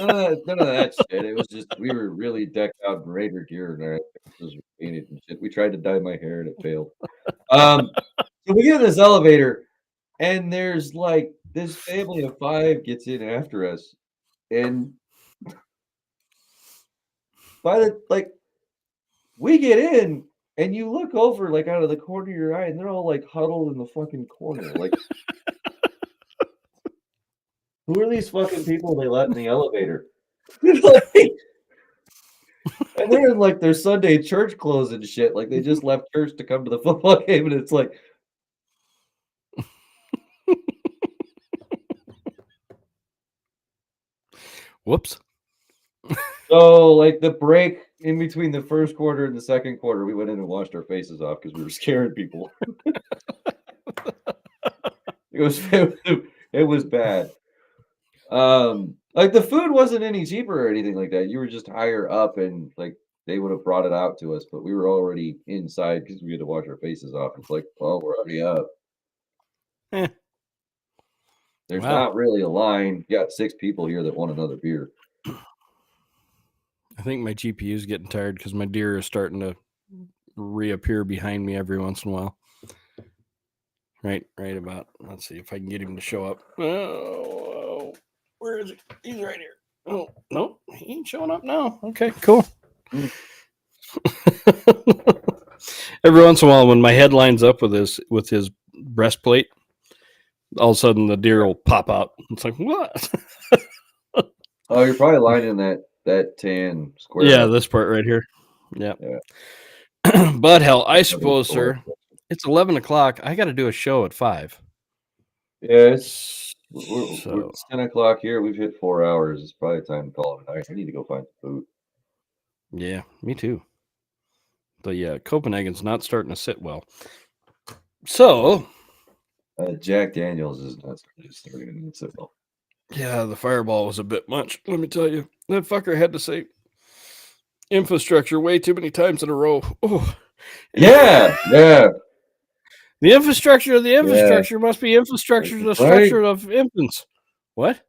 of that shit. It was just we were really decked out in Raider gear and our faces were painted and shit. We tried to dye my hair and it failed. So we get in this elevator and there's like this family of 5 gets in after us, and by the like we get in and you look over like out of the corner of your eye and they're all like huddled in the fucking corner. Like, who are these fucking people they let in the elevator? Like, and they're in like their Sunday church clothes and shit. Like they just left church to come to the football game, and it's like, whoops. So like the break in between the first quarter and the second quarter, we went in and washed our faces off because we were scaring people. It was bad. Like the food wasn't any cheaper or anything like that. You were just higher up, and like they would have brought it out to us, but we were already inside because we had to wash our faces off. It's like, well, we're already up. There's Wow. not really a line. You got 6 people here that want another beer. I think my GPU is getting tired because my deer is starting to reappear behind me every once in a while. Right about. Let's see if I can get him to show up. Oh, where is he? He's right here. Oh, no, he ain't showing up now. Okay, cool. Every once in a while, when my head lines up with his breastplate, all of a sudden the deer will pop out. It's like, what? Oh, you're probably lining that tan square. Yeah, up. this part right here. Yeah. But hell, I suppose, sir, it's 11 o'clock. I got to do a show at 5. Yeah, we're 10 o'clock here. We've hit 4 hours. It's probably time to call it a night. I need to go find some food. Yeah, me too. But yeah, Copenhagen's not starting to sit well. So, Jack Daniels is not starting to sit well. Yeah, the fireball was a bit much. Let me tell you, that fucker had to say infrastructure way too many times in a row. Oh, yeah. The infrastructure of the infrastructure must be infrastructure to the structure of infants. What?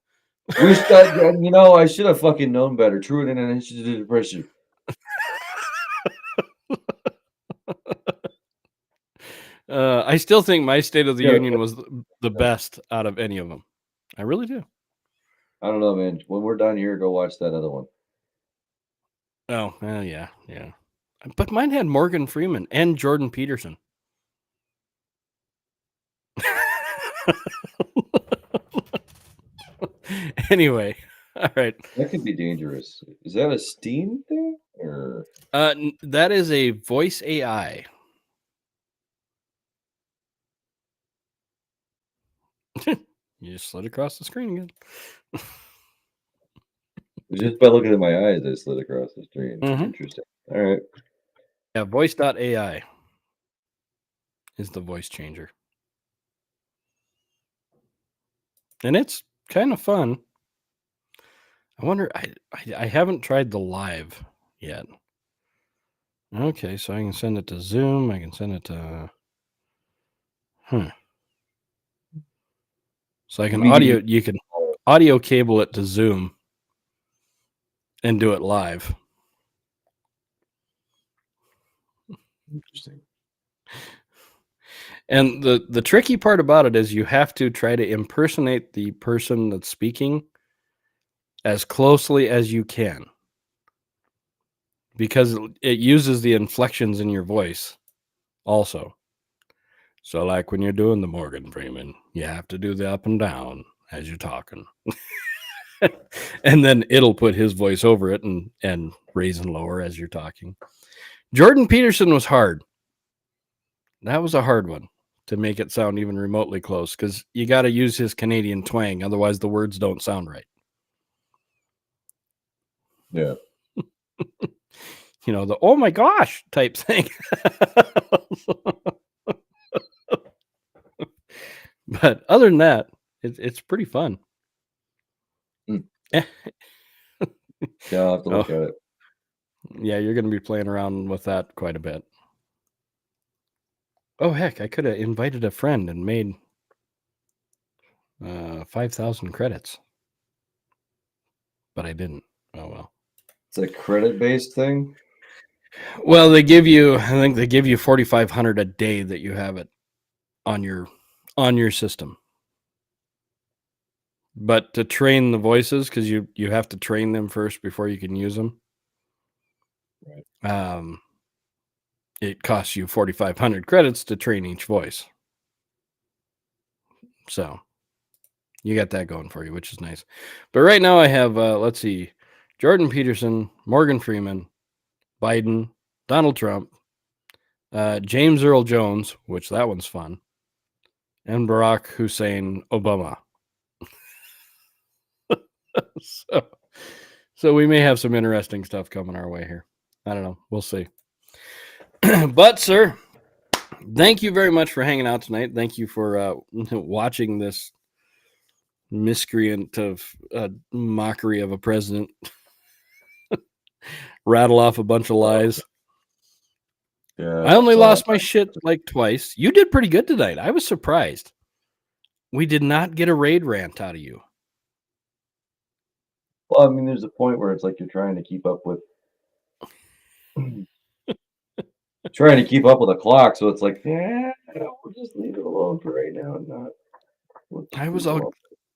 We should, I should have fucking known better. True and an institute of pressure. I still think my State of the Union was the best out of any of them. I really do. I don't know, man. When we're done here, go watch that other one. Oh, well, yeah. But mine had Morgan Freeman and Jordan Peterson. Anyway, all right. That could be dangerous. Is that a Steam thing? Or that is a voice AI. You just slid across the screen again. Just by looking at my eyes, I slid across the screen. Interesting. All right. Yeah, voice.ai is the voice changer. And it's kind of fun. I wonder, I haven't tried the live yet. Okay, so I can send it to Zoom. I can send it to... So I can you can audio cable it to Zoom and do it live. Interesting. And the tricky part about it is you have to try to impersonate the person that's speaking as closely as you can, because it uses the inflections in your voice also. So like when you're doing the Morgan Freeman, you have to do the up and down as you're talking. And then it'll put his voice over it and raise and lower as you're talking. Jordan Peterson was hard. That was a hard one to make it sound even remotely close, because you got to use his Canadian twang. Otherwise, the words don't sound right. Yeah. You know, the oh my gosh type thing. But other than that, it's pretty fun. Yeah, I'll have to look Oh. at it. Yeah, you're going to be playing around with that quite a bit. Oh, heck, I could have invited a friend and made 5,000 credits. But I didn't. Oh, well. It's a credit-based thing? Well, I think they give you 4,500 a day that you have it on your system. But to train the voices, because you have to train them first before you can use them. Right. It costs you 4,500 credits to train each voice. So you got that going for you, which is nice. But right now I have, let's see, Jordan Peterson, Morgan Freeman, Biden, Donald Trump, James Earl Jones, which that one's fun, and Barack Hussein Obama. So we may have some interesting stuff coming our way here. I don't know. We'll see. But, sir, thank you very much for hanging out tonight. Thank you for watching this miscreant of mockery of a president rattle off a bunch of lies. Yeah, I only lost my shit like twice. You did pretty good tonight. I was surprised. We did not get a raid rant out of you. Well, I mean, there's a point where it's like you're trying to keep up with a clock, so it's like, yeah, we'll just leave it alone for right now and not.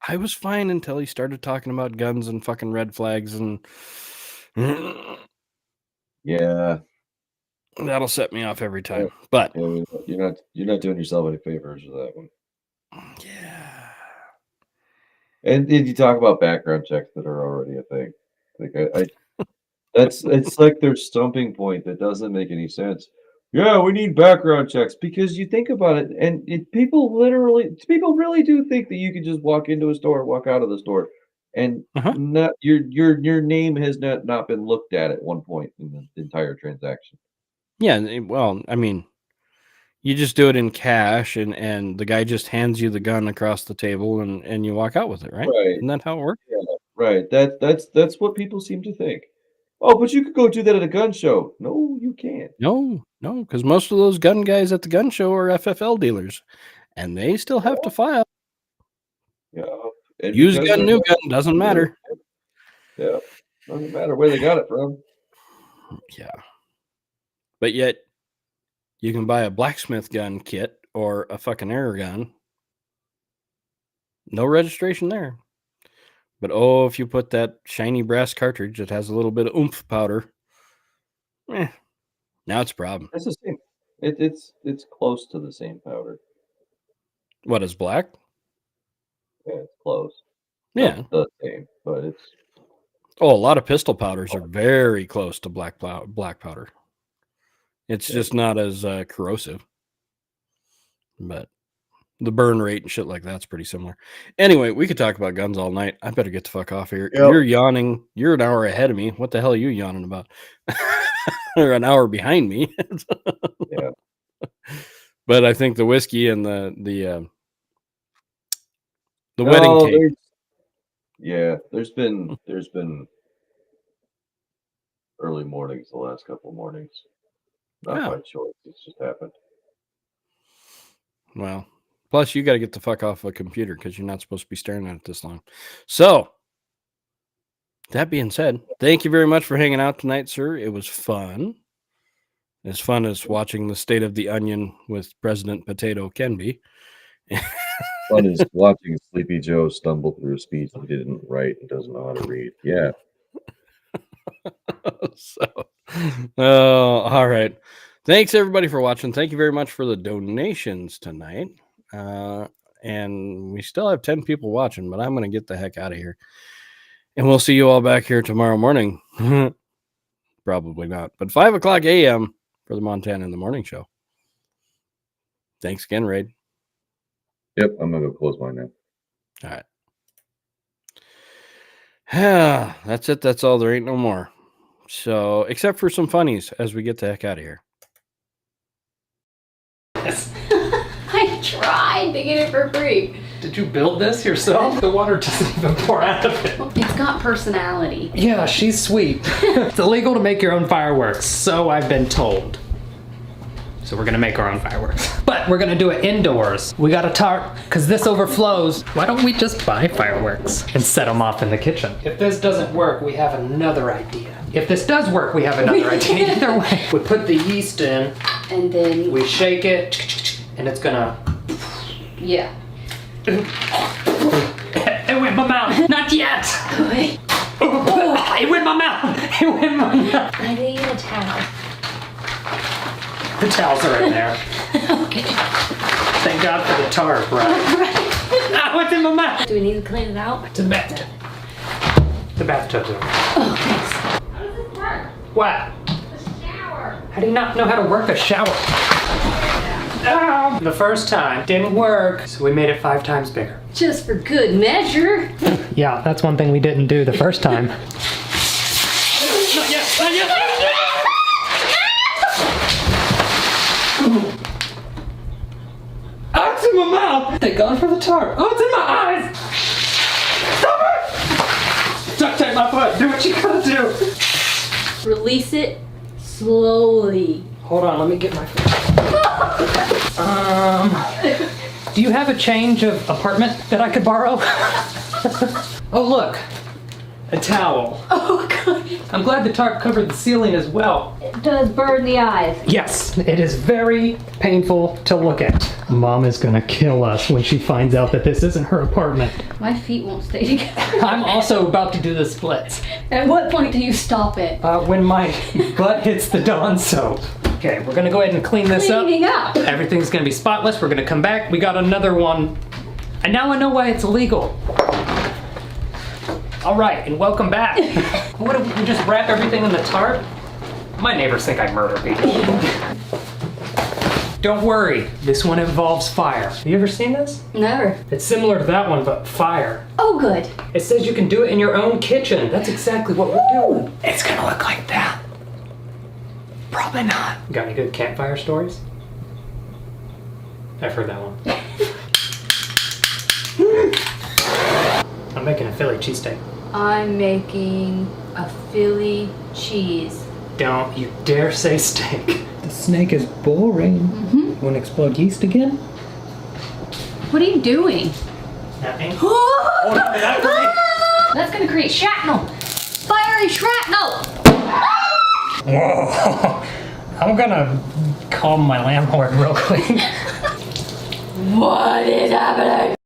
I was fine until he started talking about guns and fucking red flags and yeah, that'll set me off every time. But you're not doing yourself any favors with that one. Yeah. And did you talk about background checks that are already a thing? Like it's like their stumping point that doesn't make any sense. Yeah, we need background checks because you think about it, and people really do think that you can just walk into a store, walk out of the store, and not your name has not been looked at one point in the entire transaction. Yeah, well, I mean, you just do it in cash, and the guy just hands you the gun across the table, and you walk out with it, right? Right. Isn't that how it works? Yeah, right. That's what people seem to think. Oh, but you could go do that at a gun show. No, you can't. No, because most of those gun guys at the gun show are FFL dealers, and they still have to file. Yeah. Used gun, new gun, doesn't matter. Yeah, doesn't matter where they got it from. Yeah. But yet, you can buy a blacksmith gun kit or a fucking air gun. No registration there. But if you put that shiny brass cartridge that has a little bit of oomph powder, now it's a problem. It's the same. It's close to the same powder. What is black? Yeah, it's close. Yeah. Not the same, but it's. Oh, a lot of pistol powders are very close to black powder. It's just not as corrosive. But the burn rate and shit like that's pretty similar. Anyway, we could talk about guns all night. I better get the fuck off here. Yep. You're yawning. You're an hour ahead of me. What the hell are you yawning about? Or an hour behind me. Yeah. But I think the whiskey and the wedding cake. Yeah, there's been early mornings the last couple of mornings. Not by choice. It's just happened. Well, plus you got to get the fuck off a computer because you're not supposed to be staring at it this long. So, that being said, thank you very much for hanging out tonight, sir. It was fun. As fun as watching the State of the Onion with President Potato can be. Fun is watching Sleepy Joe stumble through a speech he didn't write and doesn't know how to read. Yeah. All right. Thanks everybody for watching. Thank you very much for the donations tonight. And we still have 10 people watching, but I'm going to get the heck out of here. And we'll see you all back here tomorrow morning. Probably not, but 5 o'clock a.m. for the Montana in the Morning Show. Thanks again, Raid. Yep, I'm going to go close mine now. All right. That's it. That's all. There ain't no more. So, except for some funnies as we get the heck out of here. I tried to get it for free. Did you build this yourself? The water doesn't even pour out of it. It's got personality. Yeah, she's sweet. It's illegal to make your own fireworks, so I've been told. So we're gonna make our own fireworks. But we're gonna do it indoors. We got a tarp, cause this overflows. Why don't we just buy fireworks and set them off in the kitchen? If this doesn't work, we have another idea. If this does work, we have another idea. Either way. We put the yeast in, And then, we shake it, and it's gonna... yeah. It went in my mouth. Not yet. Wait. It went in my mouth. It went in my mouth. I need a towel. The towels are in there. Okay. Thank God for the tarp, right? Ah, what's in my mouth? Do we need to clean it out? To the bathtub. The bathtub's over. Oh, thanks. How does this work? What? The shower. How do you not know how to work a shower? Oh, the first time didn't work, so we made it 5 times bigger. Just for good measure. Yeah, that's one thing we didn't do the first time. Not yet, not yet. Oh, it's in my mouth! Thank God for the tarp. Oh, it's in my eyes! Stop it! Duct tape my foot. Do what you gotta do. Release it slowly. Hold on, let me get my foot. Do you have a change of apartment that I could borrow? Oh, look. A towel. Oh, God. I'm glad the tarp covered the ceiling as well. It does burn the eyes. Yes, it is very painful to look at. Mom is gonna kill us when she finds out that this isn't her apartment. My feet won't stay together. I'm also about to do the splits. At what point do you stop it? When my butt hits the Dawn soap. Okay, we're gonna go ahead and clean this up. Cleaning up. Everything's gonna be spotless. We're gonna come back. We got another one. And now I know why it's illegal. All right, and welcome back. What if we just wrap everything in the tarp? My neighbors think I murder people. Don't worry, this one involves fire. Have you ever seen this? Never. It's similar to that one, but fire. Oh, good. It says you can do it in your own kitchen. That's exactly what we're doing. It's gonna look like that. Probably not. Got any good campfire stories? I've heard that one. I'm making a Philly cheesesteak. I'm making a Philly cheese. Don't you dare say steak. The snake is boring. Mm-hmm. Want to explode yeast again? What are you doing? Nothing. That's gonna create shrapnel. Fiery shrapnel. Whoa. I'm gonna call my landlord real quick. What is happening?